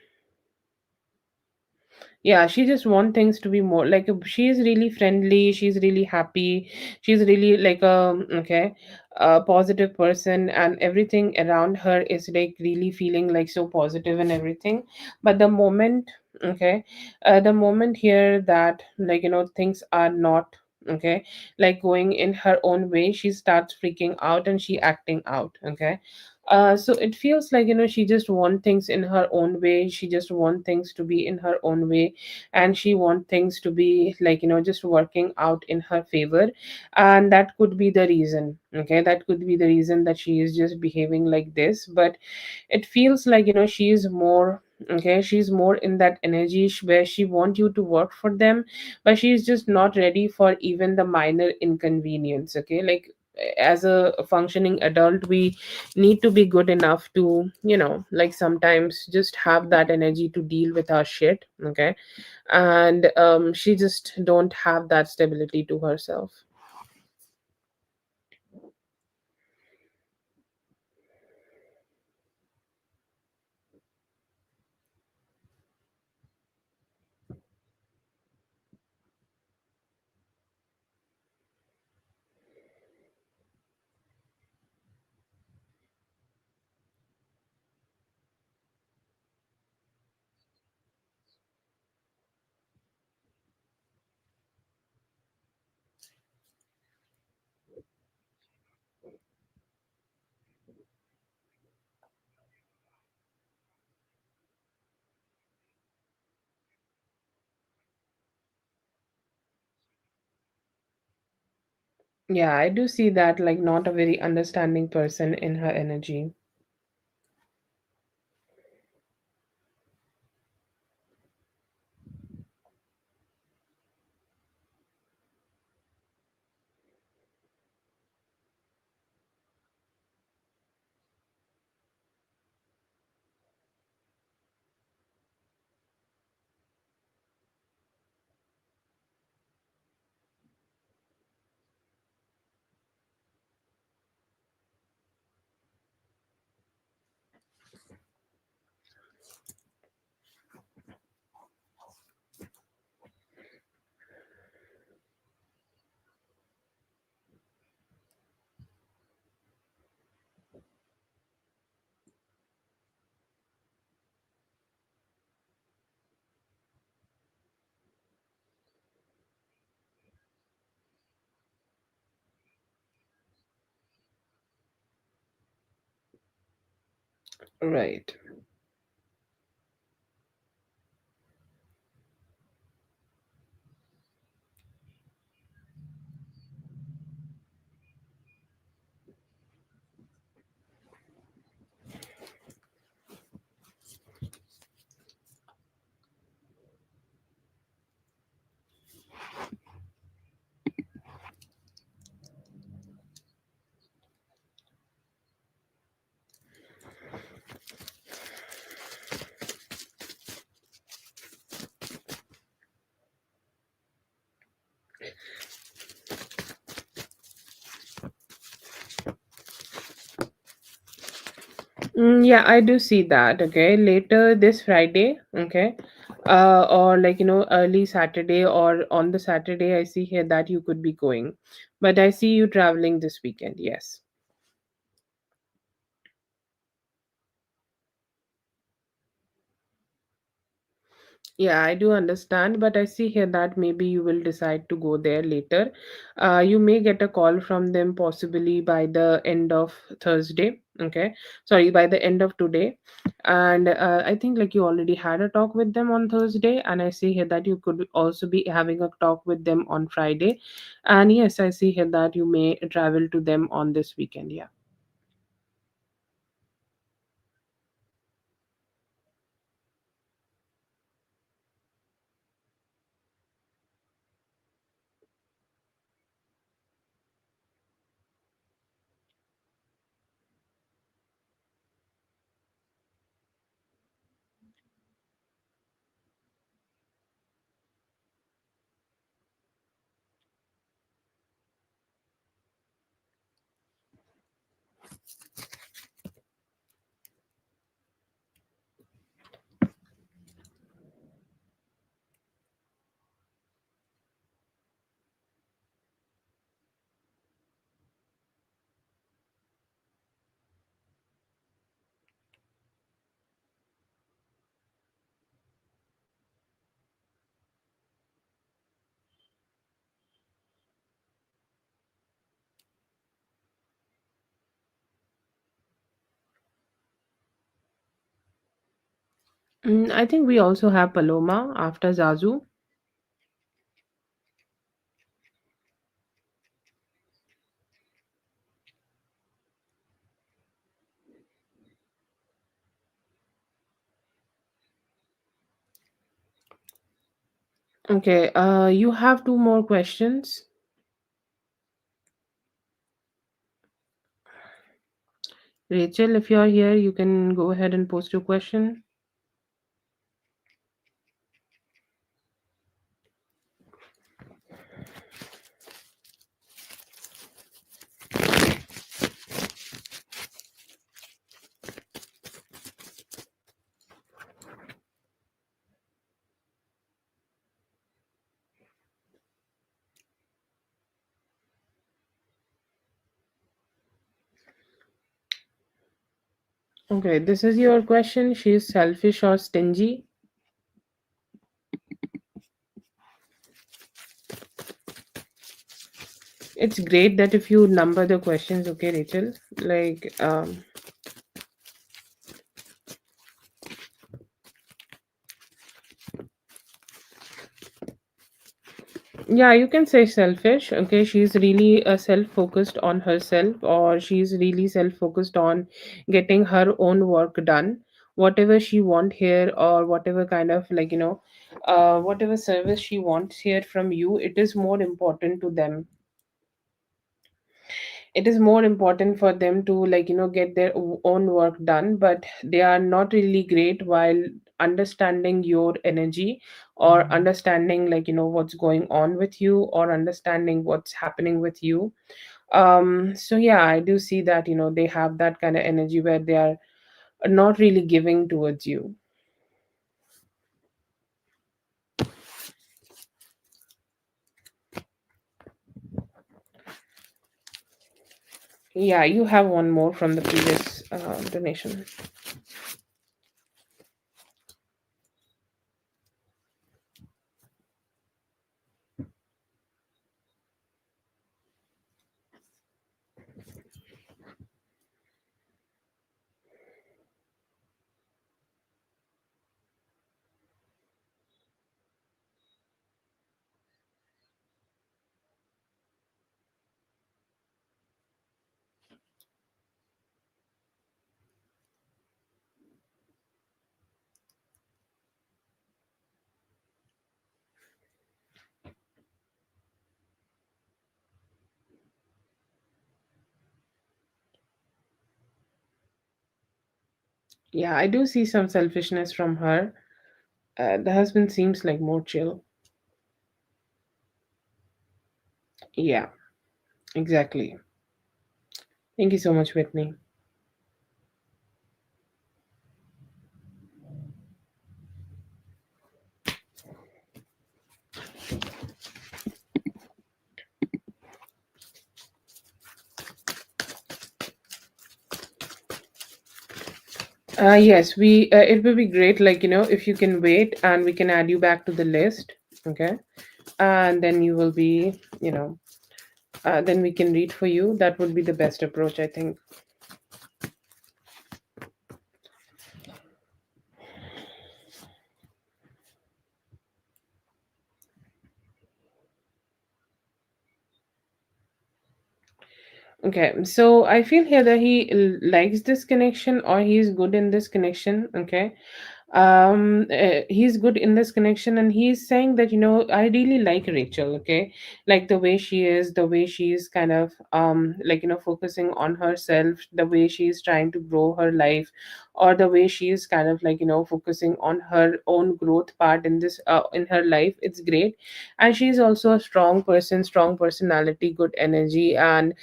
yeah, she just want things to be more like she's really friendly, she's really happy, she's really like a positive person, and everything around her is like really feeling like so positive and everything. But okay the moment here that, like, things are not okay, like going in her own way, she starts freaking out and she acting out. Okay. So it feels like, she just want things in her own way, she just want things to be in her own way, and she want things to be like, just working out in her favor. And that could be the reason. Okay, that could be the reason that she is just behaving like this. But it feels like, she is more okay, she's more in that energy where she want you to work for them, but she's just not ready for even the minor inconvenience. Okay, like as a functioning adult, we need to be good enough to, like sometimes just have that energy to deal with our shit. Okay. And she just don't have that stability to herself. Yeah, I do see that, like not a very understanding person in her energy. Right. Yeah, I do see that. Okay, later this Friday. Okay, or like early Saturday or on the Saturday. I see here that you could be going, but I see you traveling this weekend. Yes. Yeah, I do understand, but I see here that maybe you will decide to go there later. You may get a call from them possibly by the end of Thursday. Okay, sorry, by the end of today. And I think like you already had a talk with them on Thursday, and I see here that you could also be having a talk with them on Friday. And yes, I see here that you may travel to them on this weekend. Yeah. I think we also have Paloma after Zazu. Okay, you have two more questions. Rachel, if you're here, you can go ahead and post your question. Okay, this is your question. She is selfish or stingy? It's great that if you number the questions, okay, Rachel. Like, yeah, you can say selfish. Okay, she's really self-focused on herself, or she's really self-focused on getting her own work done. Whatever she want here, or whatever kind of like whatever service she wants here from you, it is more important to them. It is more important for them to get their own work done, but they are not really great while understanding your energy, or understanding what's going on with you, or understanding what's happening with you. So yeah, I do see that they have that kind of energy where they are not really giving towards you. Yeah, you have one more from the previous donation. Yeah, I do see some selfishness from her. The husband seems like more chill. Yeah, exactly. Thank you so much, Whitney. Yes, we. It will be great. Like, if you can wait, and we can add you back to the list. Okay, and then you will be. Then we can read for you. That would be the best approach, I think. Okay, so I feel here that he likes this connection, or he's good in this connection. Okay, he's good in this connection, and he's saying that, I really like Rachel. Okay, like the way she is, the way she's kind of like, focusing on herself, the way she's trying to grow her life, or the way she's kind of like, focusing on her own growth part in this in her life. It's great. And she's also a strong person, strong personality, good energy, and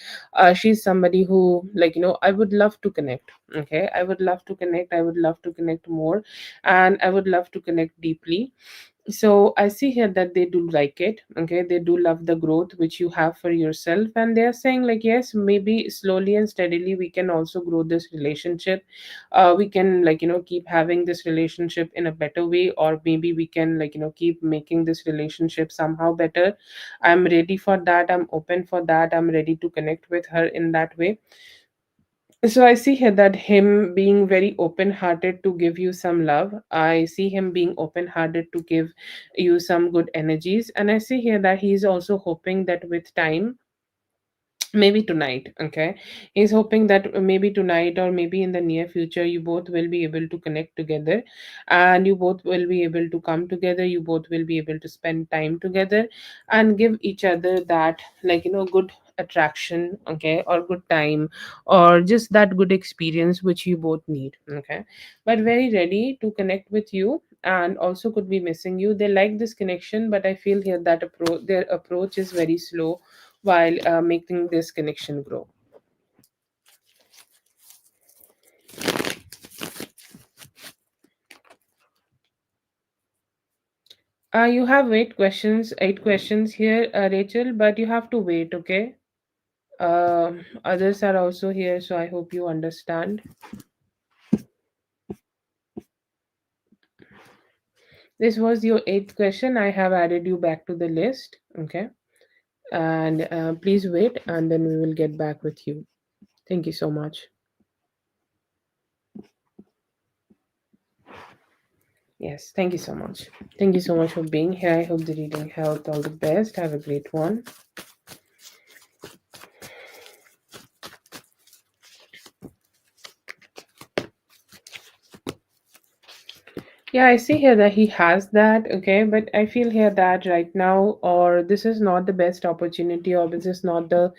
she's somebody who, like, I would love to connect. Okay, I would love to connect, I would love to connect more, and I would love to connect deeply. So I see here that they do like it. Okay, they do love the growth which you have for yourself, and they're saying like, yes, maybe slowly and steadily we can also grow this relationship. We can, like, keep having this relationship in a better way, or maybe we can, like, keep making this relationship somehow better. I'm ready for that, I'm open for that, I'm ready to connect with her in that way. So I see here that him being very open hearted to give you some love. I see him being open hearted to give you some good energies. And I see here that he's also hoping that with time, maybe tonight. Okay, he's hoping that maybe tonight, or maybe in the near future, you both will be able to connect together, and you both will be able to come together, you both will be able to spend time together, and give each other that, like, good attraction. Okay, or good time, or just that good experience which you both need. Okay, but very ready to connect with you, and also could be missing you. They like this connection, but I feel here that their approach is very slow while making this connection grow. You have eight questions here, Rachel, but you have to wait, okay? Others are also here, so I hope you understand. This was your eighth question. I have added you back to the list, okay? And please wait, and then we will get back with you. Thank you so much. Yes, thank you so much. Thank you so much for being here. I hope the reading helped. All the best. Have a great one. Yeah, I see here that he has that, okay, but I feel here that right now, or this is not the best opportunity, or this is not the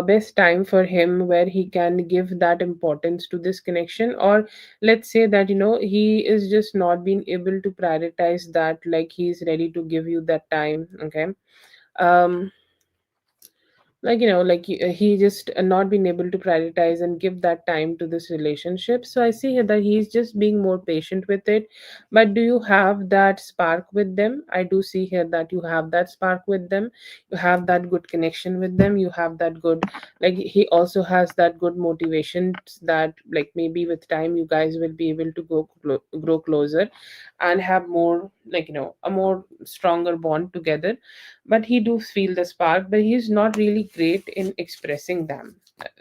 best time for him where he can give that importance to this connection, or let's say that, he is just not being able to prioritize that, like he's ready to give you that time, okay. um like, like he just not been able to prioritize and give that time to this relationship. So I see here that he's just being more patient with it. But do you have that spark with them? I do see here that you have that spark with them. You have that good connection with them. You have that good, like, he also has that good motivation, that like maybe with time you guys will be able to grow closer, and have more, like, a more stronger bond together. But he do feel the spark, but he's not really great in expressing them.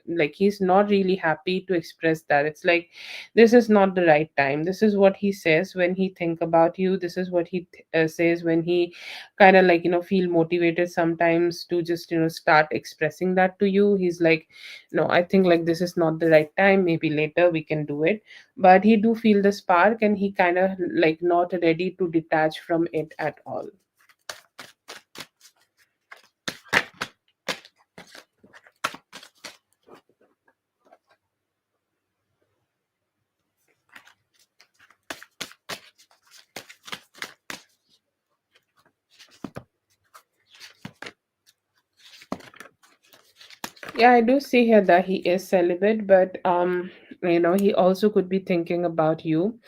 Like, he's not really happy to express that. It's like, this is not the right time. This is what he says when he think about you. This is what he says when he kind of, like, feel motivated sometimes to just, start expressing that to you. He's like, no, I think like this is not the right time, maybe later we can do it. But he do feel the spark, and he kind of like not ready to detach from it at all. Yeah, I do see here that he is celibate, but he also could be thinking about you.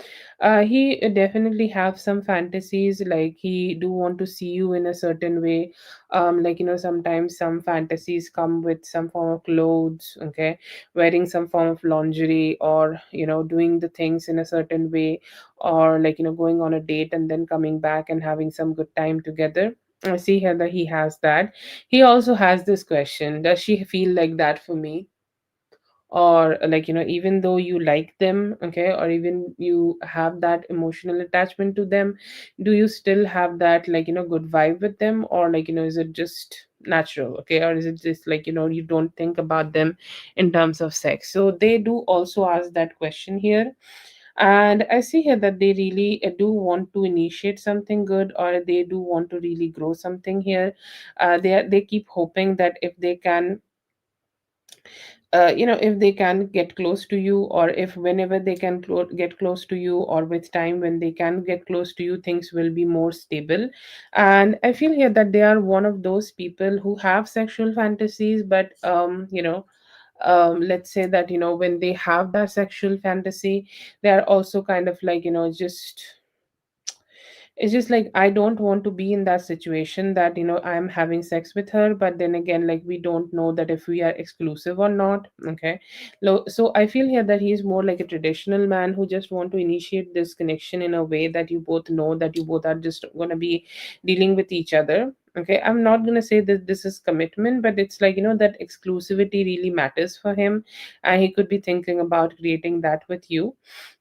He definitely have some fantasies, like he do want to see you in a certain way. Like sometimes some fantasies come with some form of clothes, okay, wearing some form of lingerie, or doing the things in a certain way, or like going on a date and then coming back and having some good time together. I see here that he has that. He also has this question: does she feel like that for me? Or like even though you like them, okay, or even you have that emotional attachment to them, do you still have that like good vibe with them? Or like is it just natural, okay? Or is it just like you don't think about them in terms of sex? So they do also ask that question here. And I see here that they really do want to initiate something good, or they do want to really grow something here. They keep hoping that if they can, if they can get close to you, or if whenever they can get close to you, or with time when they can get close to you, things will be more stable. And I feel here that they are one of those people who have sexual fantasies, but let's say that when they have that sexual fantasy, they are also kind of like just, it's just like I don't want to be in that situation that I'm having sex with her, but then again, like we don't know that if we are exclusive or not, okay. So I feel here that he's more like a traditional man who just want to initiate this connection in a way that you both know that you both are just going to be dealing with each other, okay. I'm not going to say that this is commitment, but it's like that exclusivity really matters for him, and he could be thinking about creating that with you.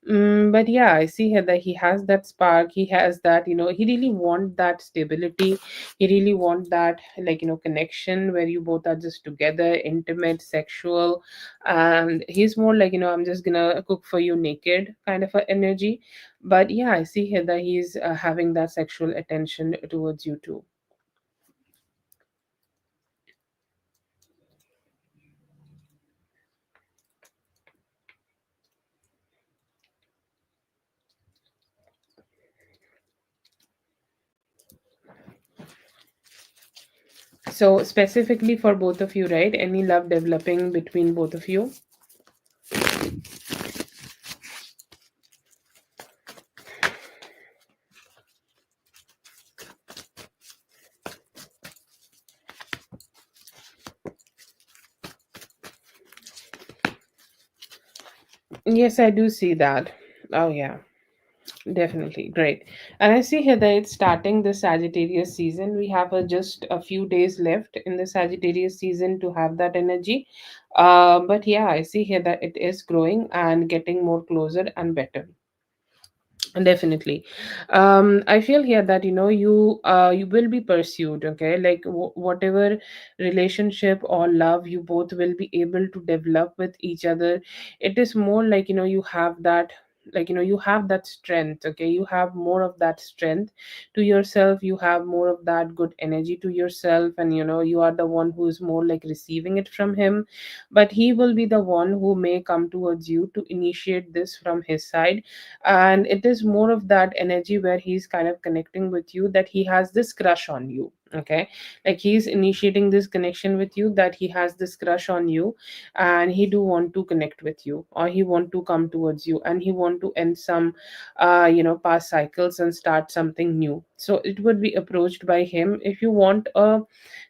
But yeah, I see here that he has that spark. He has that, he really want that stability. He really want that like, connection where you both are just together, intimate, sexual. And he's more like, I'm just gonna cook for you naked kind of a energy. But yeah, I see here that he's having that sexual attention towards you too. So specifically for both of you, right? Any love developing between both of you? Yes, I do see that. Oh yeah. Definitely great. And I see here that it's starting the Sagittarius season. We have just a few days left in the Sagittarius season to have that energy. But yeah, I see here that it is growing and getting more closer and better. Definitely. I feel here that you will be pursued, okay? Like whatever relationship or love you both will be able to develop with each other, it is more like you have that, like you have that strength, okay? You have more of that strength to yourself. You have more of that good energy to yourself, and you are the one who is more like receiving it from him. But he will be the one who may come towards you to initiate this from his side. And it is more of that energy where he's kind of connecting with you, that he has this crush on you, okay. Like he's initiating this connection with you, that he has this crush on you, and he do want to connect with you, or he want to come towards you, and he want to end some past cycles and start something new. So it would be approached by him. If you want a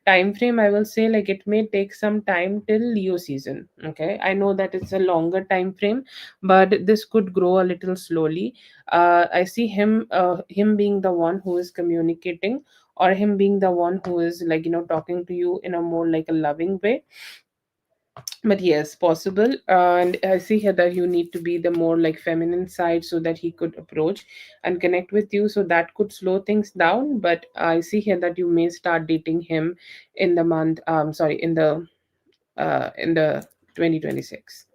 time frame, I will say like it may take some time till Leo season, okay. I know that it's a longer time frame, but this could grow a little slowly. I see him being the one who is communicating, or him being the one who is like talking to you in a more like a loving way. But yes, possible. And I see here that you need to be the more like feminine side, so that he could approach and connect with you, so that could slow things down. But I see here that you may start dating him in the month, sorry, in the 2026.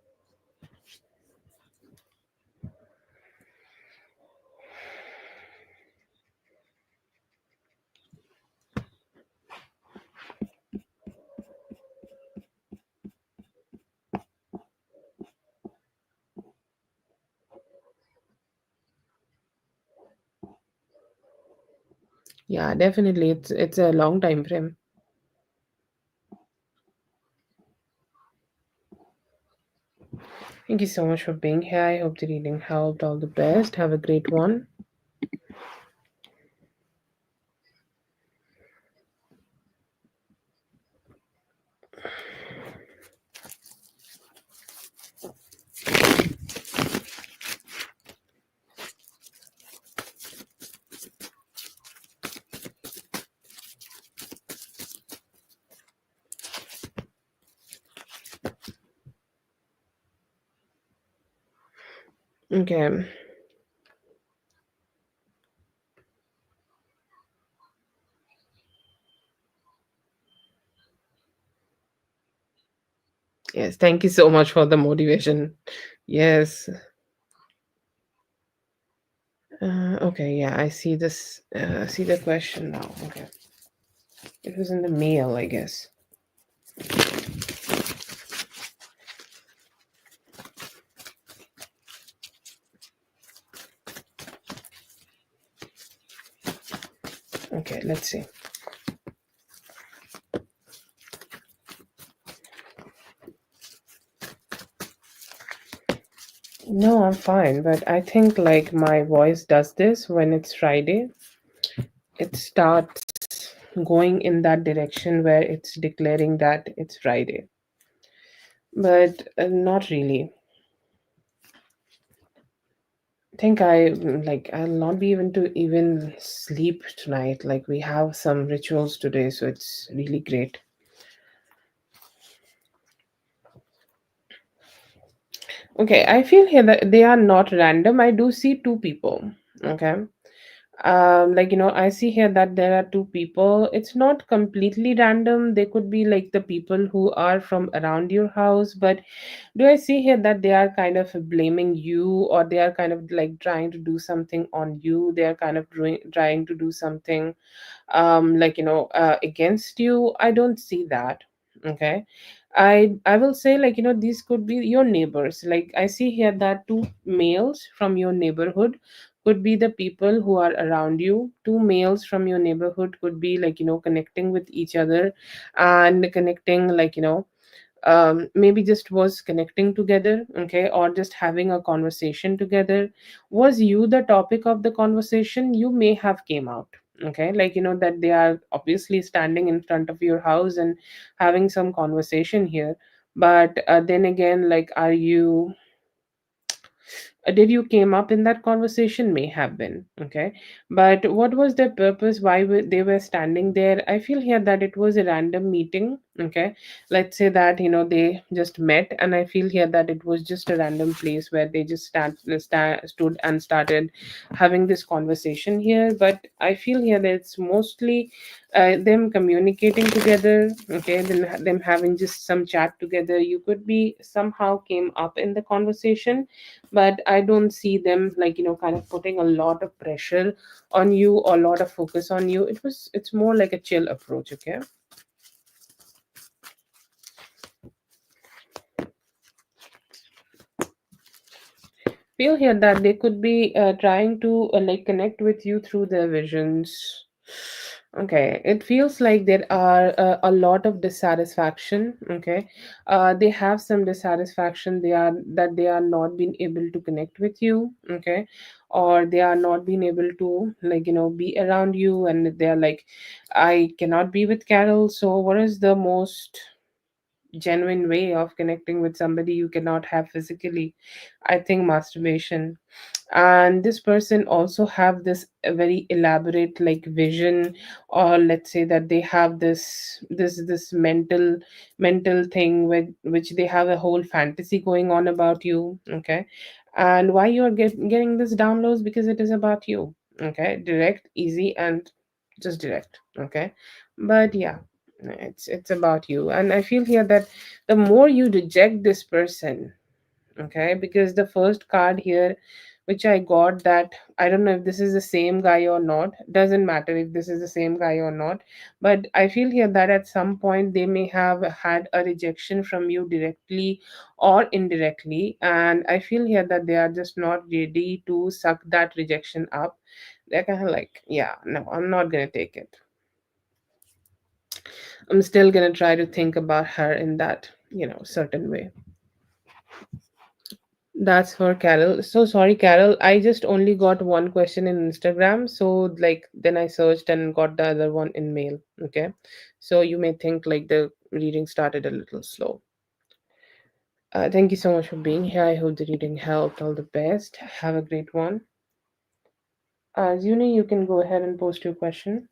Yeah, definitely, it's a long time frame. Thank you so much for being here. I hope the reading helped. All the best. Have a great one. Okay. Yes. Thank you so much for the motivation. Yes. Okay. Yeah. I see this. See the question now. Okay. It was in the mail, I guess. Okay. Let's see. No, I'm fine, but I think like my voice does this when it's Friday. It starts going in that direction where it's declaring that it's Friday, but not really. I think I'll not be able to even sleep tonight. Like we have some rituals today, so it's really great. Okay, I feel here that they are not random. I do see two people. Okay. I see here that there are two people. It's not completely random. They could be like the people who are from around your house, but do I see here that they are kind of blaming you, or they are kind of like trying to do something on you? They are kind of trying to do something against you. I don't see that. Okay. I will say, these could be your neighbors. Like I see here that two males from your neighborhood could be the people who are around you. Two males from your neighborhood could be connecting with each other, and connecting maybe just was connecting together, okay, or just having a conversation together. Was you the topic of the conversation? You may have came out, okay, that they are obviously standing in front of your house and having some conversation here. But then again, like, are you did you came up in that conversation? May have been, okay, but what was their purpose? Why they were standing there? I feel here that it was a random meeting, okay. Let's say that they just met, and I feel here that it was just a random place where they just stood and started having this conversation here. But I feel here that it's mostly them communicating together, okay, then them having just some chat together. You could be somehow came up in the conversation, but I don't see them kind of putting a lot of pressure on you or a lot of focus on you. It's more like a chill approach, okay. Feel here that they could be trying to connect with you through their visions. Okay, it feels like there are a lot of dissatisfaction. Okay, they have some dissatisfaction. They are not being able to connect with you. Okay, or they are not being able to be around you, and they are like, I cannot be with Carol. So what is the most genuine way of connecting with somebody you cannot have physically? I think masturbation. And this person also have this very elaborate vision, or let's say that they have this mental thing with which they have a whole fantasy going on about you, okay. And why you are getting this downloads? Because it is about you, okay, direct, easy, and just direct, okay. But yeah, it's about you. And I feel here that the more you reject this person, okay, because the first card here which I got, that I don't know if this is the same guy or not. Doesn't matter if this is the same guy or not, but I feel here that at some point they may have had a rejection from you directly or indirectly, and I feel here that they are just not ready to suck that rejection up. They're kind of like, yeah, no, I'm not gonna take it. I'm still gonna try to think about her in that certain way. That's for Carol. So sorry, Carol. I just only got one question in Instagram. So like then I searched and got the other one in mail. Okay. So you may think like the reading started a little slow. Thank you so much for being here. I hope the reading helped. All the best. Have a great one. Zuni, you can go ahead and post your question.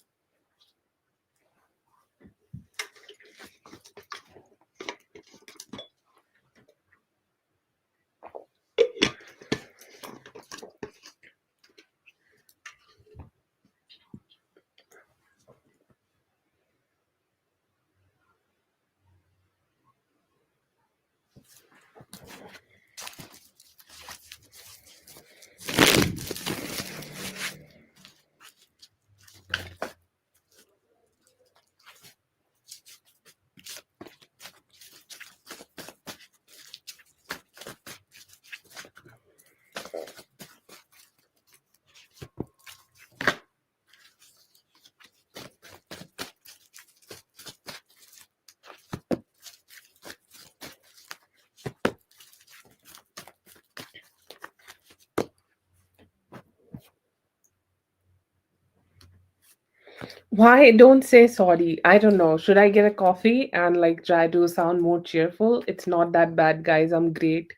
Why don't say sorry? I don't know. Should I get a coffee and like try to sound more cheerful? It's not that bad, guys. I'm great.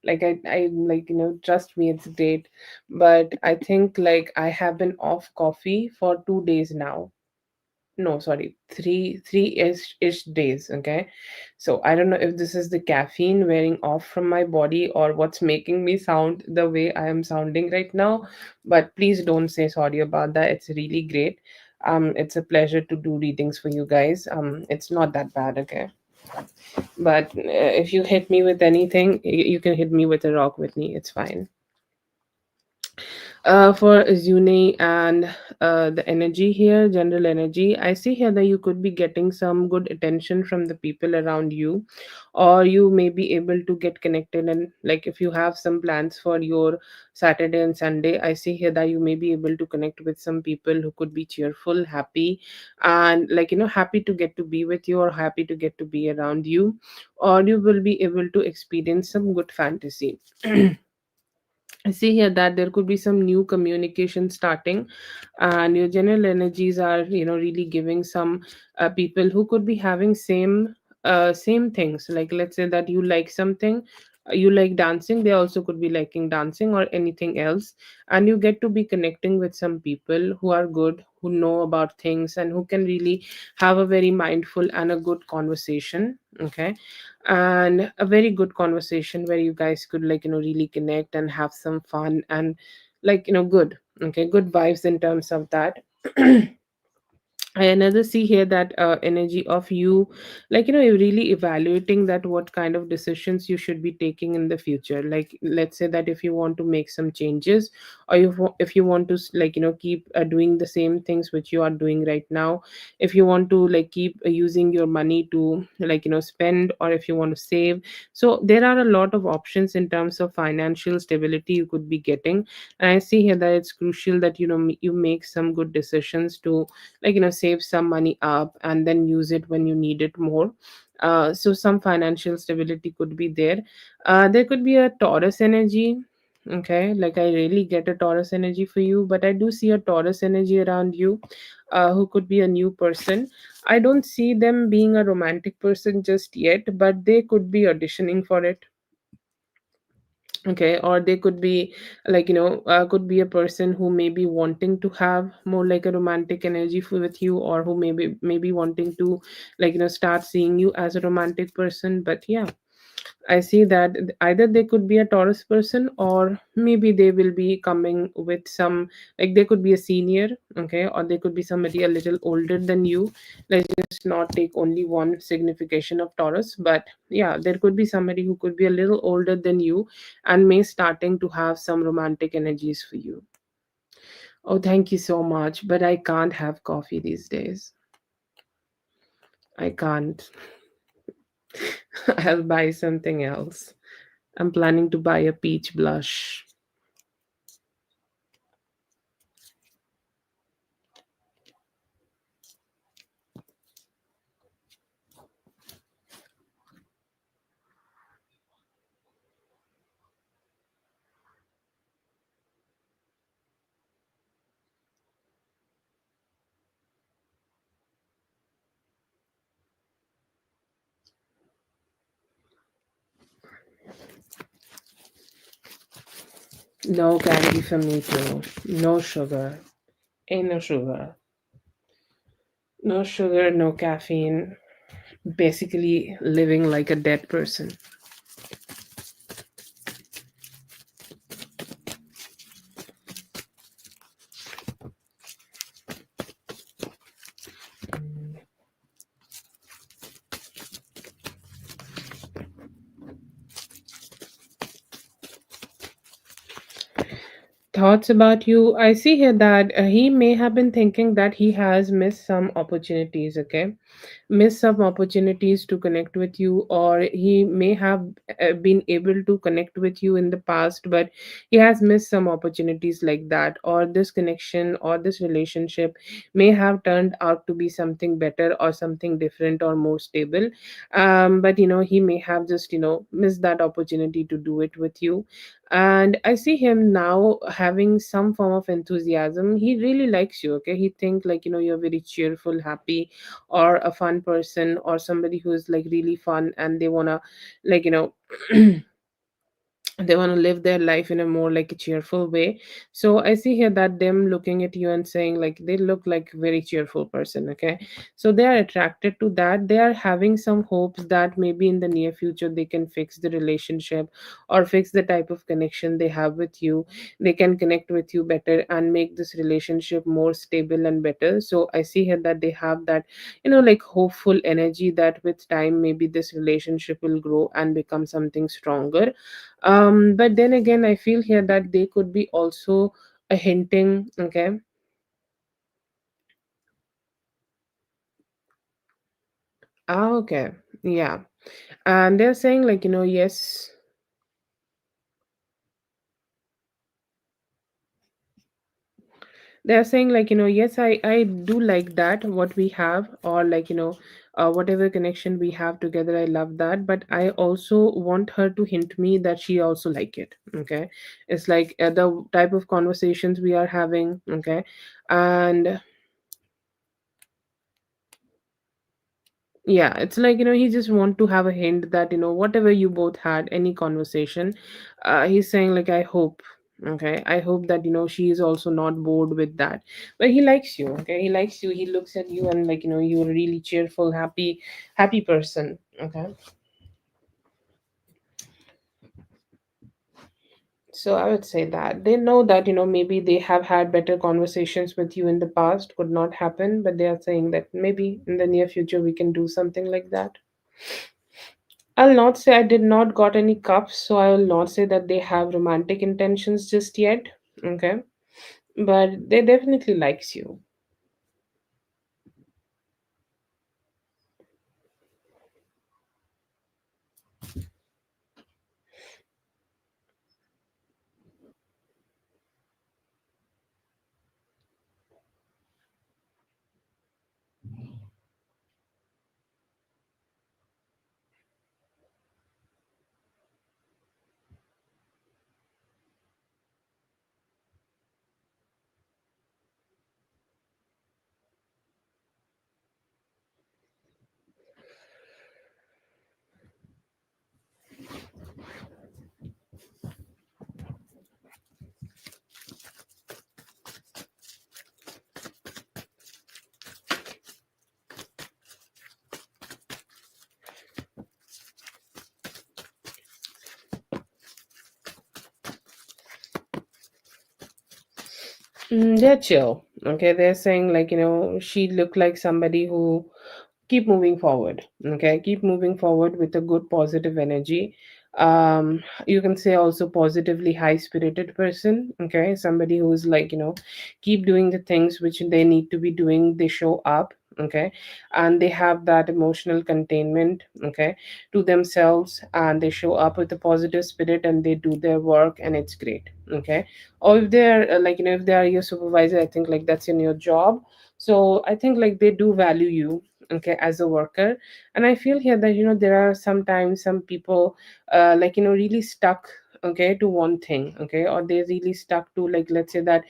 Like I like trust me, it's great. But I think like I have been off coffee for 2 days now. No, sorry, three ish days. Okay, so I don't know if this is the caffeine wearing off from my body or what's making me sound the way I am sounding right now. But please don't say sorry about that. It's really great. It's a pleasure to do readings for you guys. It's not that bad. Okay, but if you hit me with anything, you can hit me with a rock with me. It's fine. For Zune and the energy here, general energy, I see here that you could be getting some good attention from the people around you, or you may be able to get connected. And like if you have some plans for your Saturday and Sunday, I see here that you may be able to connect with some people who could be cheerful, happy, and like happy to get to be with you or happy to get to be around you, or you will be able to experience some good fantasy. I see here that there could be some new communication starting, and your general energies are, really giving some people who could be having same things. Like let's say that you like something, you like dancing. They also could be liking dancing or anything else, and you get to be connecting with some people who are good, who know about things, and who can really have a very mindful and a good conversation. Okay, and a very good conversation where you guys could like really connect and have some fun and like good. Okay, good vibes in terms of that. I another see here that energy of you, like you're really evaluating that what kind of decisions you should be taking in the future. Like let's say that if you want to make some changes, or if you want to like keep doing the same things which you are doing right now, if you want to like keep using your money to like spend, or if you want to save. So there are a lot of options in terms of financial stability you could be getting, and I see here that it's crucial that you make some good decisions to like save some money up and then use it when you need it more. So some financial stability could be there. There could be a Taurus energy. Okay, like I really get a Taurus energy for you, but I do see a Taurus energy around you, who could be a new person. I don't see them being a romantic person just yet, but they could be auditioning for it. Okay, or they could be like could be a person who may be wanting to have more like a romantic energy with you, or who maybe wanting to like start seeing you as a romantic person. But yeah, I see that either they could be a Taurus person, or maybe they will be coming with some, like they could be a senior. Okay, or they could be somebody a little older than you. Let's just not take only one signification of Taurus, but yeah, there could be somebody who could be a little older than you and may starting to have some romantic energies for you. Oh, thank you so much, but I can't have coffee these days. I can't. I'll buy something else. I'm planning to buy a peach blush. No candy for me too. No sugar. Ain't no sugar. No sugar, no caffeine. Basically living like a dead person. Thoughts about you. I see here that he may have been thinking that he has missed some opportunities, okay? Missed some opportunities to connect with you, or he may have been able to connect with you in the past, but he has missed some opportunities like that, or this connection or this relationship may have turned out to be something better or something different or more stable. But he may have just missed that opportunity to do it with you. And I see him now having some form of enthusiasm. He really likes you, okay? He think like you're very cheerful, happy, or a fun person, or somebody who's like really fun, and they want to like they want to live their life in a more like a cheerful way. So I see here that them looking at you and saying like they look like very cheerful person, okay? So they are attracted to that. They are having some hopes that maybe in the near future they can fix the relationship or fix the type of connection they have with you. They can connect with you better and make this relationship more stable and better. So I see here that they have that like hopeful energy that with time maybe this relationship will grow and become something stronger. But then again, I feel here that they could be also a hinting, okay? Ah, okay. Yeah. And they're saying like, yes. They're saying like, yes, I do like that, what we have, or like, whatever connection we have together, I love that. But I also want her to hint me that she also like it, okay? It's like the type of conversations we are having, okay? And yeah, it's like he just want to have a hint that whatever you both had any conversation, he's saying like I hope, okay, I hope that she is also not bored with that. But he likes you, okay? He likes you. He looks at you and like you're a really cheerful, happy person, okay? So I would say that they know that maybe they have had better conversations with you in the past, could not happen, but they are saying that maybe in the near future we can do something like that. I'll not say I did not got any cups, so I will not say that they have romantic intentions just yet. Okay. But they definitely likes you. They're chill. Okay. They're saying like, she looked like somebody who keep moving forward. Okay. Keep moving forward with a good positive energy. You can say also positively high spirited person. Okay. Somebody who's like, keep doing the things which they need to be doing. They show up. Okay. And they have that emotional containment, okay, to themselves, and they show up with a positive spirit and they do their work and it's great. Okay. Or if they're like if they are your supervisor, I think like that's in your job. So I think like they do value you, okay, as a worker. And I feel here that there are sometimes some people like really stuck okay, to one thing, okay, or they're really stuck to, like, let's say that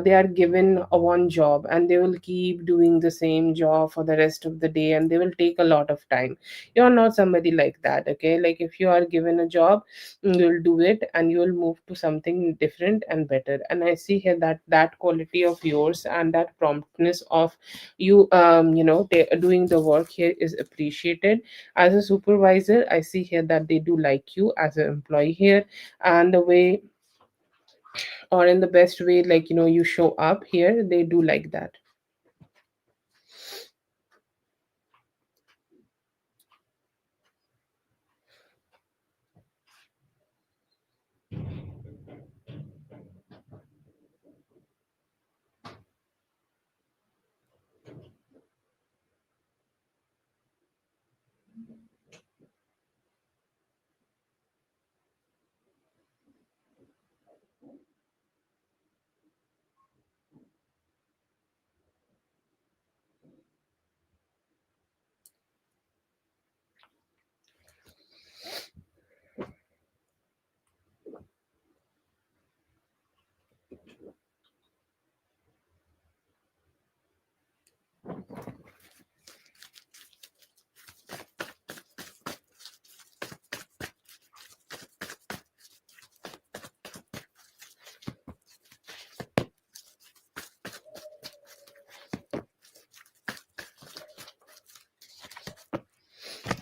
they are given a one job and they will keep doing the same job for the rest of the day, and they will take a lot of time. You're not somebody like that, okay? Like, if you are given a job, you'll do it and you'll move to something different and better. And I see here that that quality of yours and that promptness of you, doing the work here is appreciated. As a supervisor, I see here that they do like you as an employee here, and the way, or in the best way, like, you show up here, they do like that.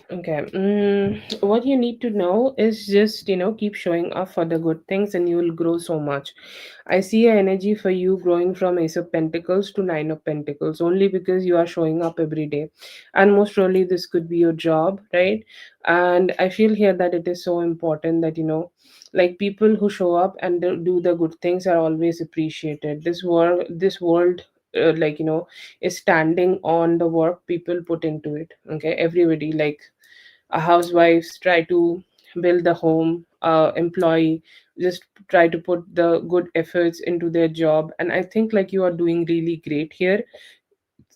Okay. What you need to know is just, keep showing up for the good things and you will grow so much. I see an energy for you growing from Ace of Pentacles to Nine of Pentacles only because you are showing up every day. And most probably, this could be your job, right? And I feel here that it is so important that, like, people who show up and do the good things are always appreciated. This world, is standing on the work people put into it. Okay, everybody, like, housewives try to build the home, employee just try to put the good efforts into their job, and I think like you are doing really great here.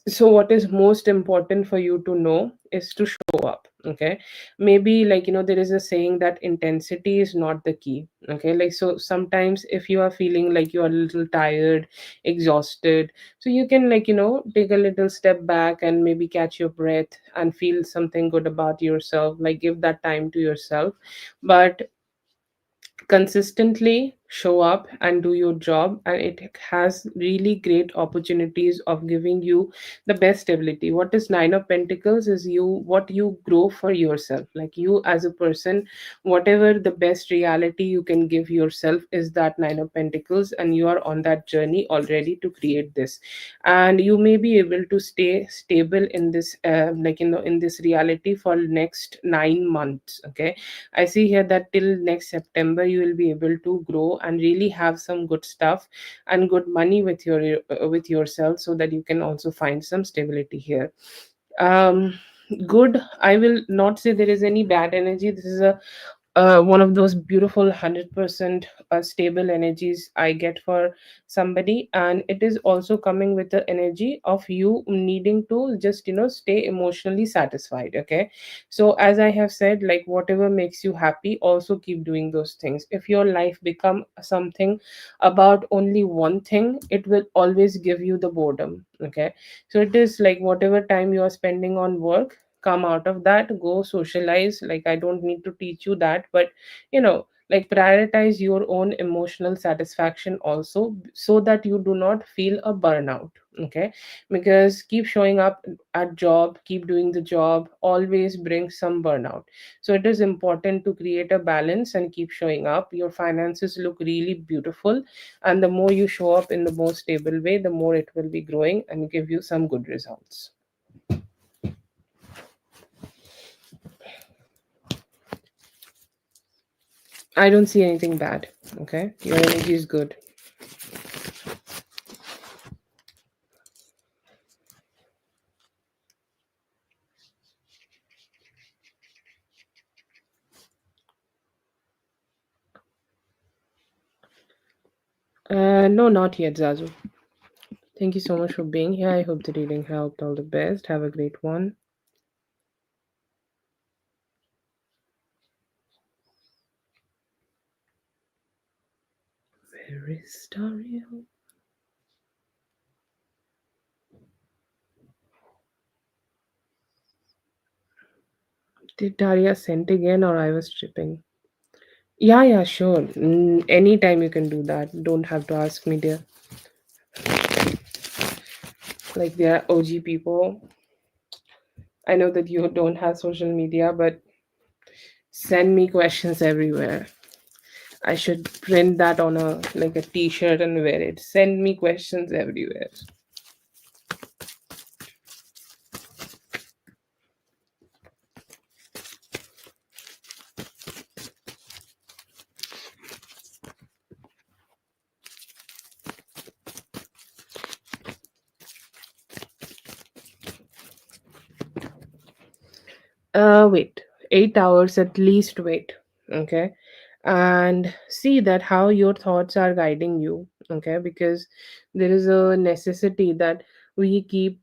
So what is most important for you to know is to show up, okay? Maybe, like, there is a saying that intensity is not the key, okay? Like, so sometimes if you are feeling like you are a little tired, exhausted, so you can, like, take a little step back and maybe catch your breath and feel something good about yourself, like give that time to yourself. But consistently show up and do your job, and it has really great opportunities of giving you the best ability. What is Nine of Pentacles is you, what you grow for yourself, like you as a person, whatever the best reality you can give yourself is that Nine of Pentacles, and you are on that journey already to create this. And you may be able to stay stable in this, in this reality for next 9 months, okay? I see here that till next September you will be able to grow and really have some good stuff and good money with yourself, so that you can also find some stability here. Um, Good. I will not say there is any bad energy. This is a one of those beautiful 100% stable energies I get for somebody, and it is also coming with the energy of you needing to just, stay emotionally satisfied, okay? So as I have said, like, whatever makes you happy, also keep doing those things. If your life become something about only one thing, it will always give you the boredom, okay? So it is like whatever time you are spending on work, come out of that, go socialize. Like, I don't need to teach you that, but like, prioritize your own emotional satisfaction also, so that you do not feel a burnout, okay? Because keep showing up at job, keep doing the job always brings some burnout. So it is important to create a balance and keep showing up. Your finances look really beautiful, and the more you show up in the most stable way, the more it will be growing and give you some good results. I don't see anything bad. Okay, your energy is good. No, not yet, Zazu. Thank you so much for being here. I hope the reading helped. All the best. Have a great one. Terrestrial. Did Daria send again or I was tripping? Yeah, yeah, sure. Anytime you can do that. Don't have to ask me, dear. Like, they are OG people. I know that you don't have social media, but send me questions everywhere. I should print that on a t-shirt and wear it. Send me questions everywhere. Wait, 8 hours at least. Wait, okay, and see that how your thoughts are guiding you, okay, because there is a necessity that we keep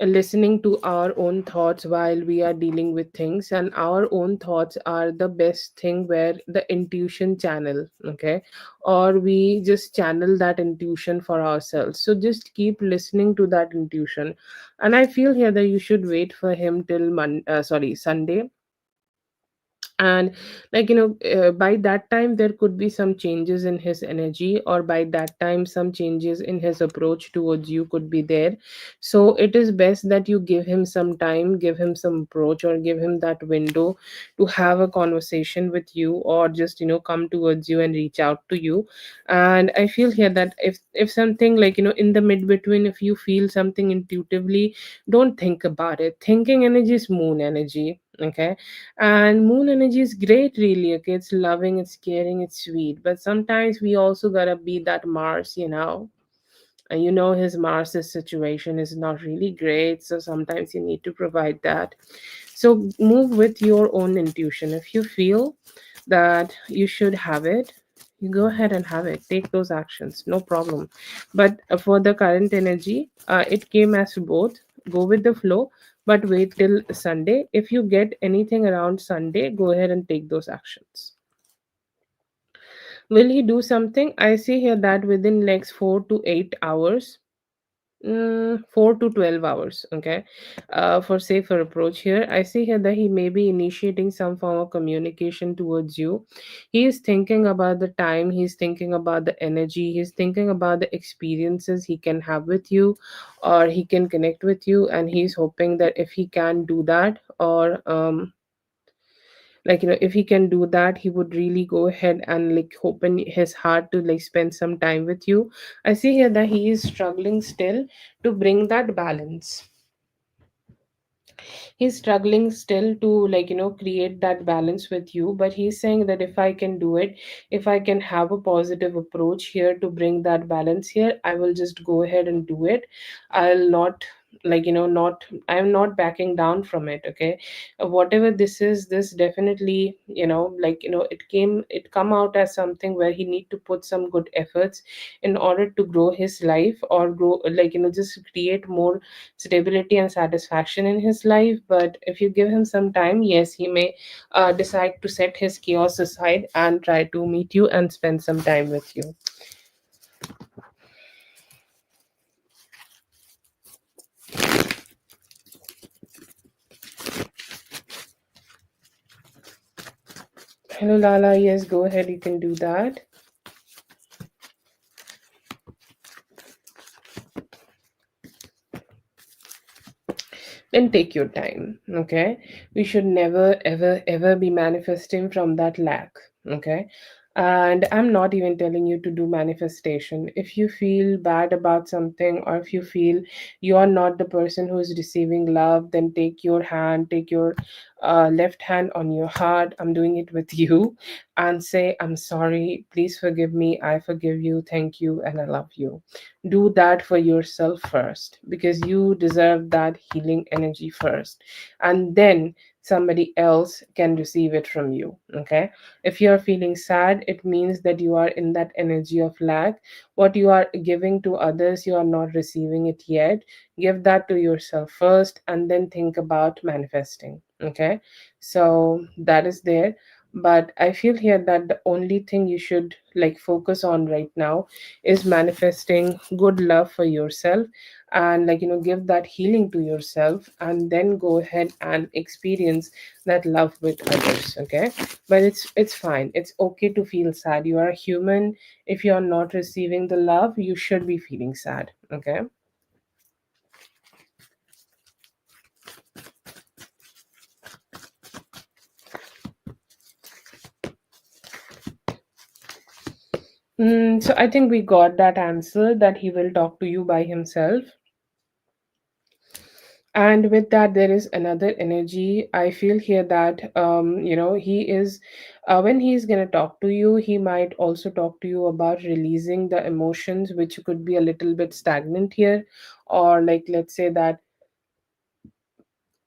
listening to our own thoughts while we are dealing with things, and our own thoughts are the best thing where the intuition channel, okay, or we just channel that intuition for ourselves. So just keep listening to that intuition, and I feel here that you should wait for him till Sunday. And by that time there could be some changes in his energy, or by that time some changes in his approach towards you could be there. So it is best that you give him some time, give him some approach, or give him that window to have a conversation with you, or just come towards you and reach out to you. And I feel here that if something, in the mid between, if you feel something intuitively, don't think about it. Thinking energy is moon energy, okay, and moon energy is great, really. Okay, it's loving, it's caring, it's sweet. But sometimes we also gotta be that Mars, and his Mars's situation is not really great. So sometimes you need to provide that. So move with your own intuition. If you feel that you should have it, you go ahead and have it. Take those actions, no problem. But for the current energy, it came as both. Go with the flow, but wait till Sunday. If you get anything around Sunday, go ahead and take those actions. Will he do something? I see here that within next 4 to 8 hours. 4 to 12 hours, okay, for safer approach here. I see here that he may be initiating some form of communication towards you. He is thinking about the time, he's thinking about the energy, he's thinking about the experiences he can have with you, or he can connect with you, and he's hoping that if he can do that, or if he can do that, he would really go ahead and open his heart to spend some time with you. I see here that he is struggling still to bring that balance. He's struggling still to create that balance with you, but he's saying that if I can do it, if I can have a positive approach here to bring that balance here, I will just go ahead and do it. I'll not not I'm not backing down from it, okay. Whatever this is, this definitely it come out as something where he need to put some good efforts in order to grow his life, or grow just create more stability and satisfaction in his life. But if you give him some time, yes, he may decide to set his chaos aside and try to meet you and spend some time with you. Hello, Lala. Yes, go ahead. You can do that. Then take your time, okay. We should never ever ever be manifesting from that lack, okay. And I'm not even telling you to do manifestation. If you feel bad about something, or if you feel you are not the person who is receiving love, then take your left hand on your heart, I'm doing it with you, and say, I'm sorry, please forgive me, I forgive you, thank you, and I love you. Do that for yourself first, because you deserve that healing energy first, and then somebody else can receive it from you, okay. If you are feeling sad, it means that you are in that energy of lack. What you are giving to others, you are not receiving it yet. Give that to yourself first, and then think about manifesting, okay. So that is there. But I feel here that the only thing you should like focus on right now is manifesting good love for yourself, and give that healing to yourself, and then go ahead and experience that love with others. Okay, but it's fine, it's okay to feel sad. You are a human. If you are not receiving the love, you should be feeling sad. Okay. So I think we got that answer, that he will talk to you by himself. And with that, there is another energy. I feel here that he is, when he's going to talk to you, he might also talk to you about releasing the emotions which could be a little bit stagnant here, or like let's say that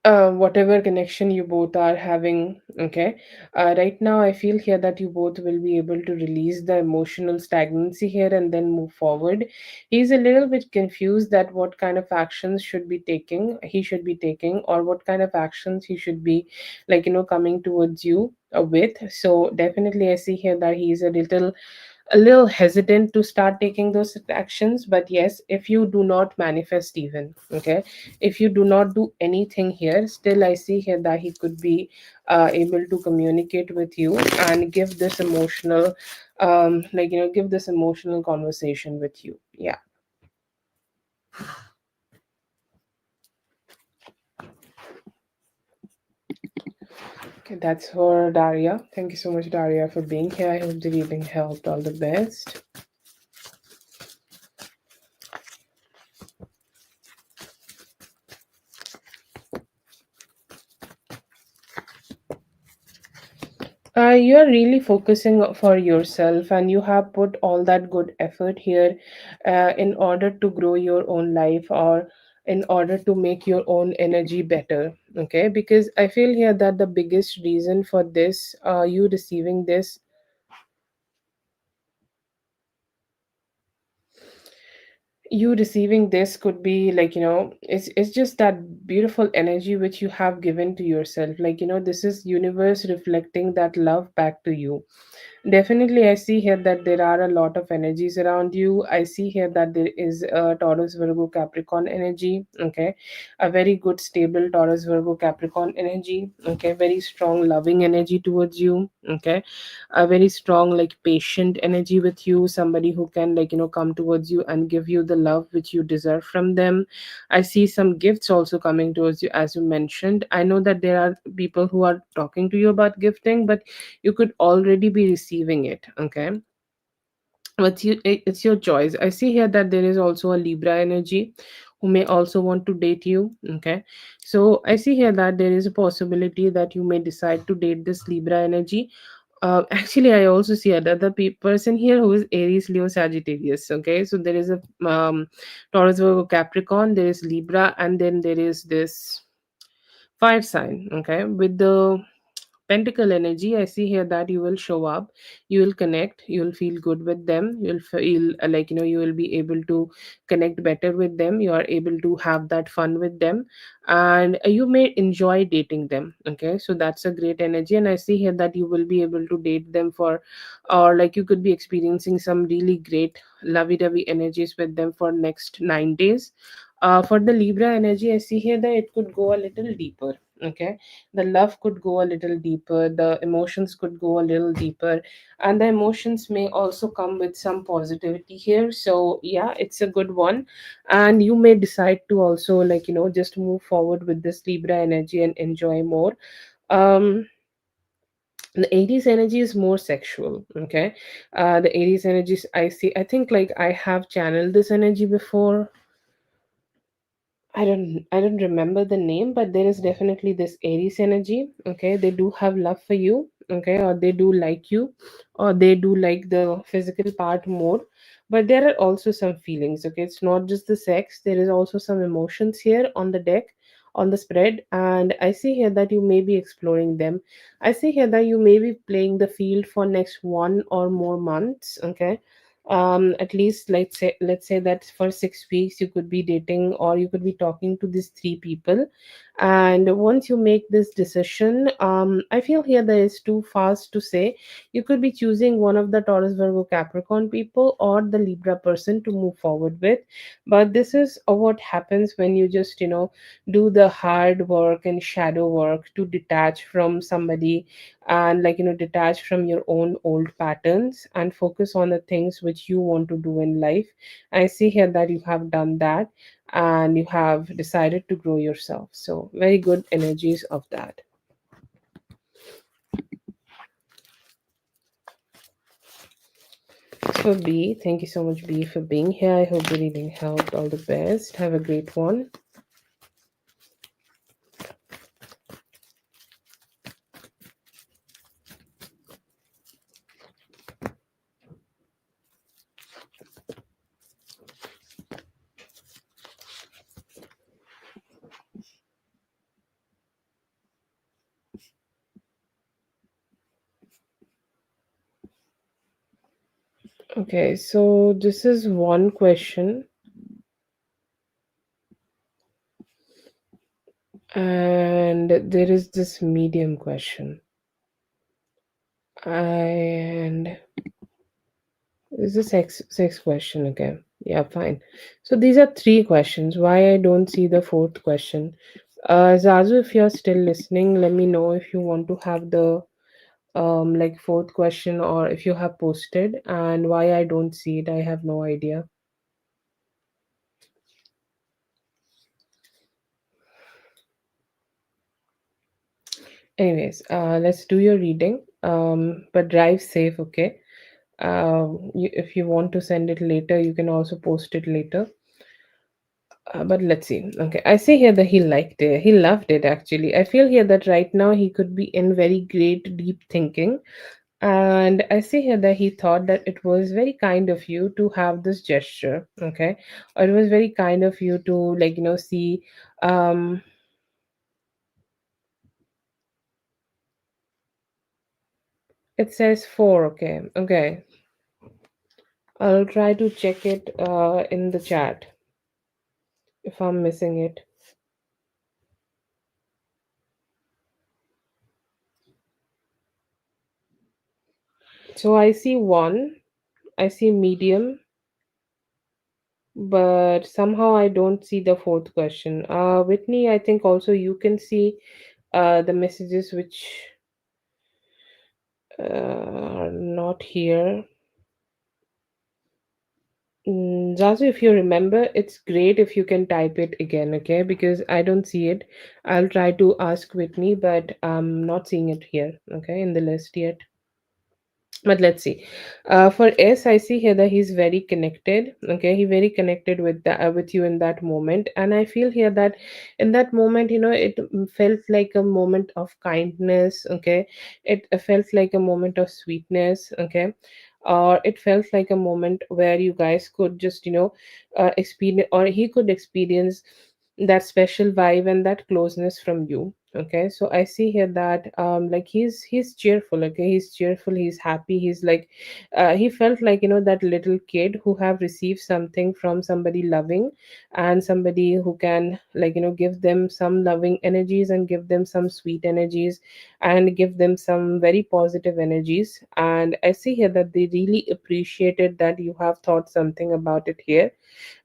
whatever connection you both are having. Okay, right now I feel here that you both will be able to release the emotional stagnancy here and then move forward. He's a little bit confused that what kind of actions he should be taking, or what kind of actions he should be coming towards you with. So definitely I see here that he's a little hesitant to start taking those actions. But yes, if you do not manifest even, okay, if you do not do anything here, still I see here that he could be able to communicate with you and give this emotional give this emotional conversation with you. Yeah. Okay, that's for Daria. Thank you so much, Daria, for being here. I hope the reading helped. All the best. You're really focusing for yourself, and you have put all that good effort here in order to grow your own life, or in order to make your own energy better. Okay, because I feel here that the biggest reason for this, you receiving this, could be it's just that beautiful energy which you have given to yourself. This is universe reflecting that love back to you. Definitely, I see here that there are a lot of energies around you. I see here that there is a Taurus, Virgo, Capricorn energy. Okay, a very good, stable Taurus, Virgo, Capricorn energy. Okay, very strong, loving energy towards you. Okay, a very strong, patient energy with you. Somebody who can, come towards you and give you the love which you deserve from them. I see some gifts also coming towards you, as you mentioned. I know that there are people who are talking to you about gifting, but you could already be receiving it. Okay, but it's your choice. I see here that there is also a Libra energy who may also want to date you. Okay, so I see here that there is a possibility that you may decide to date this Libra energy. Actually, I also see another person here who is Aries, Leo, Sagittarius. Okay, so there is a Taurus, Virgo, Capricorn, there is Libra, and then there is this fire sign. Okay, with the Pentacle energy, I see here that you will show up, you will connect, you will feel good with them, you will feel you will be able to connect better with them, you are able to have that fun with them, and you may enjoy dating them. Okay, so that's a great energy, and I see here that you will be able to date them for, or you could be experiencing some really great lovey-dovey energies with them for next 9 days. For the Libra energy, I see here that it could go a little deeper. Okay, the love could go a little deeper, the emotions could go a little deeper, and the emotions may also come with some positivity here. So yeah, it's a good one, and you may decide to also just move forward with this Libra energy and enjoy more. um the Aries energy is more sexual. Okay, the Aries energy, I think I have channeled this energy before. I don't remember the name, but there is definitely this Aries energy. Okay, they do have love for you. Okay, or they do like you, or they do like the physical part more. But there are also some feelings. Okay, it's not just the sex. There is also some emotions here on the deck, on the spread, and I see here that you may be exploring them. I see here that you may be playing the field for next 1 or more months. Okay, at least let's say that for 6 weeks you could be dating, or you could be talking to these three people, And once you make this decision, I feel here that it's too fast to say. You could be choosing one of the Taurus, Virgo, Capricorn people or the Libra person to move forward with. But this is what happens when you just, do the hard work and shadow work to detach from somebody, and detach from your own old patterns and focus on the things which you want to do in life. I see here that you have done that, and you have decided to grow yourself. So, very good energies of that. So, B, thank you so much, B, for being here. I hope the reading helped. All the best. Have a great one. Okay, so this is one question, and there is this medium question. And is this sex question again? Yeah, fine. So these are three questions. Why I don't see the fourth question? Zazu, if you're still listening, let me know if you want to have the fourth question, or if you have posted, and why I don't see it. I have no idea. Anyways, let's do your reading. But drive safe, okay? If you want to send it later, you can also post it later. But let's see. Okay, I see here that he liked it. He loved it actually. I feel here that right now he could be in very great deep thinking. And I see here that he thought that it was very kind of you to have this gesture. Okay. Or it was very kind of you to, see. Um, it says four. Okay. Okay. I'll try to check it in the chat if I'm missing it. So I see one, I see medium, but somehow I don't see the fourth question. Whitney, I think also you can see the messages which are not here. Zazu, if you remember, it's great if you can type it again, okay? Because I don't see it. I'll try to ask Whitney, but I'm not seeing it here, okay, in the list yet. But let's see. For S, I see here that he's very connected. Okay, he very connected with with you in that moment, and I feel here that in that moment, it felt like a moment of kindness. Okay, it felt like a moment of sweetness. Okay, or it felt like a moment where you guys could just experience, or he could experience that special vibe and that closeness from you. Okay, so I see here that he's cheerful. Okay, he's cheerful, he's happy, he's like he felt like that little kid who have received something from somebody loving, and somebody who can give them some loving energies and give them some sweet energies and give them some very positive energies. And I see here that they really appreciated that you have thought something about it here,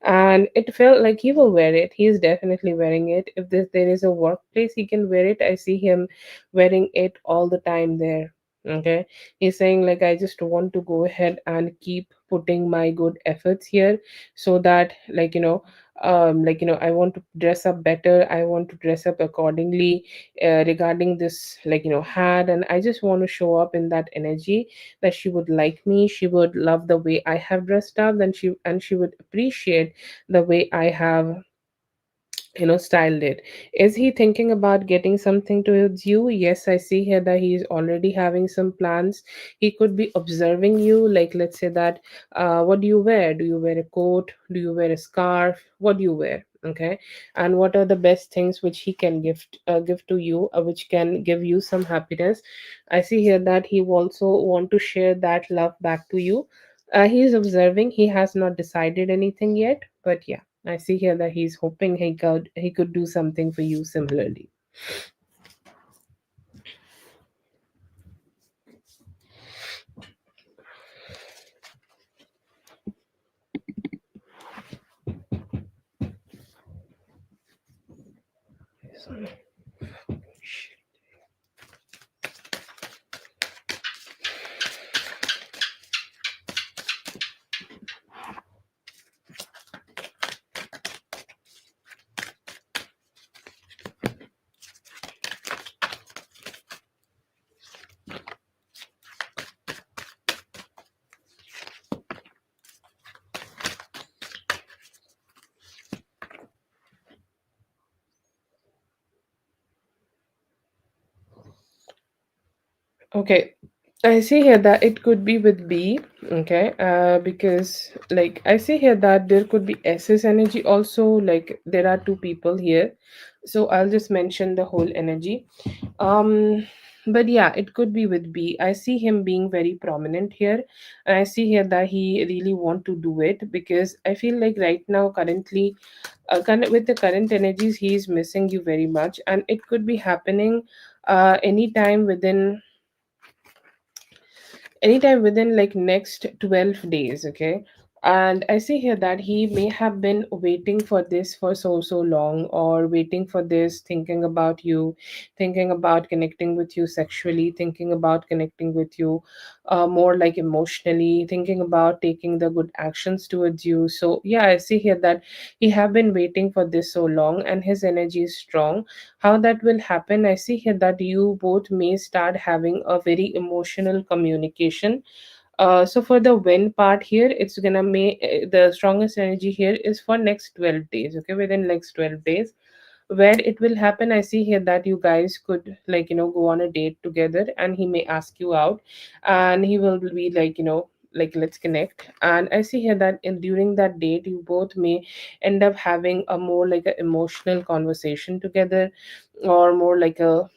and it felt like he will wear it. He's definitely wearing it. If there is a workplace he can wear it, I see him wearing it all the time there. Okay, he's saying like, I just want to go ahead and keep putting my good efforts here, so that I want to dress up better, I want to dress up accordingly regarding this hat, and I just want to show up in that energy, that she would like me, she would love the way I have dressed up, and she would appreciate the way I have styled it. Is he thinking about getting something towards you? Yes, I see here that he's already having some plans. He could be observing you, like let's say that what do you wear? Do you wear a coat? Do you wear a scarf? What do you wear? Okay, and what are the best things which he can give to you, which can give you some happiness? I see here that he also want to share that love back to you. He is observing, he has not decided anything yet, but yeah. I see here that he's hoping he could do something for you similarly. Okay, I see here that it could be with B, okay, because like I see here that there could be SS energy also, like there are two people here. So I'll just mention the whole energy. Um, but yeah, it could be with B. I see him being very prominent here, and I see here that he really want to do it because I feel like right now, currently, with the current energies, he is missing you very much, and it could be happening anytime within like next 12 days, okay. And I see here that he may have been waiting for this for so long, or waiting for this, thinking about you, thinking about connecting with you sexually, thinking about connecting with you more like emotionally, thinking about taking the good actions towards you. So yeah, I see here that he have been waiting for this so long, and his energy is strong. How that will happen, I see here that you both may start having a very emotional communication. So for the when part here, it's gonna make the strongest energy here is for next 12 days, okay, within next 12 days. Where it will happen, I see here that you guys could, like, go on a date together, and he may ask you out, and he will be like, like, let's connect. And I see here that in during that date, you both may end up having a more like a emotional conversation together, or more like a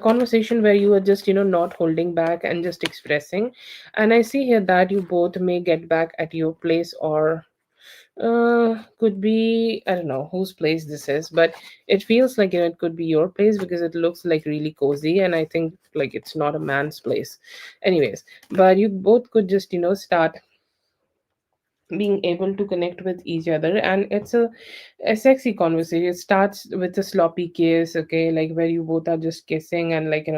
conversation where you are just not holding back and just expressing. And I see here that you both may get back at your place, or could be, I don't know whose place this is, but it feels like it could be your place because it looks like really cozy, and I think like it's not a man's place. Anyways, but you both could just start being able to connect with each other, and it's a sexy conversation. It starts with a sloppy kiss, okay, like where you both are just kissing and like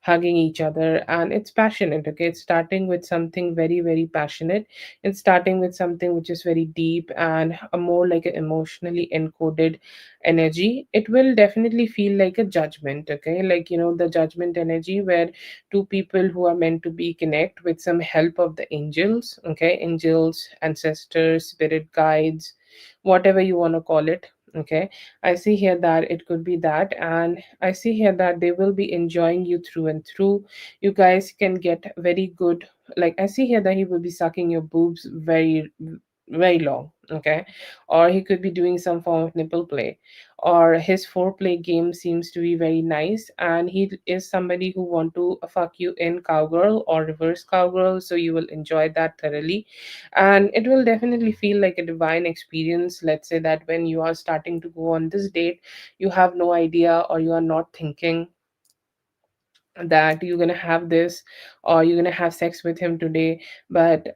hugging each other, and it's passionate, okay. It's starting with something very very passionate. It's starting with something which is very deep and a more like an emotionally encoded energy. It will definitely feel like a judgment, okay, like the judgment energy, where two people who are meant to be connect with some help of the angels, okay, angels, ancestors, spirit guides, whatever you want to call it, okay. I see here that it could be that, and I see here that they will be enjoying you through and through. You guys can get very good, like I see here that he will be sucking your boobs very very long, okay. Or he could be doing some form of nipple play, or his foreplay game seems to be very nice, and he is somebody who want to fuck you in cowgirl or reverse cowgirl, so you will enjoy that thoroughly. And it will definitely feel like a divine experience. Let's say that when you are starting to go on this date, you have no idea, or you are not thinking that you're gonna have this, or you're gonna have sex with him today, but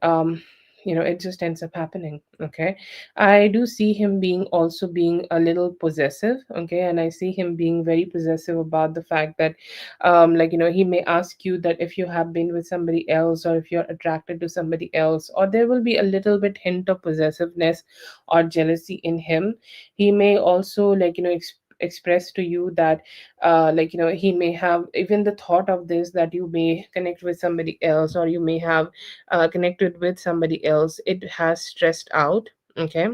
it just ends up happening, okay. I do see him being also being a little possessive, okay, and I see him being very possessive about the fact that he may ask you that if you have been with somebody else, or if you're attracted to somebody else, or there will be a little bit hint of possessiveness or jealousy in him. He may also express to you that he may have even the thought of this, that you may connect with somebody else, or you may have connected with somebody else. It has stressed out, okay,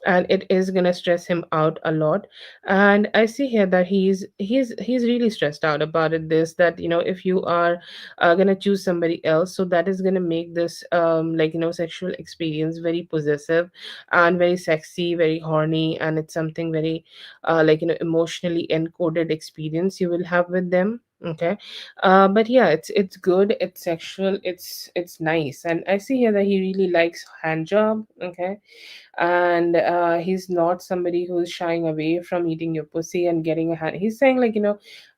and it is going to stress him out a lot. And I see here that he's really stressed out about it, this, that if you are going to choose somebody else, so that is going to make this sexual experience very possessive and very sexy, very horny, and it's something very emotionally encoded experience you will have with them, Okay. But yeah, it's good, it's sexual, it's nice. And I see here that he really likes hand job. Okay. And he's not somebody who's shying away from eating your pussy and getting a hand. He's saying, like,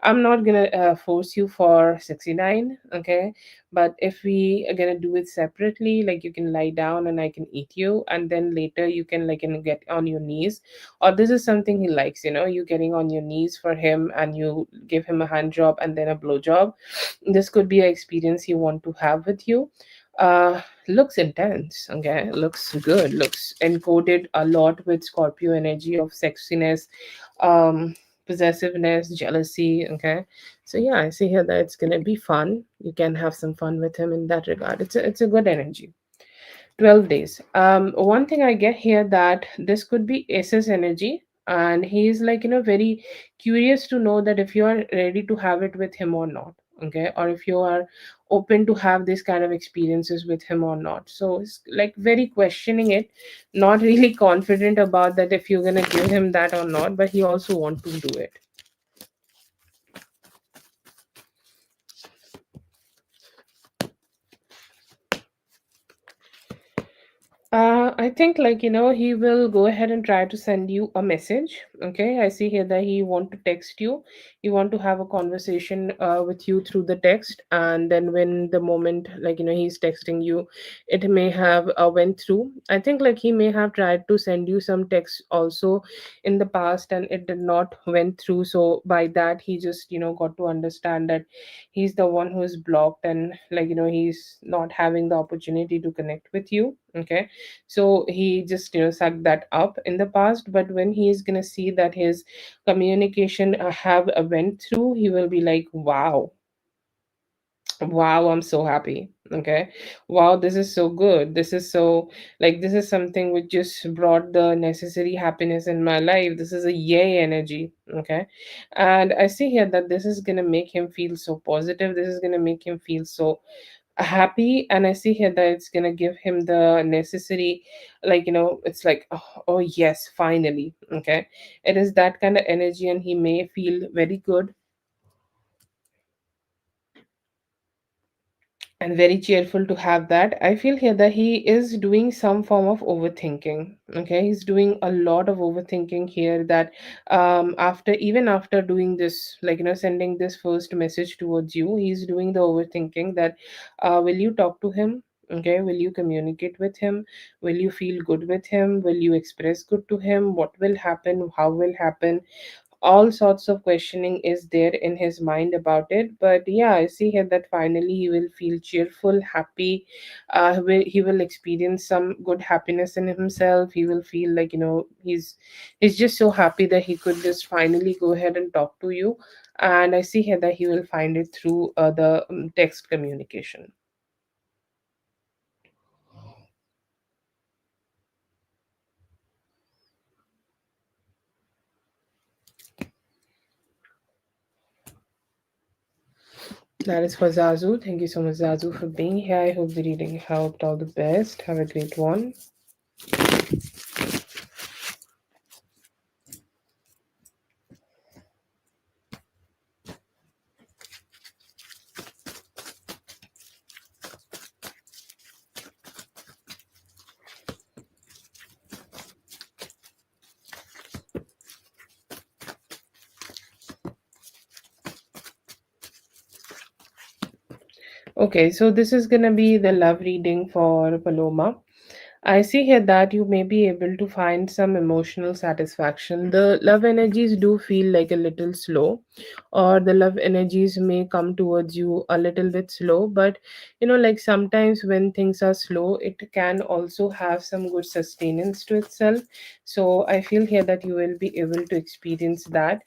I'm not gonna force you for 69. Okay. But if we are gonna do it separately, like, you can lie down and I can eat you, and then later you can, like, get on your knees. Or this is something he likes, you getting on your knees for him and you give him a hand job and then a blow job. This could be an experience you want to have with you. Looks intense. Okay, looks good, looks encoded a lot with Scorpio energy of sexiness, um possessiveness, jealousy. Okay. So yeah, I see here that it's gonna be fun. You can have some fun with him in that regard. It's a good energy. 12 days. One thing I get here that this could be Aces energy, and he's, like, very curious to know that if you are ready to have it with him or not. Okay, or if you are open to have this kind of experiences with him or not. So it's like very questioning it, not really confident about that if you're gonna give him that or not, but he also want to do it. I think, like, he will go ahead and try to send you a message. Okay, I see here that he want to text you. He want to have a conversation with you through the text, and then when the moment, like, he's texting you, it may have went through. I think, like, he may have tried to send you some text also in the past, and it did not went through. So by that, he just got to understand that he's the one who is blocked, and, like, he's not having the opportunity to connect with you. Okay. So he just sucked that up in the past, but when he is gonna see that his communication have went through, he will be like, wow, wow, I'm so happy. Okay. Wow, this is so good. This is so, like, this is something which just brought the necessary happiness in my life. This is a yay energy. Okay. And I see here that this is gonna make him feel so positive. This is gonna make him feel so happy. And I see here that it's gonna give him the necessary, like, it's like, oh yes, finally. Okay. It is that kind of energy, and he may feel very good and very cheerful to have that. I feel here that he is doing some form of overthinking. Okay, he's doing a lot of overthinking here. That after, even after doing this, like, sending this first message towards you, he's doing the overthinking that will you talk to him? Okay, will you communicate with him? Will you feel good with him? Will you express good to him? What will happen? How will happen? All sorts of questioning is there in his mind about it. But yeah, I see here that finally he will feel cheerful, happy. He will experience some good happiness in himself. He will feel like, he's just so happy that he could just finally go ahead and talk to you. And I see here that he will find it through the text communication. That is for Zazu. Thank you so much, Zazu, for being here. I hope the reading helped. All the best. Have a great one. Okay, so this is gonna be the love reading for Paloma. I see here that you may be able to find some emotional satisfaction. The love energies do feel like a little slow, or the love energies may come towards you a little bit slow. But like, sometimes when things are slow, it can also have some good sustenance to itself. So I feel here that you will be able to experience that.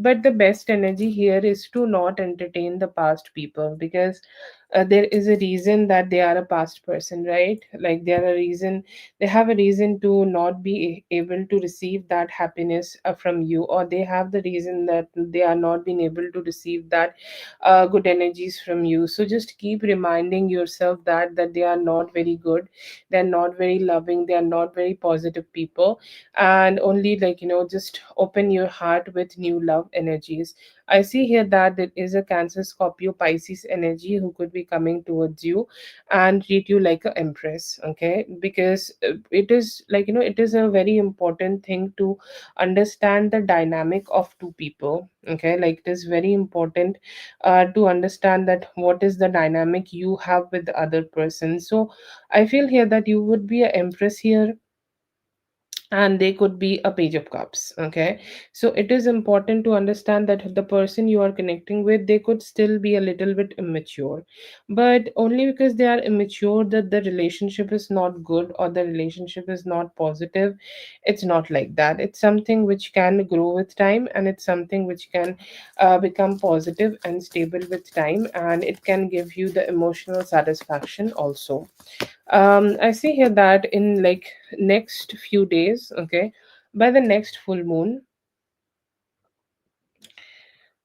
But the best energy here is to not entertain the past people, because there is a reason that they are a past person, right? Like there are a reason, they have a reason to not be able to receive that happiness from you, or they have the reason that they are not being able to receive that good energies from you. So just keep reminding yourself that they are not very good, they're not very loving, they are not very positive people. And only, like, just open your heart with new love energies. I see here that there is a Cancer, Scorpio, Pisces energy who could be coming towards you and treat you like an empress, okay? Because it is, like, it is a very important thing to understand the dynamic of two people, okay? Like, it is very important to understand that what is the dynamic you have with the other person. So I feel here that you would be an empress here, and they could be a page of cups, okay? So it is important to understand that the person you are connecting with, they could still be a little bit immature, but only because they are immature that the relationship is not good or the relationship is not positive. It's not like that. It's something which can grow with time, and it's something which can become positive and stable with time, and it can give you the emotional satisfaction also. I see here that in, like, next few days, okay, by the next full moon,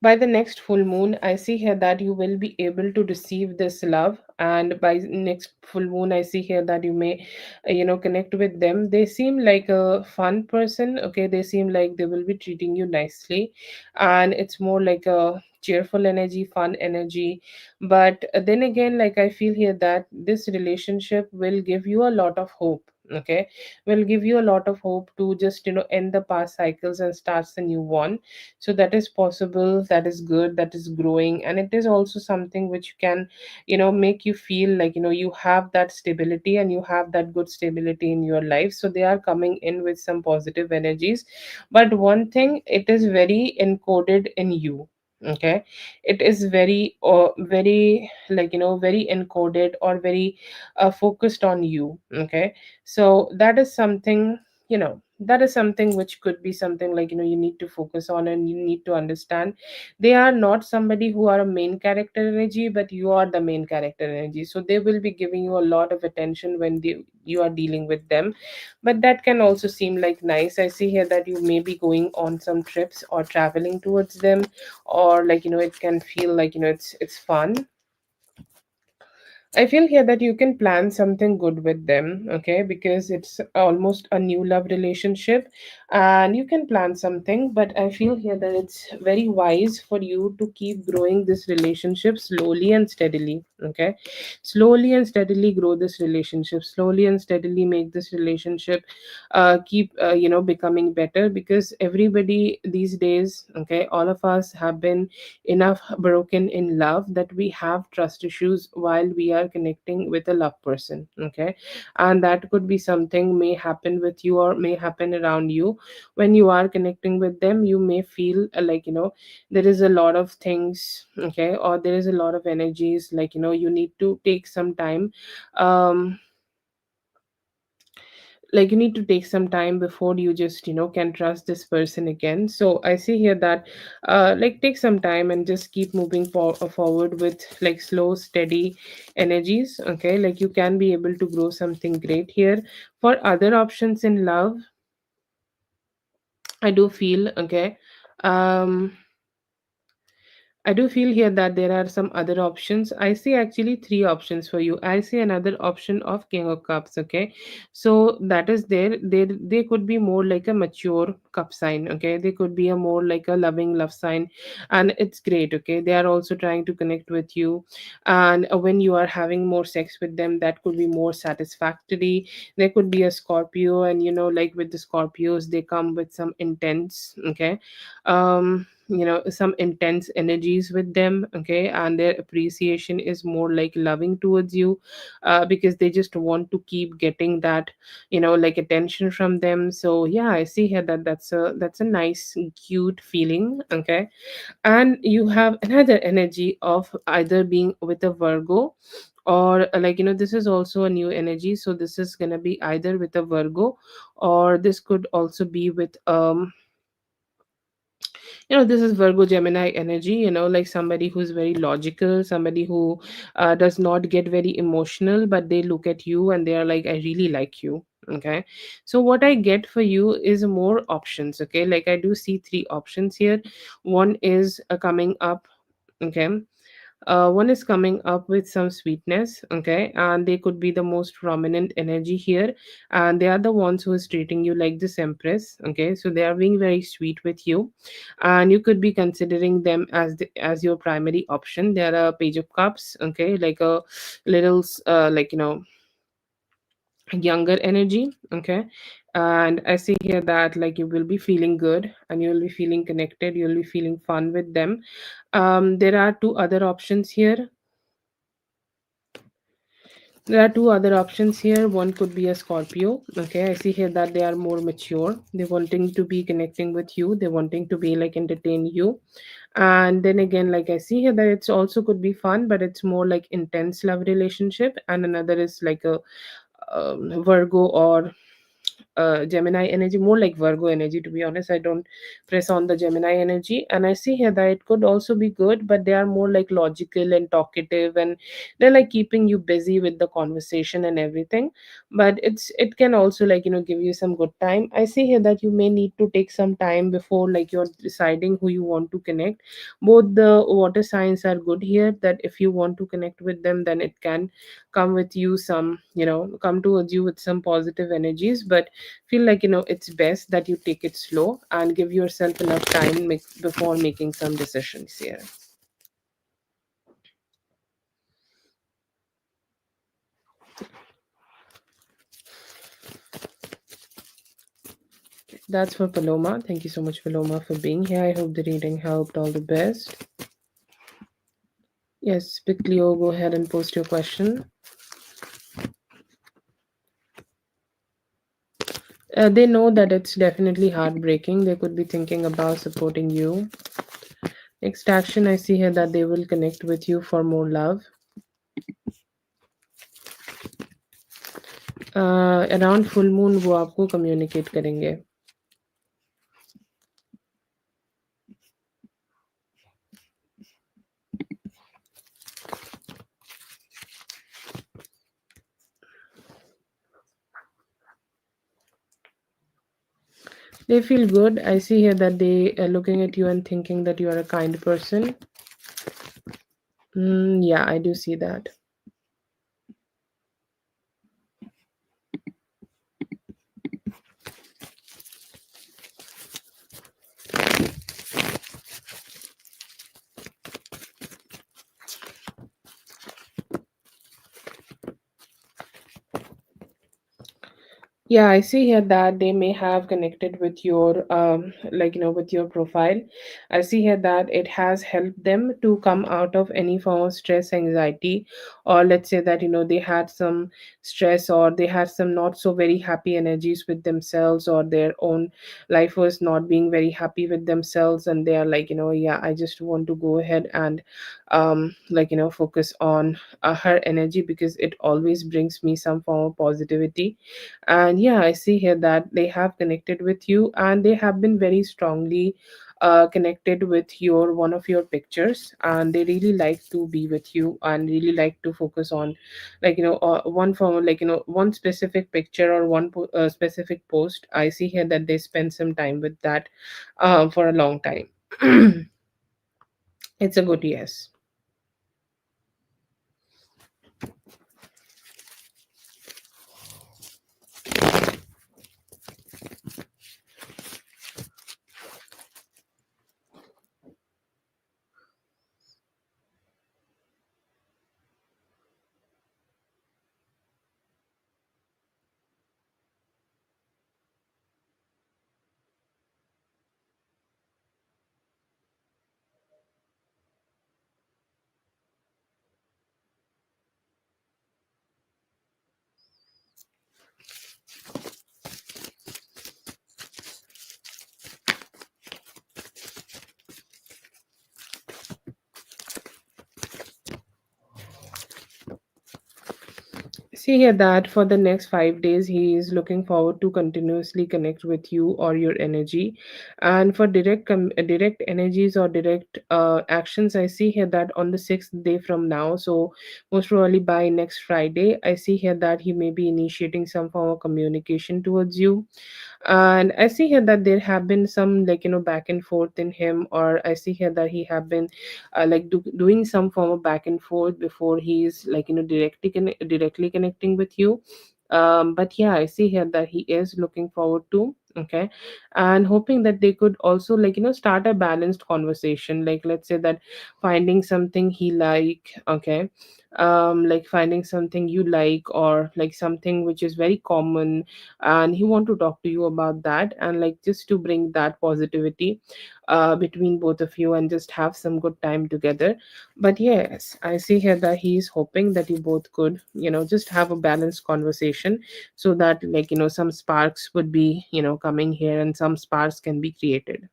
by the next full moon, I see here that you will be able to receive this love. And by next full moon, I see here that you may connect with them. They seem like a fun person, okay? They seem like they will be treating you nicely, and it's more like a cheerful energy, fun energy. But then again, like, I feel here that this relationship will give you a lot of hope, okay? Will give you a lot of hope to just end the past cycles and starts the new one. So that is possible, that is good, that is growing, and it is also something which can make you feel like you have that stability and you have that good stability in your life. So they are coming in with some positive energies. But one thing, it is very encoded in you, okay? It is very, very, like, very encoded or very focused on you, okay? So that is something, that is something which could be something, like, you need to focus on, and you need to understand they are not somebody who are a main character energy, but you are the main character energy. So they will be giving you a lot of attention when you are dealing with them. But that can also seem like nice. I see here that you may be going on some trips or traveling towards them, or, like, it can feel like it's fun. I feel here that you can plan something good with them, okay? Because it's almost a new love relationship, and you can plan something. But I feel here that it's very wise for you to keep growing this relationship slowly and steadily, okay? Slowly and steadily grow this relationship, slowly and steadily make this relationship keep, becoming better. Because everybody these days, okay, all of us have been enough broken in love that we have trust issues while we are connecting with a love person, okay? And that could be something may happen with you or may happen around you. When you are connecting with them, you may feel like there is a lot of things, okay, or there is a lot of energies, like you need to take some time. um like, you need to take some time before you just can trust this person again. So I see here that like, take some time and just keep moving forward with, like, slow steady energies, okay? Like, you can be able to grow something great here. For other options in love, I do feel, okay, um I do feel here that there are some other options. I see actually three options for you. I see another option of King of Cups. Okay, so that is there. They could be more like a mature cup sign. Okay, they could be a more like a loving love sign, and it's great. Okay, they are also trying to connect with you, and when you are having more sex with them, that could be more satisfactory. There could be a Scorpio, and like, with the Scorpios, they come with some intense. Okay, some intense energies with them, okay? And their appreciation is more like loving towards you, because they just want to keep getting that like attention from them. So yeah, I see here that that's a nice cute feeling, okay? And you have another energy of either being with a Virgo, or like, this is also a new energy. So this is gonna be either with a Virgo, or this could also be with This is Virgo Gemini energy, like somebody who's very logical, somebody who does not get very emotional, but they look at you and they are like, I really like you. Okay. So what I get for you is more options. Okay. Like I do see three options here. One is coming up. Okay. One is coming up with some sweetness, okay, and they could be the most prominent energy here, and they are the ones who is treating you like this empress, okay, so they are being very sweet with you, and you could be considering them as as your primary option. They are a page of cups, okay, like a little like younger energy, okay, and I see here that like you will be feeling good and you will be feeling connected, you'll be feeling fun with them. There are two other options here. There are two other options here. One could be a Scorpio. Okay, I see here that they are more mature. They're wanting to be connecting with you. They're wanting to be like entertain you. And then again, like I see here that it's also could be fun, but it's more like intense love relationship. And another is like a Virgo or Gemini energy, more like Virgo energy, to be honest. I don't press on the Gemini energy. And I see here that it could also be good, but they are more like logical and talkative, and they're like keeping you busy with the conversation and everything. But it can also like, give you some good time. I see here that you may need to take some time before like you're deciding who you want to connect. Both the water signs are good here, that if you want to connect with them, then it can come with you some, come towards you with some positive energies. But feel like it's best that you take it slow and give yourself enough time before making some decisions here. That's for Paloma. Thank you so much, Paloma, for being here. I hope the reading helped. All the best. Yes, Big Leo, go ahead and post your question. They know that it's definitely heartbreaking. They could be thinking about supporting you. Next action, I see here that they will connect with you for more love. Around full moon वो आपको communicate करेंगे. They feel good. I see here that they are looking at you and thinking that you are a kind person. Yeah, I do see that. Yeah, I see here that they may have connected with your like with your profile. I see here that it has helped them to come out of any form of stress, anxiety, or let's say that they had some stress, or they had some not so very happy energies with themselves, or their own life was not being very happy with themselves, and they are like, yeah, I just want to go ahead and like focus on her energy, because it always brings me some form of positivity. And yeah, I see here that they have connected with you, and they have been very strongly connected with your one of your pictures, and they really like to be with you and really like to focus on like one form, like one specific picture or one specific post. I see here that they spend some time with that for a long time. It's a good yes. See here that for the next 5 days, he is looking forward to continuously connect with you or your energy. And for direct energies or direct actions, I see here that on the 6th day from now, so most probably by next Friday, I see here that he may be initiating some form of communication towards you. And I see here that there have been some, like, back and forth in him, or I see here that he have been doing some form of back and forth before he's, like, directly connecting with you. But yeah, I see here that he is looking forward to, okay, and hoping that they could also, like, start a balanced conversation, like, let's say that finding something he like, okay, like finding something you like, or like something which is very common, and he want to talk to you about that, and like just to bring that positivity between both of you and just have some good time together. But yes, I see here that he is hoping that you both could, just have a balanced conversation, so that, like, some sparks would be, coming here, and some sparks can be created.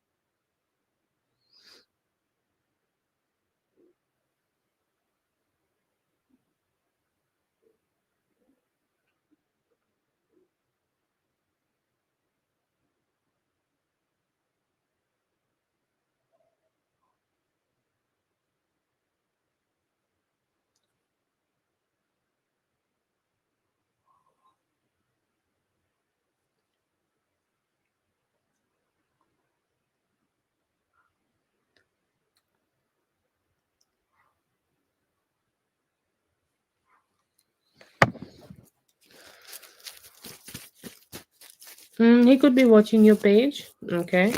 He could be watching your page, okay.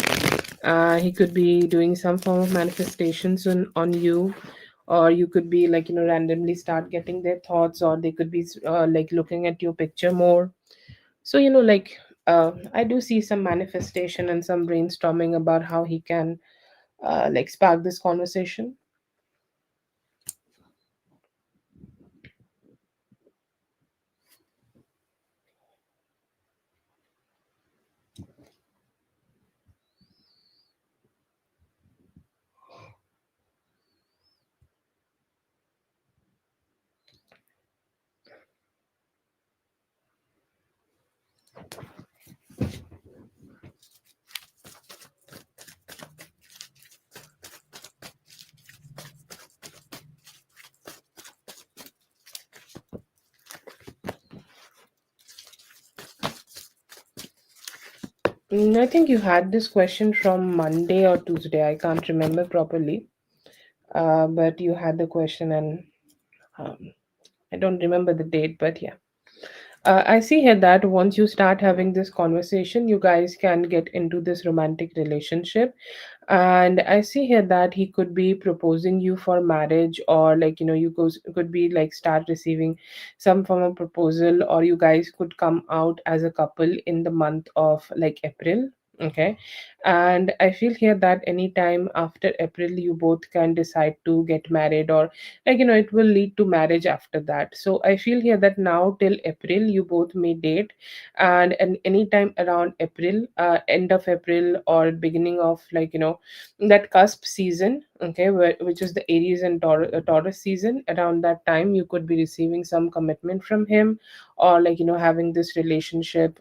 He could be doing some form of manifestations on you, or you could be, like, randomly start getting their thoughts, or they could be like looking at your picture more. So, like, I do see some manifestation and some brainstorming about how he can like spark this conversation. I think you had this question from Monday or Tuesday. I can't remember properly. But you had the question, and um, I don't remember the date, but yeah. I see here that once you start having this conversation, you guys can get into this romantic relationship. And I see here that he could be proposing you for marriage, or, like, could be like start receiving some form of proposal, or you guys could come out as a couple in the month of, like, April. Okay. And I feel here that anytime after April, you both can decide to get married, or, like, it will lead to marriage after that. So I feel here that now till April you both may date, and anytime around April, end of April or beginning of, like, that cusp season, okay, which is the Aries and Taurus season, around that time you could be receiving some commitment from him, or, like, having this relationship,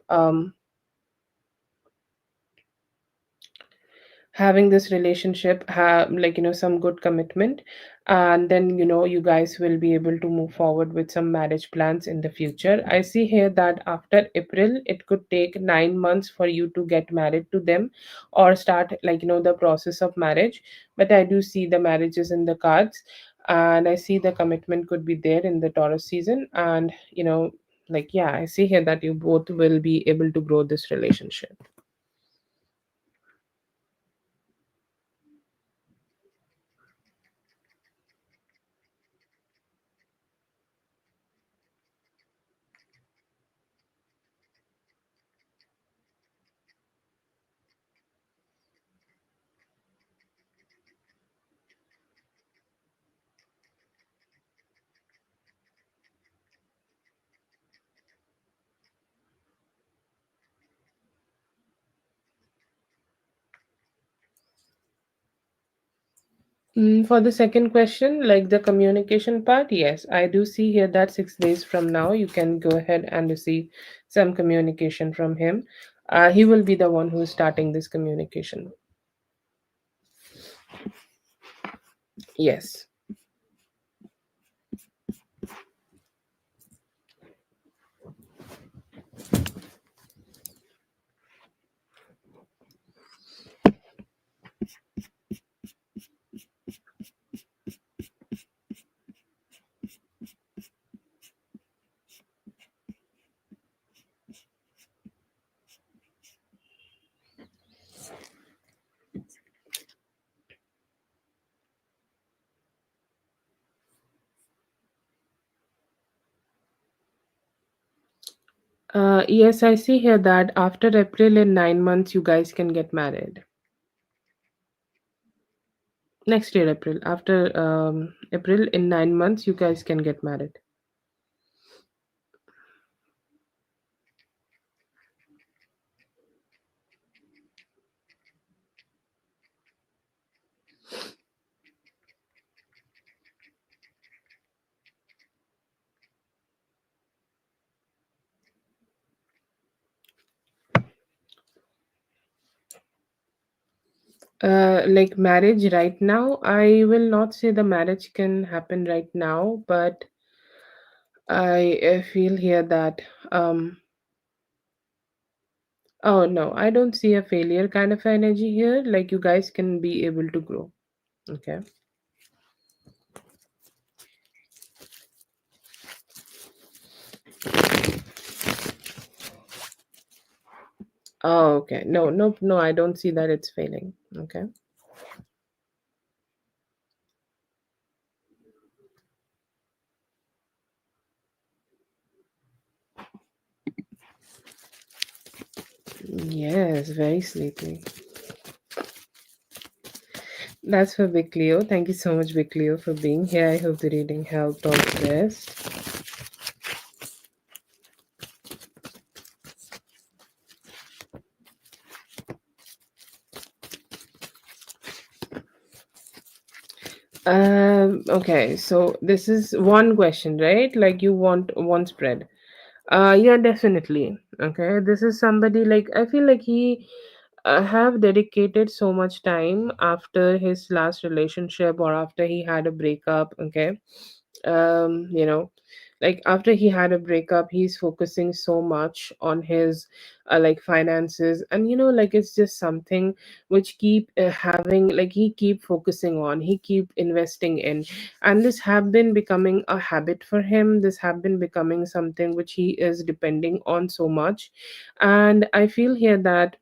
have, like, some good commitment. And then, you guys will be able to move forward with some marriage plans in the future. I see here that after April it could take 9 months for you to get married to them, or start, like, the process of marriage. But I do see the marriages in the cards, and I see the commitment could be there in the Taurus season. And, like, yeah, I see here that you both will be able to grow this relationship. For the second question, like the communication part, yes, I do see here that 6 days from now, you can go ahead and receive some communication from him. He will be the one who is starting this communication. Yes. Yes, I see here that after April in 9 months, you guys can get married. Next year, April. After April in 9 months, you guys can get married. Like marriage right now, I will not say the marriage can happen right now, but I feel here that oh no, I don't see a failure kind of energy here. Like you guys can be able to grow. Okay. Oh, okay. No, no, no, I don't see that it's failing. Okay. Yes, very sleepy. That's for Big Leo. Thank you so much, Big Leo, for being here. I hope the reading helped all the best. Okay, so this is one question, right? Like you want one spread. Yeah, definitely. Okay, this is somebody like I feel like he have dedicated so much time after his last relationship or after he had a breakup. Okay, you know, like after he had a breakup, he's focusing so much on his like finances, and like it's just something which keep having like he keep focusing on, he keep investing in, and this have been becoming a habit for him. This have been becoming something which he is depending on so much, and I feel here that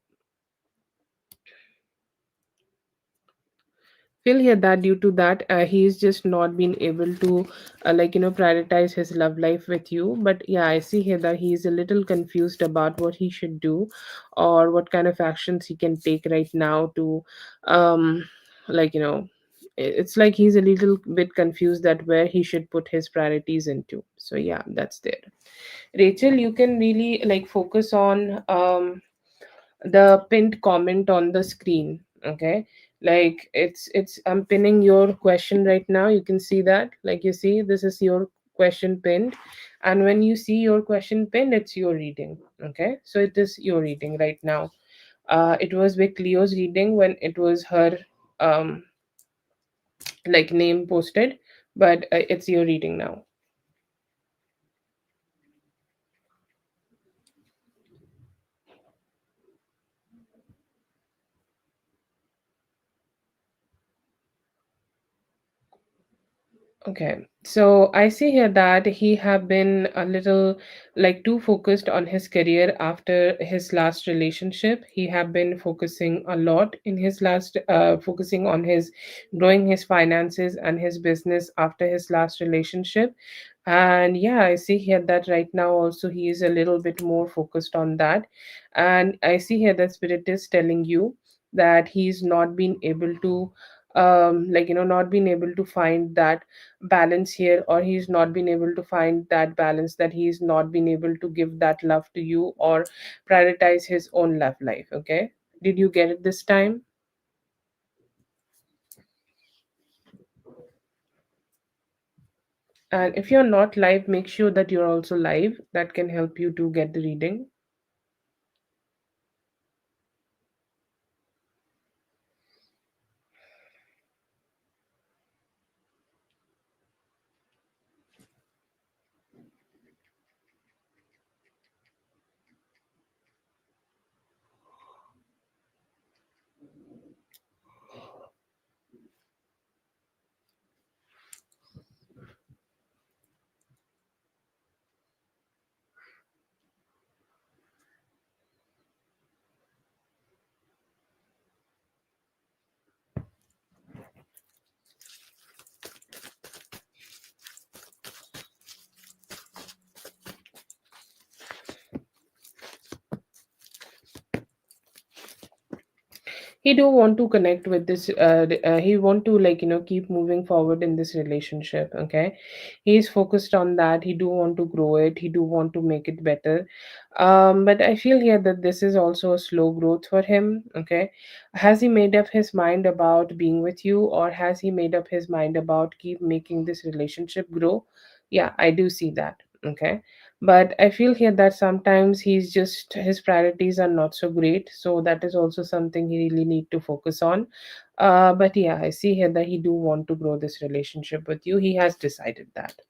due to that he's just not been able to prioritize his love life with you. But yeah, I see here that he's a little confused about what he should do or what kind of actions he can take right now to um like you know it's like he's a little bit confused that where he should put his priorities into. So yeah, that's there. Rachel, you can really like focus on the pinned comment on the screen. Okay, like it's I'm pinning your question right now. You can see that, like you see this is your question pinned, and when you see your question pinned, it's your reading. Okay, so it is your reading right now. It was with Leo's reading when it was her um like name posted, but it's your reading now. Okay, so I see here that he have been a little like too focused on his career after his last relationship. He have been focusing a lot in his last, focusing on his growing his finances and his business after his last relationship. And yeah, I see here that right now also he is a little bit more focused on that. And I see here that spirit is telling you that he's not been able to not been able to find that balance here, or he's not been able to find that balance, that he's not been able to give that love to you or prioritize his own love life. Okay, did you get it this time? And if you're not live, make sure that you're also live. That can help you to get the reading. he do want to connect with this he want to keep moving forward in this relationship. Okay, he's focused on that. He do want to grow it. He do want to make it better. But I feel here that this is also a slow growth for him. Okay, has he made up his mind about being with you, or has he made up his mind about keep making this relationship grow? Yeah, I do see that. Okay, but I feel here that sometimes he's just his priorities are not so great, so that is also something he really need to focus on. But yeah, I see here that he do want to grow this relationship with you. He has decided that.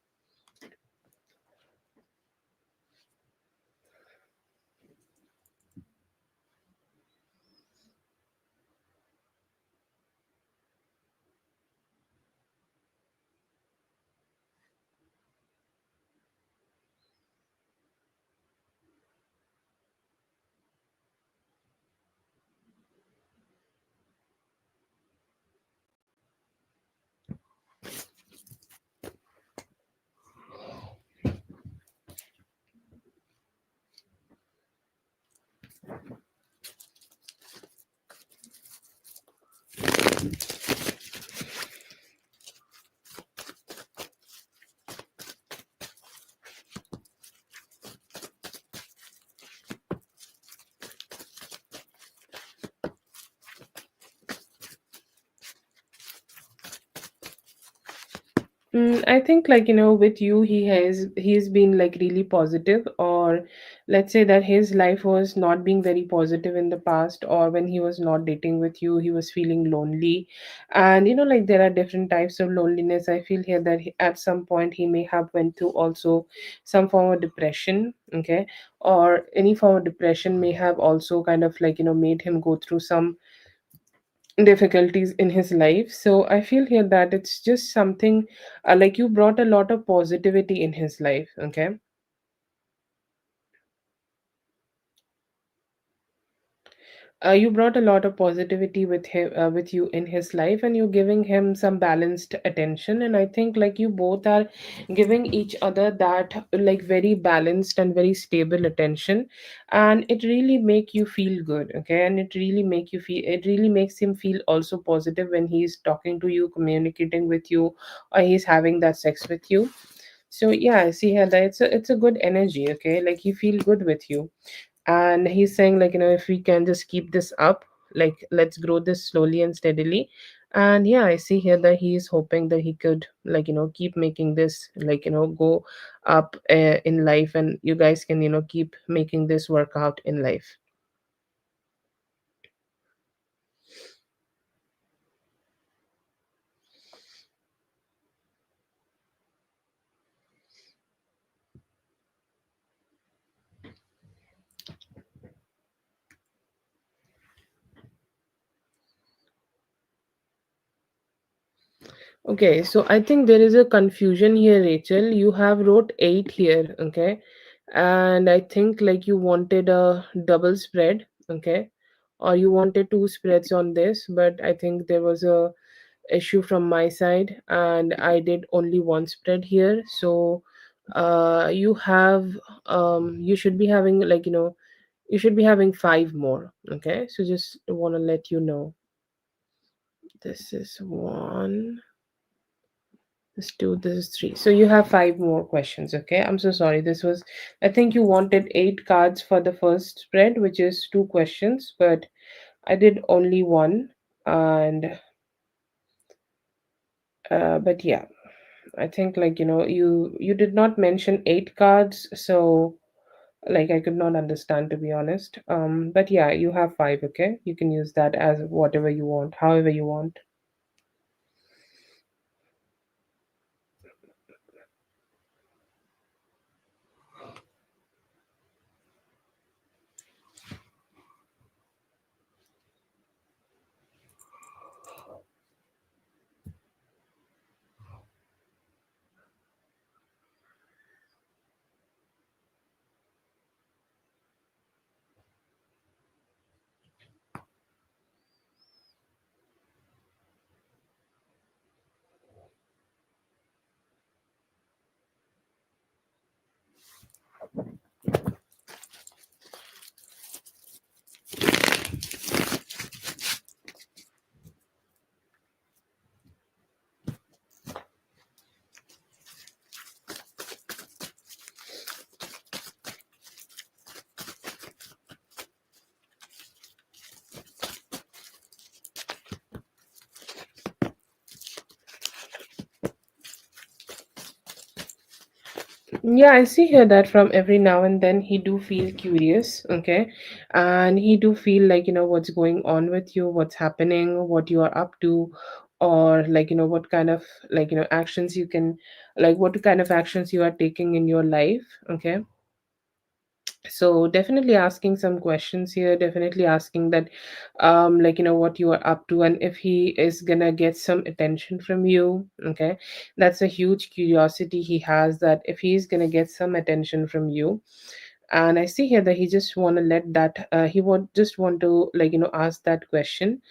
I think with you he's been like really positive, or let's say that his life was not being very positive in the past, or when he was not dating with you he was feeling lonely. And there are different types of loneliness. I feel here that at some point he may have went through also some form of depression. Okay, or any form of depression may have also kind of made him go through some difficulties in his life. So I feel here that it's just something like you brought a lot of positivity in his life. Okay, you brought a lot of positivity with him, with you in his life, and you're giving him some balanced attention. And I think you both are giving each other that very balanced and very stable attention, and it really make you feel good. Okay, and it really makes him feel also positive when he's talking to you, communicating with you, or he's having that sex with you. So yeah, I see here that it's a good energy. Okay, like he feel good with you, and he's saying if we can just keep this up, let's grow this slowly and steadily. And yeah, I see here that he is hoping that he could keep making this go up in life, and you guys can keep making this work out in life. Okay, so I think there is a confusion here, Rachel. You have wrote 8 here. Okay, and I think you wanted a double spread. Okay, or you wanted two spreads on this, but I think there was a issue from my side, and I did only one spread here. So you have you should be having you should be having 5 more. Okay, so just want to let you know. This is 1, this is 2, this is 3. So you have 5 more questions. Okay, I'm so sorry. This was, I think you wanted 8 cards for the first spread, which is 2 questions, but I did only one. And but yeah, I think you did not mention 8 cards, so I could not understand, to be honest. But yeah, you have 5. Okay, you can use that as whatever you want, however you want. Yeah, I see here that from every now and then he do feel curious, okay, and he do feel like what's going on with you, what's happening, what you are up to, or like what kind of actions you can, like what kind of actions you are taking in your life, okay. So definitely asking some questions here, definitely asking that what you are up to, and if he is gonna get some attention from you, okay. That's a huge curiosity he has, that if he's gonna get some attention from you. And I see here that he just want to let that he want just want to ask that question.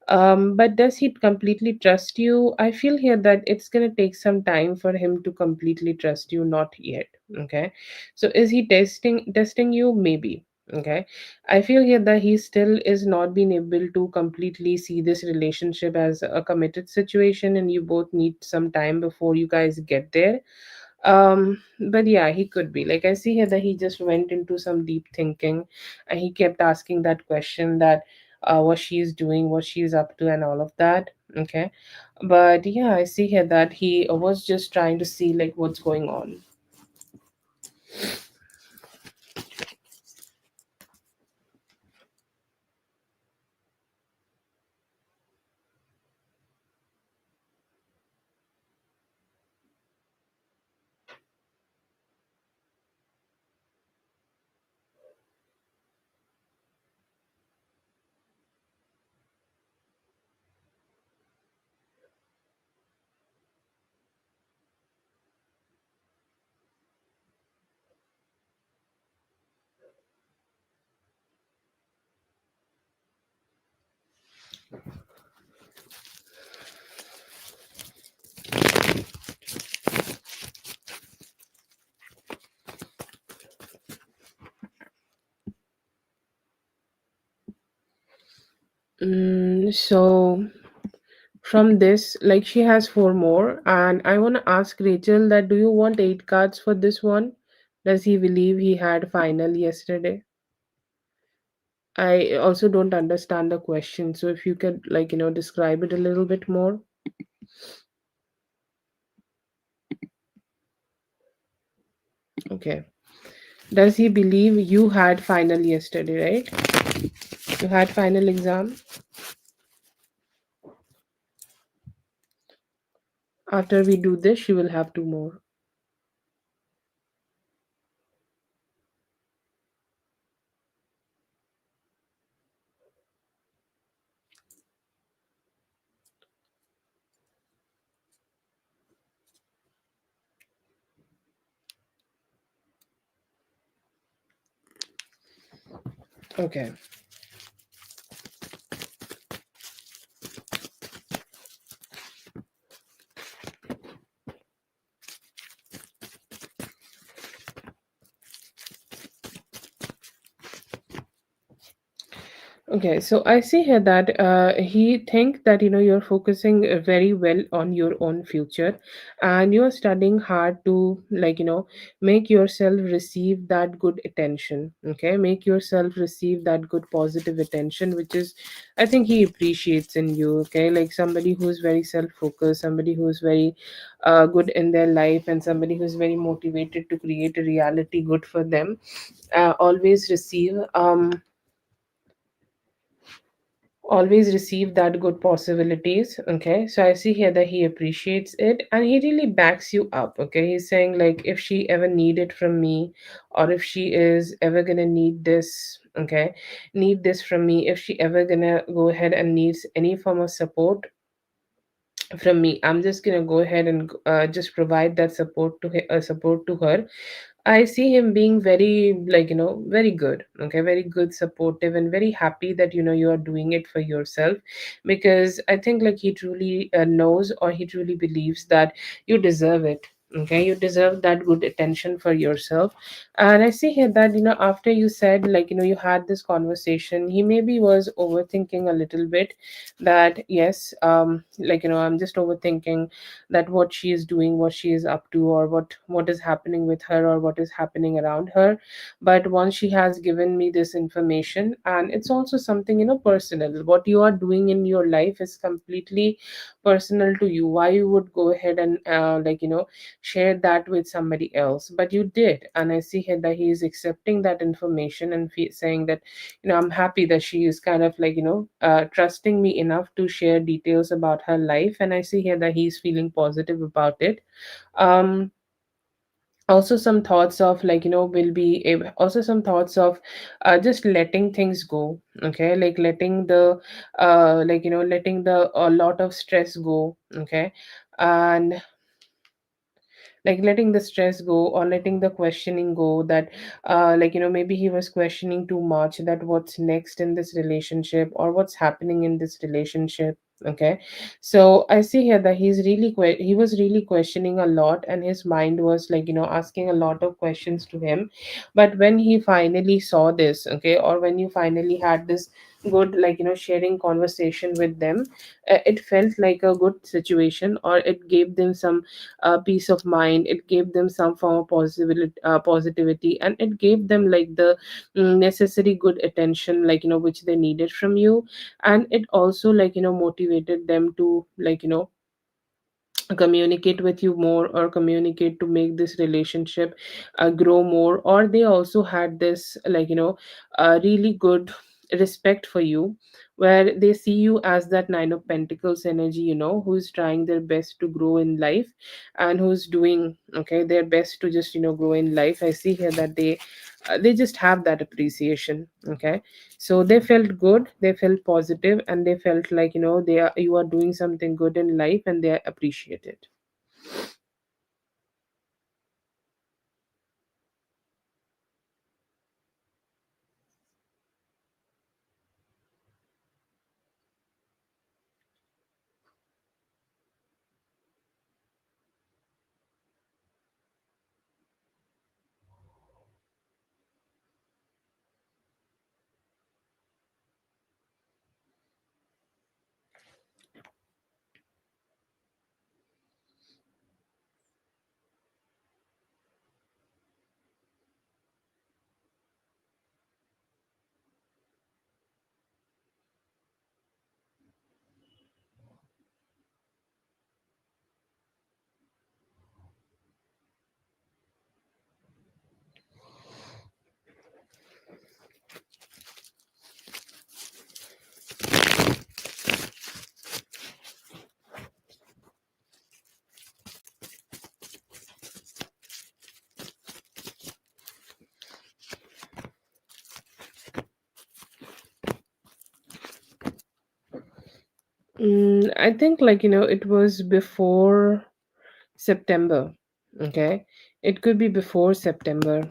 But does he completely trust you? I feel here that it's going to take some time for him to completely trust you, not yet. Okay. So is he testing you? Maybe. Okay. I feel here that he still is not being able to completely see this relationship as a committed situation, and you both need some time before you guys get there. But yeah, he could be. Like I see here that he just went into some deep thinking, and he kept asking that question that what she's doing, what she's up to, and all of that. Okay. But yeah, I see here that he was just trying to see like what's going on. So from this, like she has four more, and I want to ask Rachel that do you want eight cards for this one? Does he believe he had final yesterday? I also don't understand the question, so if you could describe it a little bit more. Okay. Does he believe you had final yesterday, right? You had final exam. After we do this, she will have two more. Okay. Okay, so I see here that he think that you're focusing very well on your own future, and you're studying hard to make yourself receive that good attention. Okay, make yourself receive that good positive attention, which is I think he appreciates in you. Okay, like somebody who's very self focused, somebody who's very good in their life, and somebody who's very motivated to create a reality good for them. Always receive always receive that good possibilities. Okay, so I see here that he appreciates it, and he really backs you up. Okay, he's saying like if she ever need it from me, or if she is ever gonna need this, okay, need this from me, if she ever gonna go ahead and needs any form of support from me, I'm just gonna go ahead and just provide that support to her. I see him being very very good. Okay, very good, supportive, and very happy that you are doing it for yourself, because I think like he truly knows, or he truly believes that you deserve it. Okay, you deserve that good attention for yourself. And I see here that after you said you had this conversation, he maybe was overthinking a little bit, that yes, I'm just overthinking that what she is doing, what she is up to, or what is happening with her, or what is happening around her. But once she has given me this information, and it's also something personal, what you are doing in your life is completely personal to you. Why you would go ahead and share that with somebody else, but you did. And I see here that he is accepting that information and saying that, I'm happy that she is kind of like, trusting me enough to share details about her life. And I see here that he's feeling positive about it. um Also some thoughts of like, will be able, also some thoughts of just letting things go. Okay, like letting the letting the a lot of stress go. Okay, and like letting the stress go, or letting the questioning go, that maybe he was questioning too much, that what's next in this relationship, or what's happening in this relationship. Okay, so I see here that he was really questioning a lot, and his mind was like, asking a lot of questions to him. But when he finally saw this, okay, or when you finally had this good, sharing conversation with them, it felt like a good situation, or it gave them some peace of mind. It gave them some form of positivity, and it gave them like the necessary good attention, which they needed from you. And it also motivated them to communicate with you more, or communicate to make this relationship grow more. Or they also had this really good respect for you, where they see you as that nine of pentacles energy, who's trying their best to grow in life, and who's doing okay their best to just grow in life. I see here that they just have that appreciation. Okay, so they felt good, they felt positive, and they felt like, you are doing something good in life, and they appreciate it. I think it was before September. Okay, it could be before September.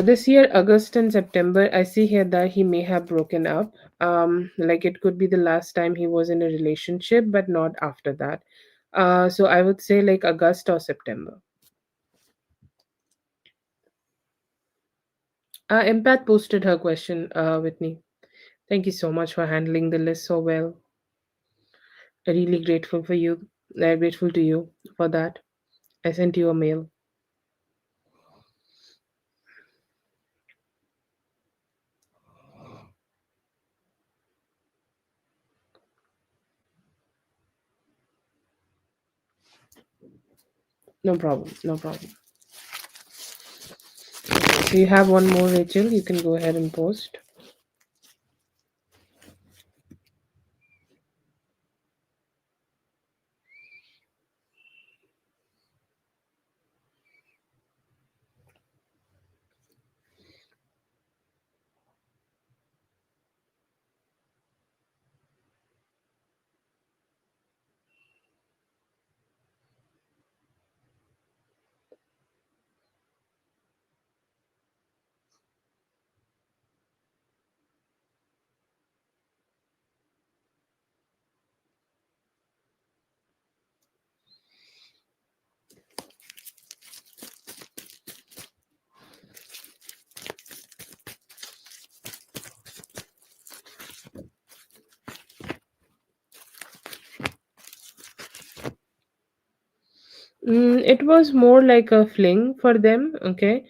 This year, August and September, I see here that he may have broken up. Like it could be the last time he was in a relationship, but not after that. So I would say like August or September. Empath posted her question, Whitney. Thank you so much for handling the list so well. Really grateful for you. Grateful to you for that. I sent you a mail. No problem. No problem. So you have one more, Rachel. You can go ahead and post. It was more like a fling for them. Okay,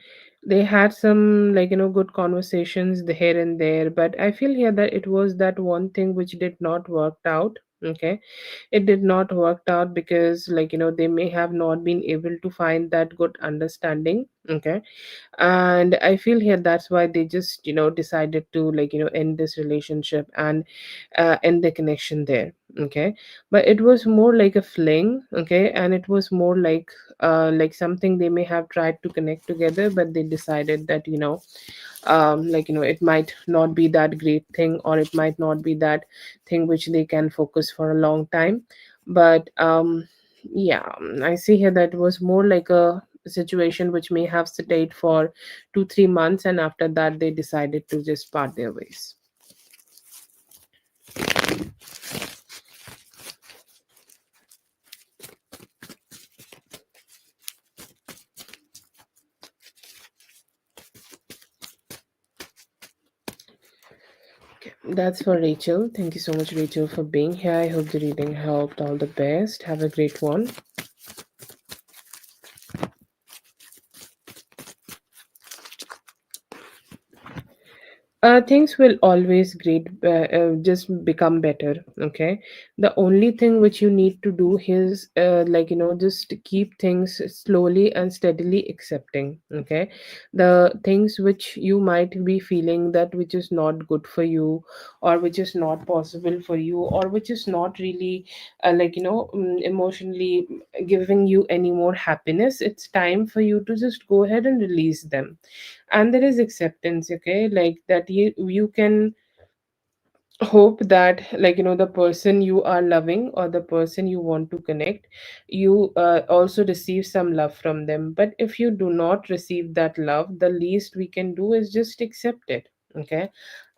they had some good conversations here and there, but I feel here that it was that one thing which did not work out. Okay, it did not work out because, like, they may have not been able to find that good understanding. Okay, and I feel here that's why they just decided to, like, end this relationship and end the connection there. Okay, but it was more like a fling. Okay, and it was more like something they may have tried to connect together, but they decided that like, it might not be that great thing, or it might not be that thing which they can focus for a long time. But yeah, I see here that was more like a situation which may have stayed for 2 3 months, and after that they decided to just part their ways. Okay, that's for Rachel. Thank you so much, Rachel, for being here. I hope the reading helped. All the best. Have a great one. Things will always just become better. Okay, the only thing which you need to do is, like, just keep things slowly and steadily accepting. Okay, the things which you might be feeling that which is not good for you, or which is not possible for you, or which is not really like, emotionally giving you any more happiness, it's time for you to just go ahead and release them. And there is acceptance. Okay, like that you can hope that, like, the person you are loving, or the person you want to connect, you also receive some love from them. But if you do not receive that love, the least we can do is just accept it. Okay,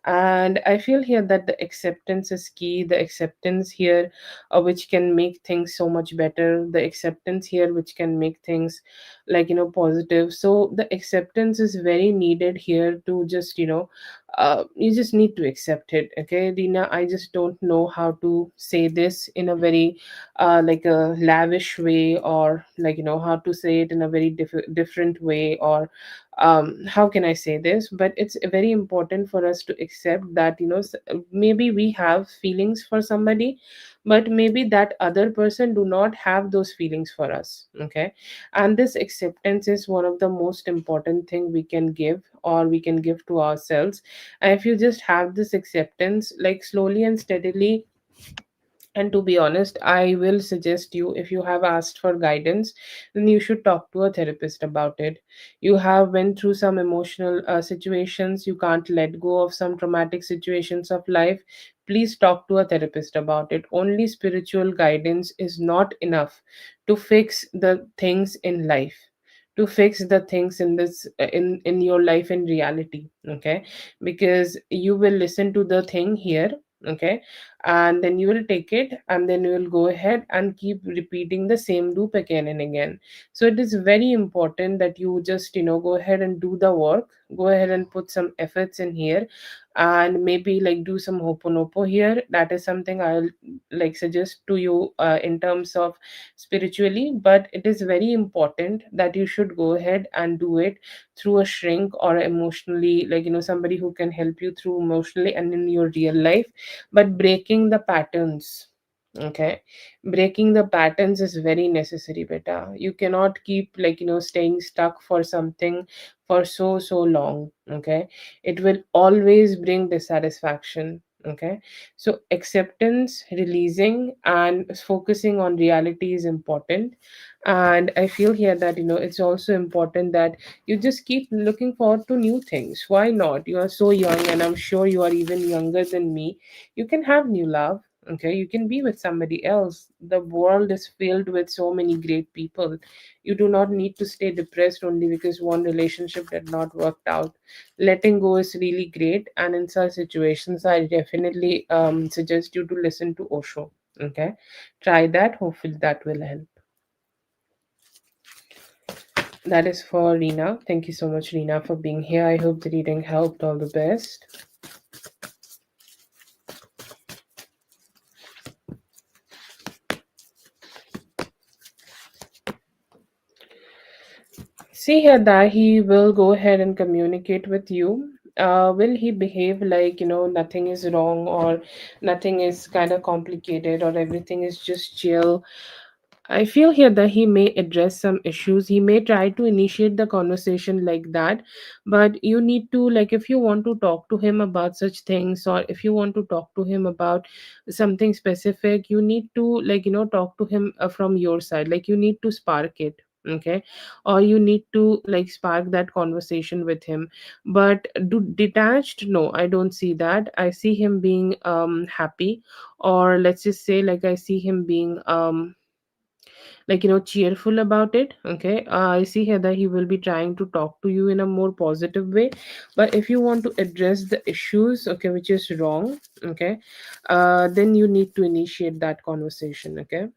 and I feel here that the acceptance is key. The acceptance here, which can make things so much better. The acceptance here which can make things, like, positive. So the acceptance is very needed here to just, you just need to accept it. Okay, Dina, I just don't know how to say this in a very like a lavish way, or, like, how to say it in a very different way, or how can I say this, but it's very important for us to accept that, maybe we have feelings for somebody, but maybe that other person do not have those feelings for us. Okay, and this acceptance is one of the most important thing we can give, or we can give to ourselves. And if you just have this acceptance, like, slowly and steadily, and to be honest, I will suggest you, if you have asked for guidance, then you should talk to a therapist about it. You have went through some emotional situations, you can't let go of some traumatic situations of life. Please talk to a therapist about it. Only spiritual guidance is not enough to fix the things in life, to fix the things in this in your life in reality. Okay, because you will listen to the thing here. Okay, and then you will take it, and then you will go ahead and keep repeating the same loop again and again. So it is very important that you just, go ahead and do the work, go ahead and put some efforts in here, and maybe, like, do some hoponopo here. That is something I'll, like, suggest to you in terms of spiritually. But it is very important that you should go ahead and do it through a shrink, or emotionally, like, somebody who can help you through emotionally and in your real life. But breaking the patterns, okay, breaking the patterns is very necessary, beta. You cannot keep, like, staying stuck for something for so long. Okay, it will always bring dissatisfaction. Okay, so acceptance, releasing, and focusing on reality is important. And I feel here that, it's also important that you just keep looking forward to new things. Why not? You are so young, and I'm sure you are even younger than me. You can have new love. Okay, you can be with somebody else. The world is filled with so many great people. You do not need to stay depressed only because one relationship did not work out. Letting go is really great, and in such situations I definitely suggest you to listen to Osho. Okay, try that. Hopefully that will help. That is for Rina. Thank you so much, Rina, for being here. I hope the reading helped. All the best. See here that he will go ahead and communicate with you. Will he behave like, nothing is wrong, or nothing is kind of complicated or everything is just chill. I feel here that he may address some issues. He may try to initiate the conversation like that, but you need to, like, if you want to talk to him about such things, or if you want to talk to him about something specific, you need to, like, talk to him from your side. Like, you need to spark it, okay, or you need to, like, spark that conversation with him. But do detached? No, I don't see that. I see him being happy, or let's just say, like, I see him being like, cheerful about it. Okay, I see here that he will be trying to talk to you in a more positive way. But if you want to address the issues, okay, which is wrong, okay, then you need to initiate that conversation. Okay.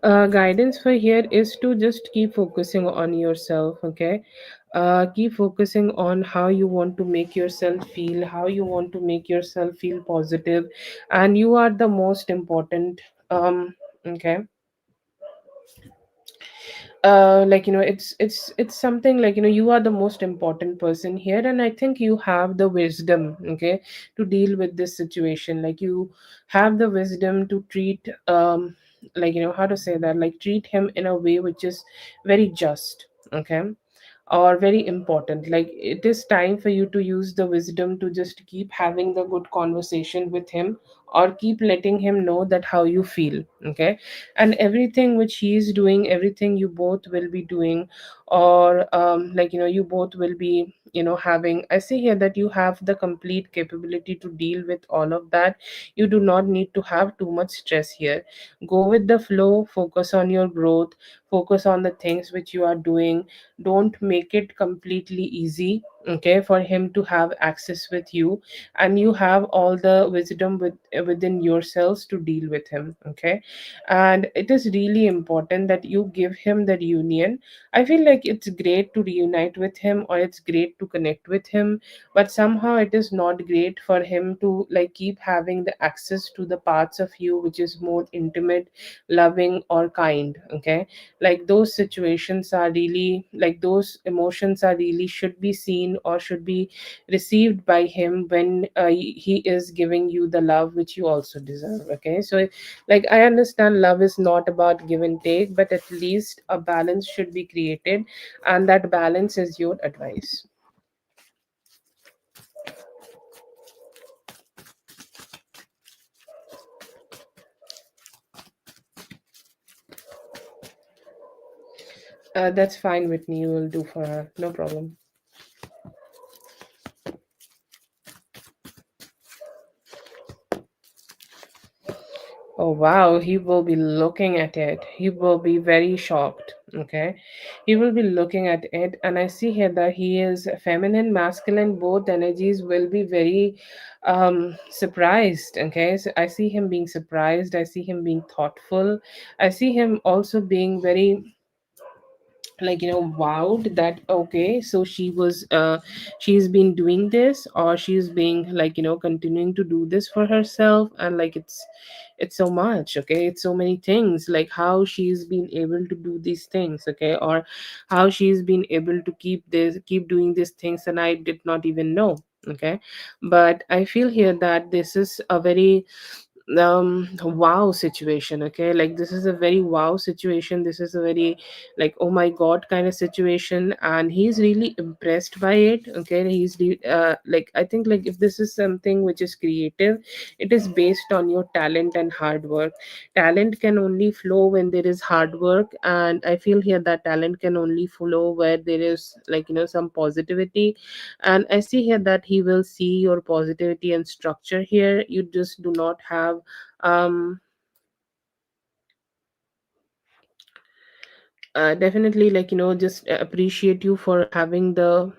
Guidance for here is to just keep focusing on yourself. Okay, keep focusing on how you want to make yourself feel, how you want to make yourself feel positive, and you are the most important. Okay, like, it's something like, you are the most important person here, and I think you have the wisdom, okay, to deal with this situation. Like, you have the wisdom to treat, like, how to say that, like, treat him in a way which is very just, okay, or very important. Like, it is time for you to use the wisdom to just keep having the good conversation with him, or keep letting him know that how you feel. Okay, and everything which he is doing, everything you both will be doing, or like, you both will be, having, I see here that you have the complete capability to deal with all of that. You do not need to have too much stress here. Go with the flow, focus on your growth, focus on the things which you are doing. Don't make it completely easy, okay, for him to have access with you, and you have all the wisdom within yourselves to deal with him. Okay, and it is really important that you give him that union. I feel like it's great to reunite with him, or it's great to connect with him, but somehow it is not great for him to, like, keep having the access to the parts of you which is more intimate, loving, or kind. Okay, like, those situations are really, like, those emotions are really should be seen, or should be received by him when he is giving you the love which you also deserve. Okay, so, like, I understand love is not about give and take, but at least a balance should be created, and that balance is your advice. That's fine with me. You will do for her, no problem. Oh wow, he will be looking at it. He will be very shocked. Okay. He will be looking at it, and I see here that he is feminine, masculine, both energies will be very surprised. Okay. So I see him being surprised. I see him being thoughtful. I see him also being very, like, wowed that, okay, so she's been doing this, or she's being, like, continuing to do this for herself, and, like, it's so much. Okay, it's so many things, like how she's been able to do these things. Okay, or how she's been able to keep doing these things, and I did not even know. Okay, but I feel here that this is a very wow situation. Okay, like, this is a very wow situation. This is a very, like, oh my god kind of situation, and he's really impressed by it. Okay, like, I think, like, if this is something which is creative, it is based on your talent and hard work. Talent can only flow when there is hard work, and I feel here that talent can only flow where there is, like, some positivity. And I see here that he will see your positivity and structure here. You just do not have um definitely, like, just appreciate you for having the,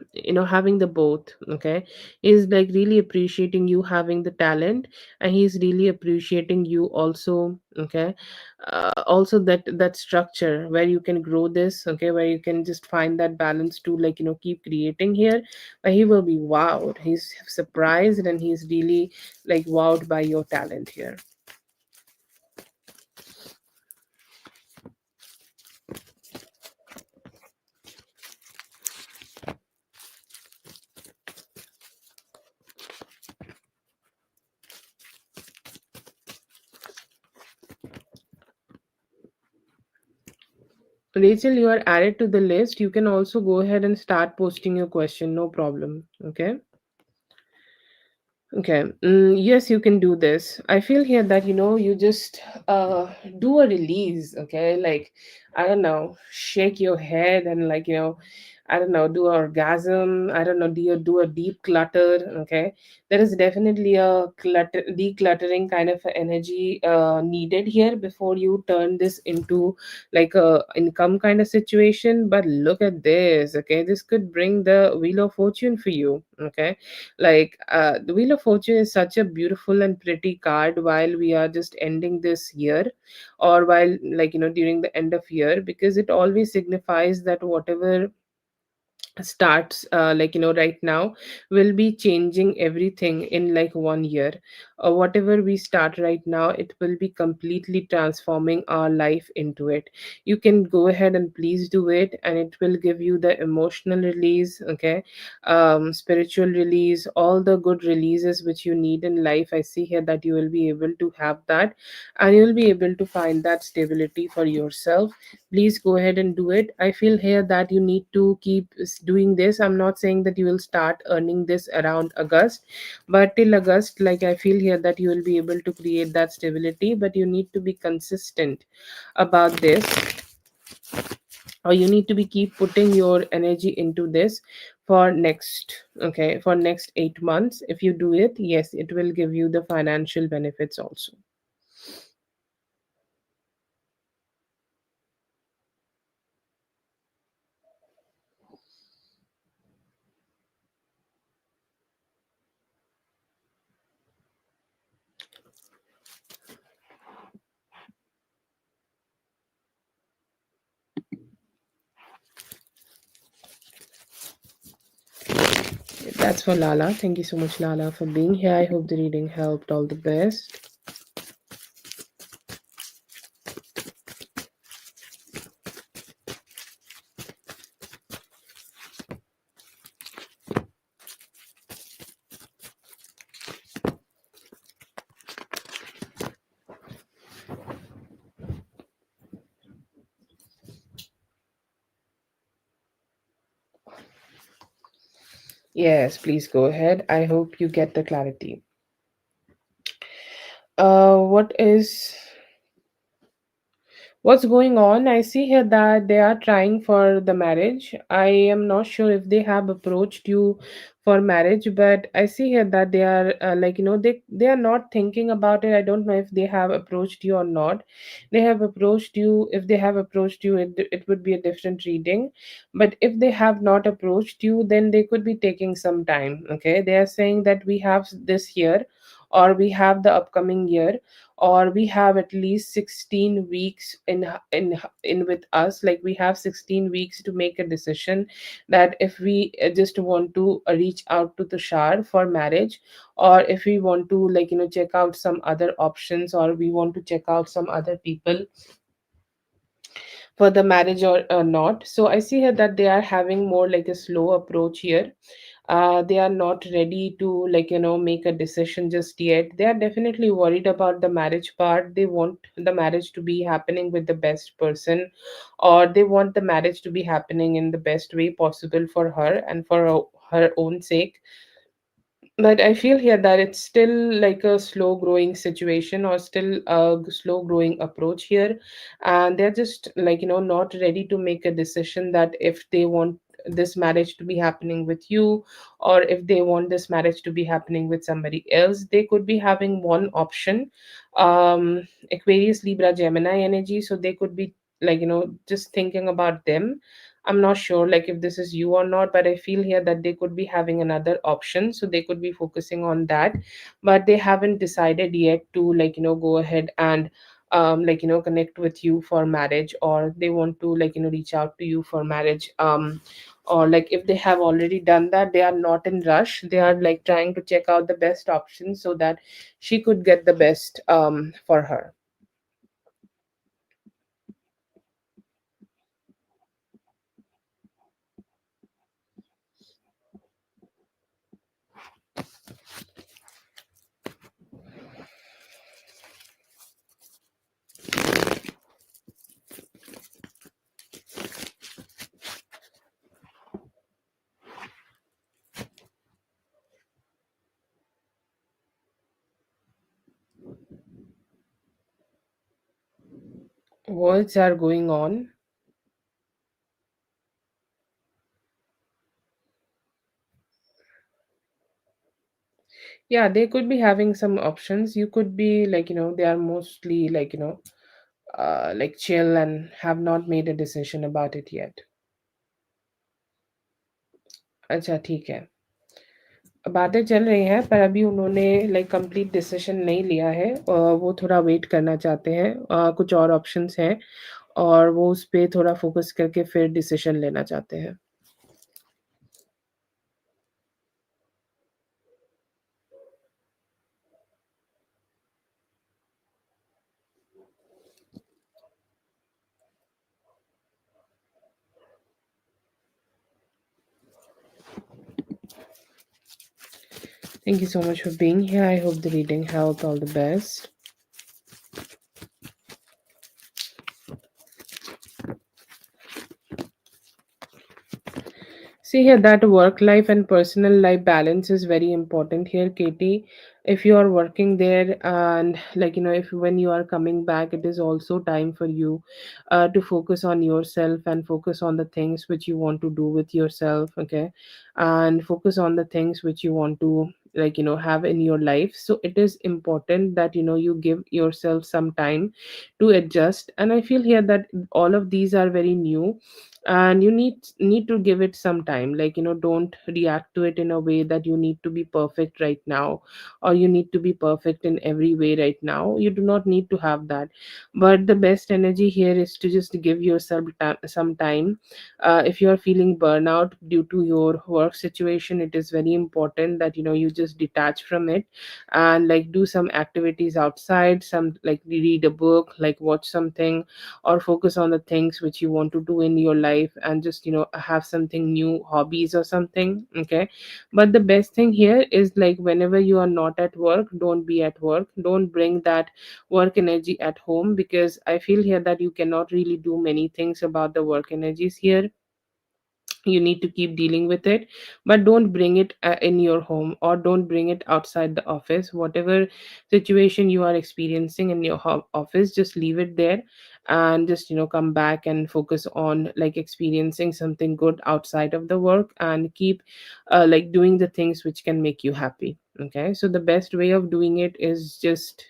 having the both. Okay, he's like really appreciating you having the talent, and he's really appreciating you also. Okay, also that structure where you can grow this. Okay, where you can just find that balance to, like, keep creating here. He will be wowed, he's surprised, and he's really like wowed by your talent here. Rachel, you are added to the list. You can also go ahead and start posting your question. No problem. Okay. Okay. Yes, you can do this. I feel here that, you just do a release. Okay. Like, I don't know, shake your head and, like, I don't know, do orgasm. I don't know, do a deep clutter. Okay. There is definitely a decluttering kind of a energy needed here before you turn this into like a income kind of situation. But look at this. Okay. This could bring the wheel of fortune for you. Okay, like, the Wheel of Fortune is such a beautiful and pretty card while we are just ending this year, or while, like, during the end of year, because it always signifies that whatever starts, like, right now, will be changing everything in like 1 year. Whatever we start right now, it will be completely transforming our life into it. You can go ahead and please do it, and it will give you the emotional release. Okay, spiritual release, all the good releases which you need in life. I see here that you will be able to have that, and you will be able to find that stability for yourself. Please go ahead and do it. I feel here that you need to keep doing this. I'm not saying that you will start earning this around August, but till August, like, I feel here that you will be able to create that stability, but you need to be consistent about this, or you need to be keep putting your energy into this for next, okay, for next 8 months. If you do it, yes, it will give you the financial benefits also. That's for Lala. Thank you so much, Lala, for being here. I hope the reading helped. All the best. Yes, please go ahead. I hope you get the clarity. What is What's going on? I see here that they are trying for the marriage. I am not sure if they have approached you for marriage, but I see here that they are, like, they are not thinking about it. I don't know if they have approached you or not. They have approached you. If they have approached you, it would be a different reading. But if they have not approached you, then they could be taking some time. Okay, they are saying that we have this year, or we have the upcoming year, or we have at least 16 weeks in with us. Like, we have 16 weeks to make a decision, that if we just want to reach out to Tushar for marriage, or if we want to, like, check out some other options, or we want to check out some other people for the marriage, or not. So I see here that they are having more like a slow approach here. They are not ready to, like, make a decision just yet. They are definitely worried about the marriage part. They want the marriage to be happening with the best person, or they want the marriage to be happening in the best way possible for her and for her own sake. But I feel here that it's still like a slow growing situation, or still a slow growing approach here. And they're just, like, not ready to make a decision, that if they want this marriage to be happening with you, or if they want this marriage to be happening with somebody else. They could be having one option, Aquarius, Libra, Gemini energy. So they could be like just thinking about them. I'm not sure like if this is you or not, but I feel here that they could be having another option, so they could be focusing on that, but they haven't decided yet to go ahead and connect with you for marriage, or they want to reach out to you for marriage. Or like if they have already done that, they are not in rush, they are like trying to check out the best option so that she could get the best for her. Words are going on. Yeah, they could be having some options. You could be they are mostly like chill and have not made a decision about it yet. अच्छा ठीक है, बातें चल रही हैं पर अभी उन्होंने कंप्लीट डिसीजन नहीं लिया है। वो थोड़ा वेट करना चाहते हैं, कुछ और ऑप्शंस हैं और वो उस पे थोड़ा फोकस करके फिर डिसीजन लेना चाहते हैं। Thank you so much for being here. I hope the reading helped. All the best. See here that work life and personal life balance is very important here, Katie. If you are working there and if when you are coming back, it is also time for you to focus on yourself and focus on the things which you want to do with yourself, okay? And focus on the things which you want to have in your life. So it is important that you give yourself some time to adjust. And I feel here that all of these are very new, and you need to give it some time. Don't react to it in a way that you need to be perfect right now, or you need to be perfect in every way right now. You do not need to have that, but the best energy here is to just give yourself some time. If you are feeling burnout due to your work situation, it is very important that you just detach from it and do some activities outside, some read a book, watch something, or focus on the things which you want to do in your life, and just have something new, hobbies or something, okay? But the best thing here is whenever you are not at work, don't be at work, don't bring that work energy at home, because I feel here that you cannot really do many things about the work energies here. You need to keep dealing with it, but don't bring it in your home, or don't bring it outside the office. Whatever situation you are experiencing in your office, just leave it there, and just come back and focus on experiencing something good outside of the work, and keep doing the things which can make you happy. Okay, so the best way of doing it is just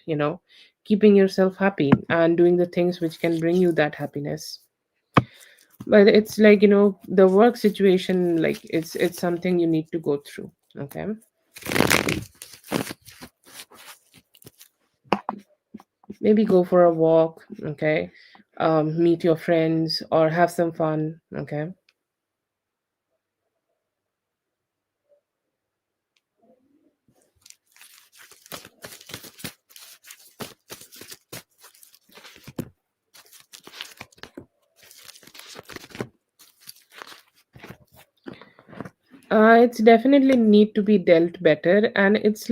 keeping yourself happy and doing the things which can bring you that happiness. But it's the work situation, it's something you need to go through. Okay, maybe go for a walk, okay? Meet your friends or have some fun, okay? It's definitely need to be dealt better, and it's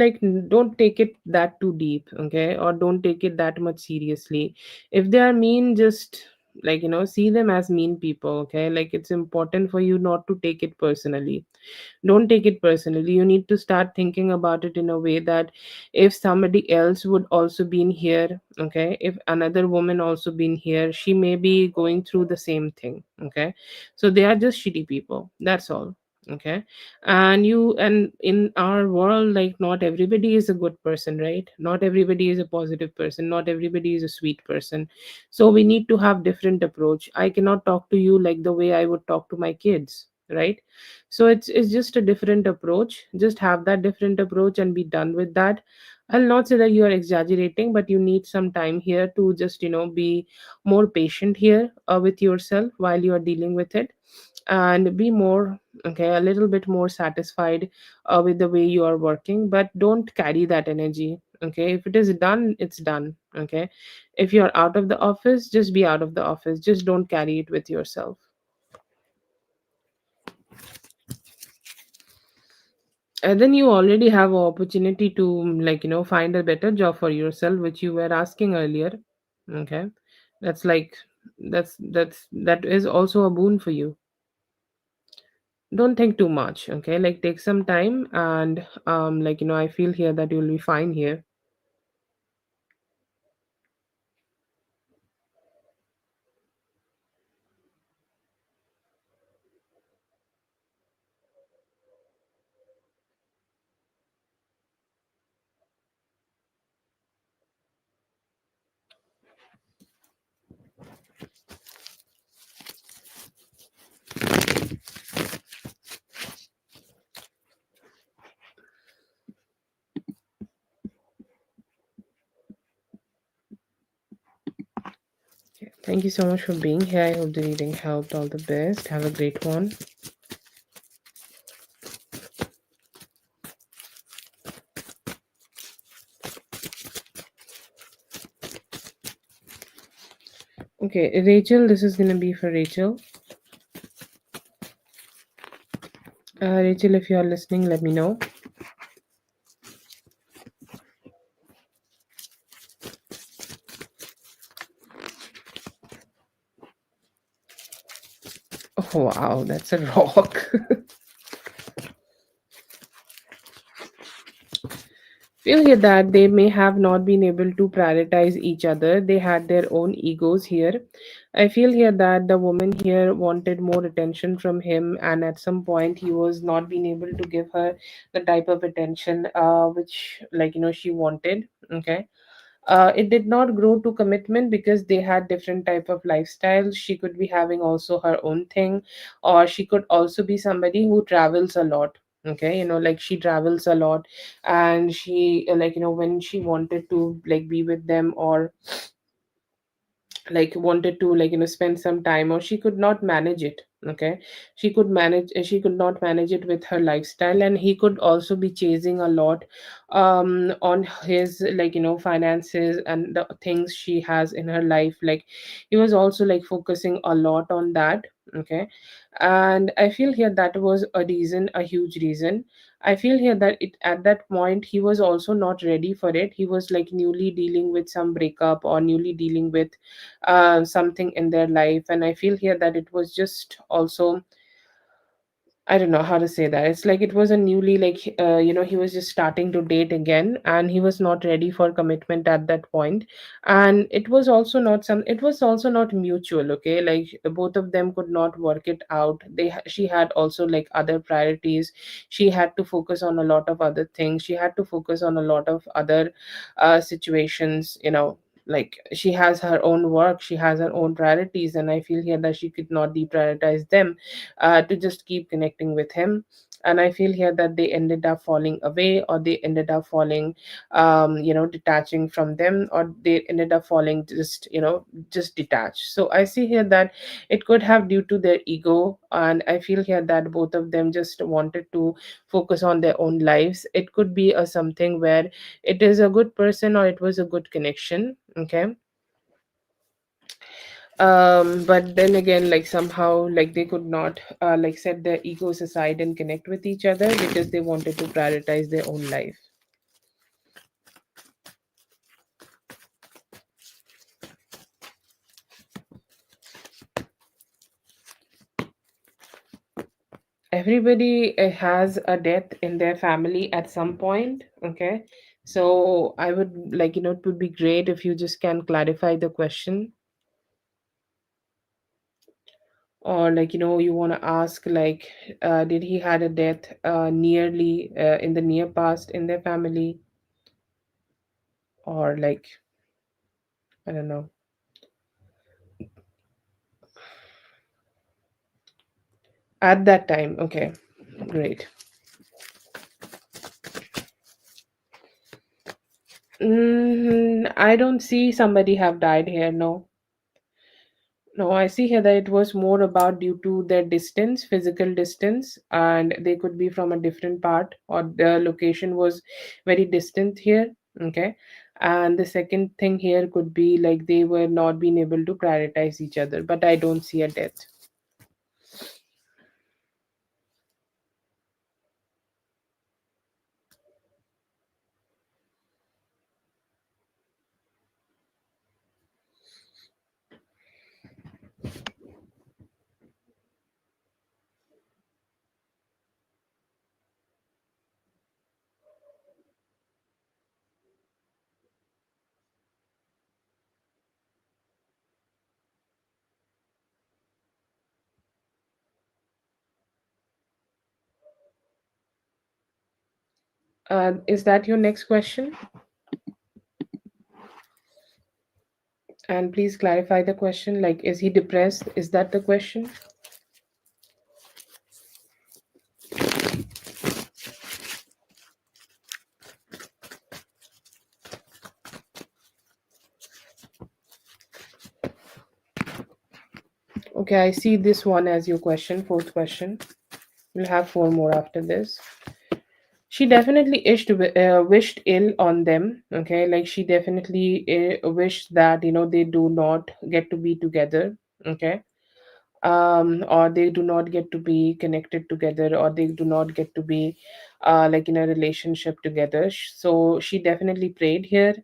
don't take it that too deep, okay, or don't take it that much seriously. If they are mean, just see them as mean people, okay? It's important for you not to take it personally. Don't take it personally. You need to start thinking about it in a way that if somebody else would also been here, okay, if another woman also been here, she may be going through the same thing, okay? So they are just shitty people, that's all. Okay. And in our world, like, not everybody is a good person, right? Not everybody is a positive person, not everybody is a sweet person. So we need to have different approach. I cannot talk to you like the way I would talk to my kids, right? So it's just a different approach. Just have that different approach and be done with that. I'll not say that you are exaggerating, but you need some time here to just, be more patient here with yourself while you are dealing with it, and be more, okay, a little bit more satisfied with the way you are working, but don't carry that energy. Okay, if it is done, it's done. Okay, if you're out of the office, just be out of the office, just don't carry it with yourself. And then you already have an opportunity to, like, find a better job for yourself, which you were asking earlier. Okay, that's like, that is also a boon for you. Don't think too much. Okay, like, take some time, and like, I feel here that you'll be fine here. Okay, thank you so much for being here. I hope the reading helped. All the best. Have a great one. Okay, Rachel, this is gonna be for Rachel. Rachel, if you are listening, let me know. Oh wow, that's a rock. Feel here that they may have not been able to prioritize each other. They had their own egos here. I feel here that the woman here wanted more attention from him, and at some point, he was not being able to give her the type of attention which, like, she wanted. Okay, it did not grow to commitment because they had different type of lifestyles. She could be having also her own thing, or she could also be somebody who travels a lot. Okay, like, she travels a lot, and she, like, when she wanted to, like, be with them, or like wanted to, like, spend some time, or she could not manage it. Okay, she could not manage it with her lifestyle, and he could also be chasing a lot on his, like, finances and the things she has in her life. Like, he was also, like, focusing a lot on that. Okay, and I feel here that was a reason, a huge reason. I feel here that it, at that point, he was also not ready for it. He was, like, newly dealing with some breakup, or newly dealing with something in their life. And I feel here that it was just also, I don't know how to say that. It's like it was a newly, like, he was just starting to date again, and he was not ready for commitment at that point. And it was also not mutual. Okay, like, both of them could not work it out. She had also, like, other priorities. She had to focus on a lot of other things. She had to focus on a lot of other situations. Like, she has her own work, she has her own priorities, and I feel here that she could not deprioritize them to just keep connecting with him. And I feel here that they ended up falling away, or they ended up falling, detaching from them, or they ended up falling just, just detached. So I see here that it could have due to their ego, and I feel here that both of them just wanted to focus on their own lives. It could be a something where it is a good person, or it was a good connection. Okay, but then again, like, somehow, like, they could not, like, set their egos aside and connect with each other because they wanted to prioritize their own life. Everybody has a death in their family at some point. Okay, so I would, like, it would be great if you just can clarify the question. or like you want to ask like did he had a death nearly in the near past in their family, or like I don't know, at that time. Okay, great. I don't see somebody have died here. No, no, I see here that it was more about due to their distance, physical distance, and they could be from a different part, or the location was very distant here. Okay. And the second thing here could be like they were not being able to prioritize each other, but I don't see a death. Is that your next question? And please clarify the question. Like, is he depressed? Is that the question? Okay, I see this one as your question, fourth question. We'll have four more after this. She definitely wished ill on them. Okay, like she definitely wished that they do not get to be together. Okay, or they do not get to be connected together, or they do not get to be like in a relationship together. So she definitely prayed here.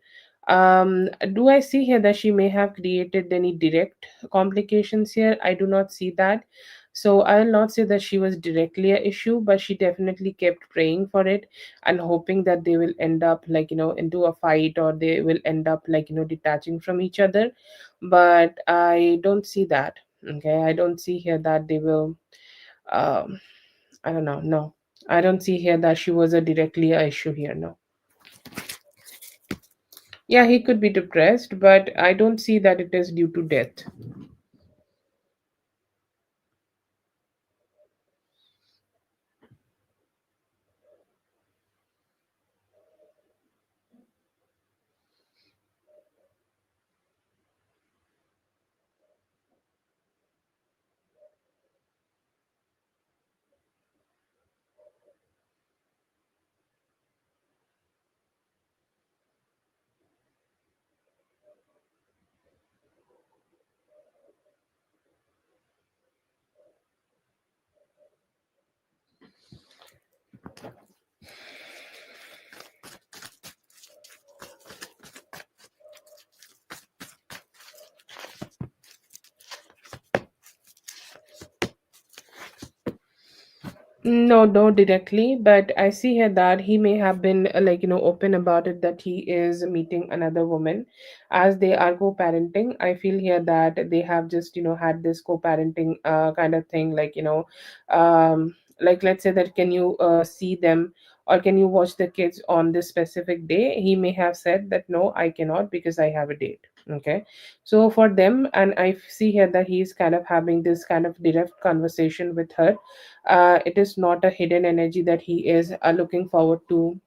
Do I see here that she may have created any direct complications here? I do not see that. So I will not say that she was directly a issue, but she definitely kept praying for it and hoping that they will end up like into a fight, or they will end up like detaching from each other. But I don't see that. Okay, I don't see here that they will. Um, I don't know. No, I don't see here that she was a directly a issue here. No. Yeah, he could be depressed, but I don't see that it is due to death. No, no, directly, but I see here that he may have been like open about it that he is meeting another woman, as they are co-parenting. I feel here that they have just had this co-parenting kind of thing, like like let's say that can you see them, or can you watch the kids on this specific day? He may have said that no, I cannot because I have a date. Okay, so for them, and I see here that he's kind of having this kind of direct conversation with her. It is not a hidden energy that he is looking forward to.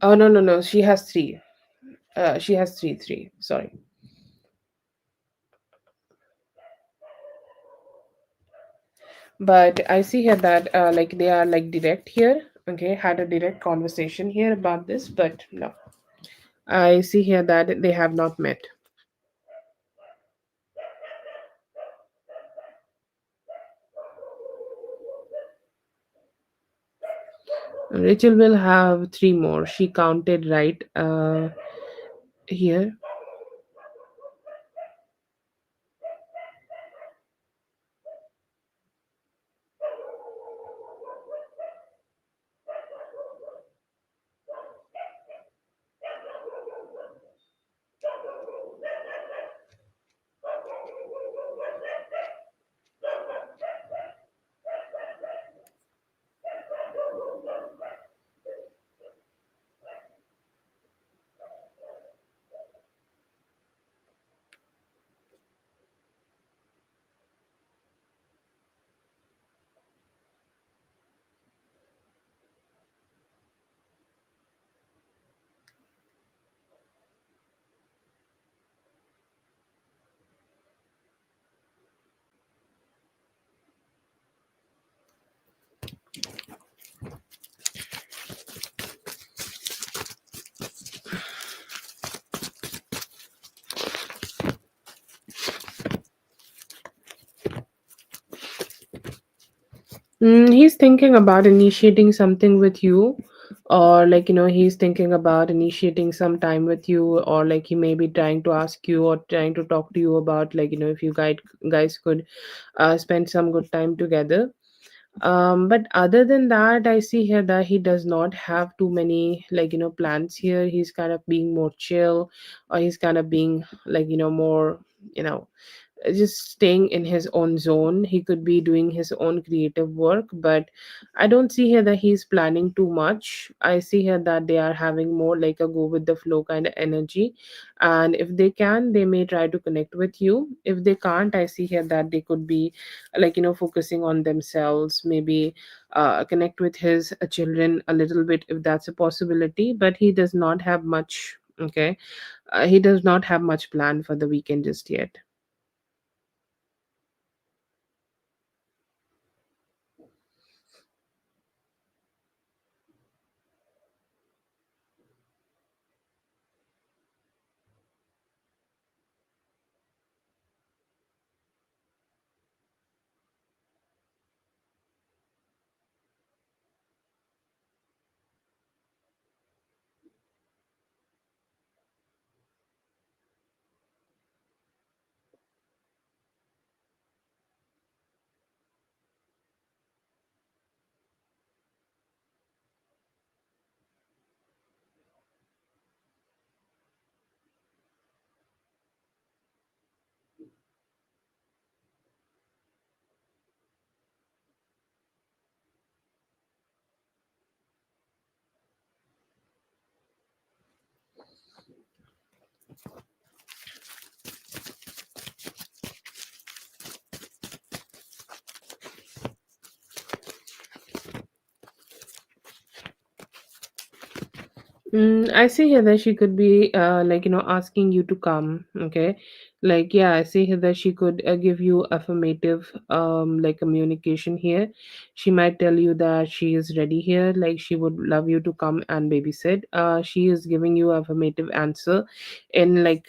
Oh, no, no, no, she has three. She has three, sorry. But I see here that like they are like direct here. Okay, had a direct conversation here about this, but no, I see here that they have not met. Rachel will have three more. She counted right here. He's thinking about initiating something with you, or like he's thinking about initiating some time with you, or like he may be trying to ask you or trying to talk to you about like if you guys could spend some good time together. But other than that, I see here that he does not have too many plans here. He's kind of being more chill, or he's kind of being like more you know just staying in his own zone. He could be doing his own creative work, but I don't see here that he's planning too much. I see here that they are having more like a go with the flow kind of energy, and if they can, they may try to connect with you. If they can't, I see here that they could be focusing on themselves, maybe connect with his children a little bit if that's a possibility, but he does not have much. Okay, he does not have much plan for the weekend just yet. I see here that she could be asking you to come. Okay, like yeah, I see here that she could give you affirmative communication here. She might tell you that she is ready here, like she would love you to come and babysit. She is giving you affirmative answer in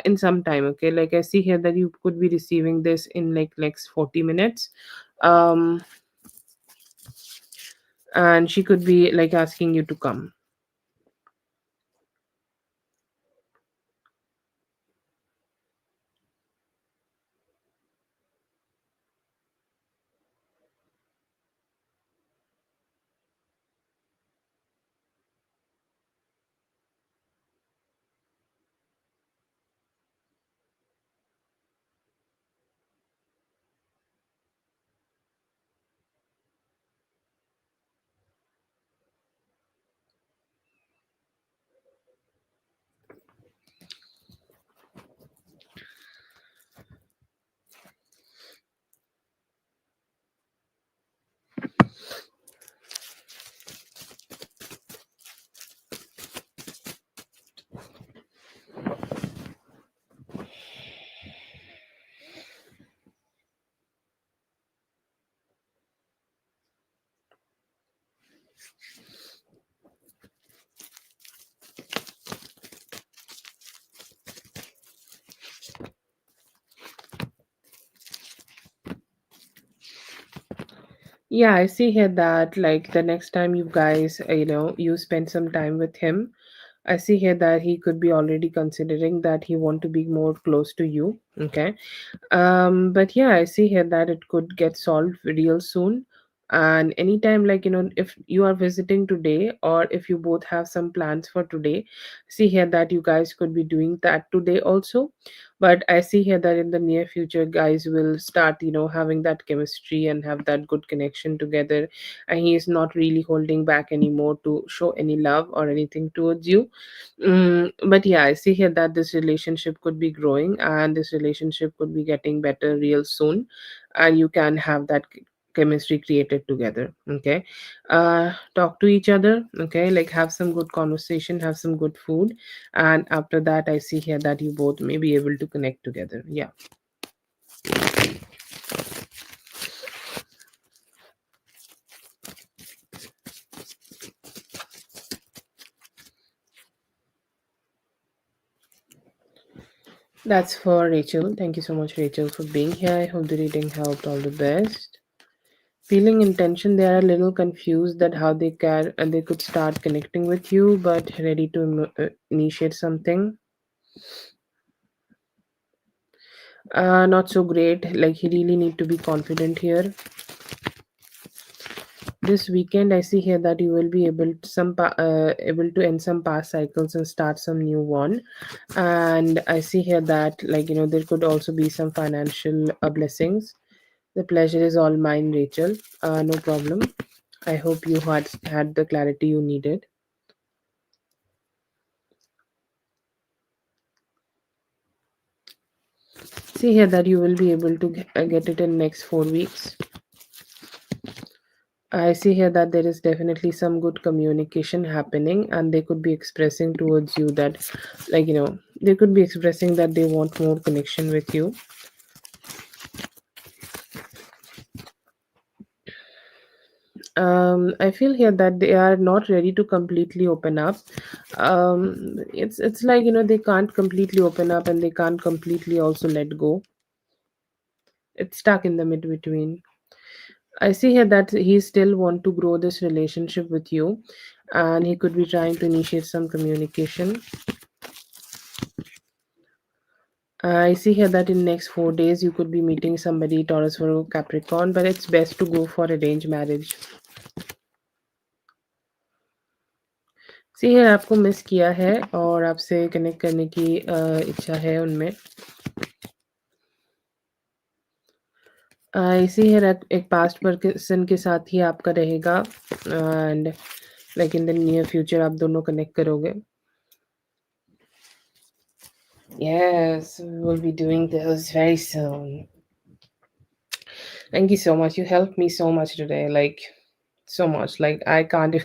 in some time. Okay, like I see here that you could be receiving this in like next 40 minutes. Um, and she could be like asking you to come. Yeah, I see here that like the next time you guys, you spend some time with him, I see here that he could be already considering that he want to be more close to you. Okay. But yeah, I see here that it could get solved real soon. And anytime, if you are visiting today or if you both have some plans for today, see here that you guys could be doing that today also. But I see here that in the near future, guys will start, having that chemistry and have that good connection together. And he is not really holding back anymore to show any love or anything towards you. But yeah, I see here that this relationship could be growing and this relationship could be getting better real soon, and you can have that chemistry created together. Okay, talk to each other. Okay, like have some good conversation, have some good food, and after that, I see here that you both may be able to connect together. Yeah. That's for Rachel. Thank you so much, Rachel, for being here. I hope the reading helped. All the best. Feeling intention, they are a little confused that how they can and they could start connecting with you, but ready to initiate something. Not so great. Like he really need to be confident here. This weekend, I see here that you will be able to end some past cycles and start some new one. And I see here that, like, there could also be some financial blessings. The pleasure is all mine, Rachel. No problem. I hope you had the clarity you needed. See here that you will be able to get it in next 4 weeks. I see here that there is definitely some good communication happening, and they could be expressing towards you that, like, they could be expressing that they want more connection with you. I feel here that they are not ready to completely open up. It's like, they can't completely open up and they can't completely also let go. It's stuck in the mid between. I see here that he still want to grow this relationship with you, and he could be trying to initiate some communication. I see here that in next 4 days you could be meeting somebody Taurus or Capricorn, but it's best to go for arranged marriage. सी है आपको miss किया है और आपसे connect करने की इच्छा है उनमें। इसी है एक पास्ट पर्सन के साथ ही आपका रहेगा and like in the near future आप दोनों कनेक्ट करोगे। Yes, we will be doing this very soon. Thank you so much. You helped me so much today. Like so much. Like I can't.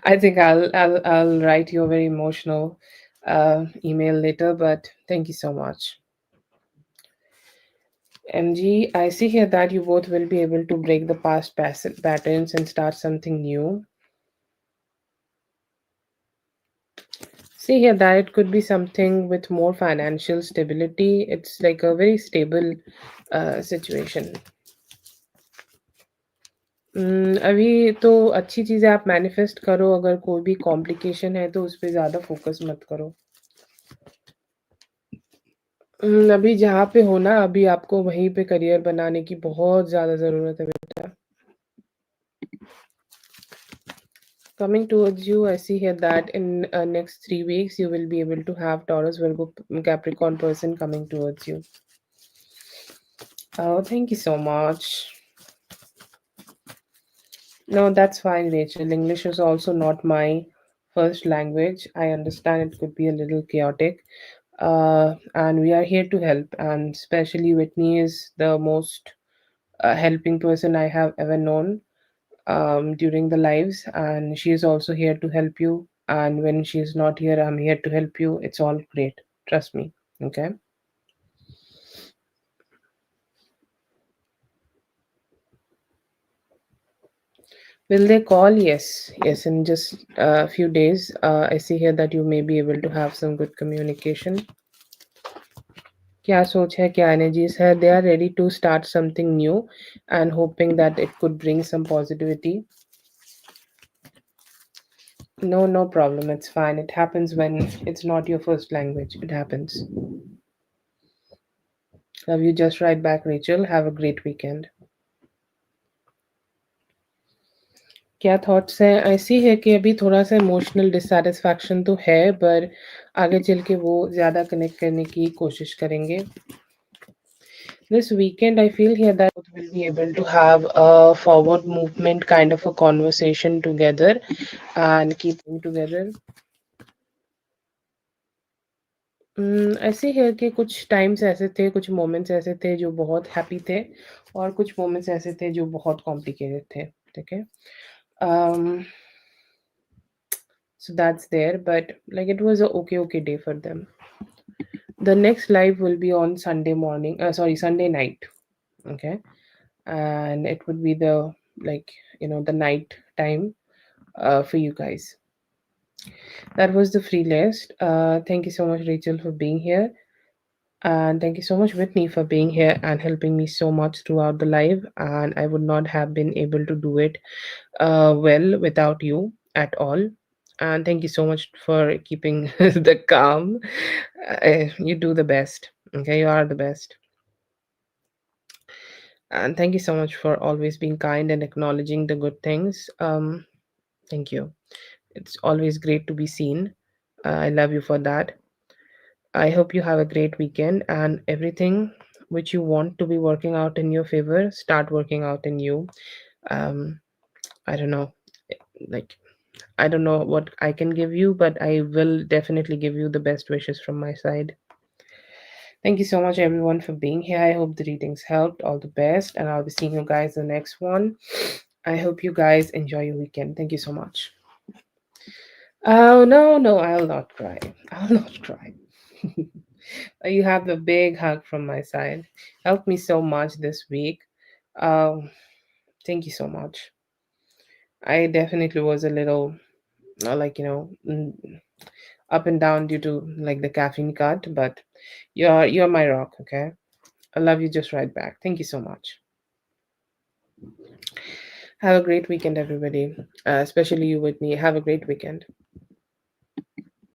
I think I'll write you a very emotional email later. But thank you so much. MG, I see here that you both will be able to break the past patterns and start something new. See here that it could be something with more financial stability. It's like a very stable situation. अभी तो अच्छी चीज़ें आप manifest करो, अगर कोई भी complication है तो उस पे ज़्यादा फोकस मत करो। अभी जहाँ पे हो ना, अभी आपको वहीं पे करियर बनाने की बहुत ज़्यादा ज़रूरत है बेटा। Coming towards you, I see here that in next 3 weeks you will be able to have Taurus, Virgo, Capricorn person coming towards you. Oh, thank you so much. No, that's fine, Rachel. English is also not my first language. I understand it could be a little chaotic. And we are here to help. And especially Whitney is the most helping person I have ever known during the lives. And she is also here to help you. And when she is not here, I'm here to help you. It's all great. Trust me. Okay. Will they call? Yes. Yes. In just a few days, I see here that you may be able to have some good communication. क्या सोच है क्या energies है they are ready to start something new and hoping that it could bring some positivity. No problem, it's fine, it happens when it's not your first language, it happens. Love you, just right back, Rachel. Have a great weekend. क्या thoughts हैं? ऐसी है कि अभी थोड़ा सा emotional dissatisfaction तो है, पर आगे चल के वो ज़्यादा कनेक्ट करने की कोशिश करेंगे. This weekend, I feel here that we'll be able to have a forward movement kind of a conversation together and keeping together. ऐसे है कि कुछ टाइम्स ऐसे थे, कुछ मोमेंट्स ऐसे थे जो बहुत हैप्पी थे और कुछ मोमेंट्स ऐसे थे जो बहुत कॉम्प्लिकेटेड थे, ठीक है? Um, so that's there, but like it was a okay day for them. The next live will be on Sunday morning, sorry, Sunday night, okay? And it would be the like the night time for you guys. That was the free list. Thank you so much, Rachel, for being here. And thank you so much, Whitney, for being here and helping me so much throughout the live. And I would not have been able to do it well without you at all. And thank you so much for keeping the calm. You do the best. Okay, you are the best. And thank you so much for always being kind and acknowledging the good things. Thank you. It's always great to be seen. I love you for that. I hope you have a great weekend and everything which you want to be working out in your favor, start working out in you. Um, I don't know, like, I don't know what I can give you, but I will definitely give you the best wishes from my side. Thank you so much, everyone, for being here. I hope the readings helped. All the best, and I'll be seeing you guys in the next one. I hope you guys enjoy your weekend. Thank you so much. Oh, no, no, I'll not cry. I'll not cry. You have a big hug from my side. Helped me so much this week. Um, Thank you so much. I definitely was a little, like, up and down due to like the caffeine cut, but you're my rock, okay? I love you just right back. Thank you so much. Have a great weekend, everybody. Especially you, Whitney. Have a great weekend.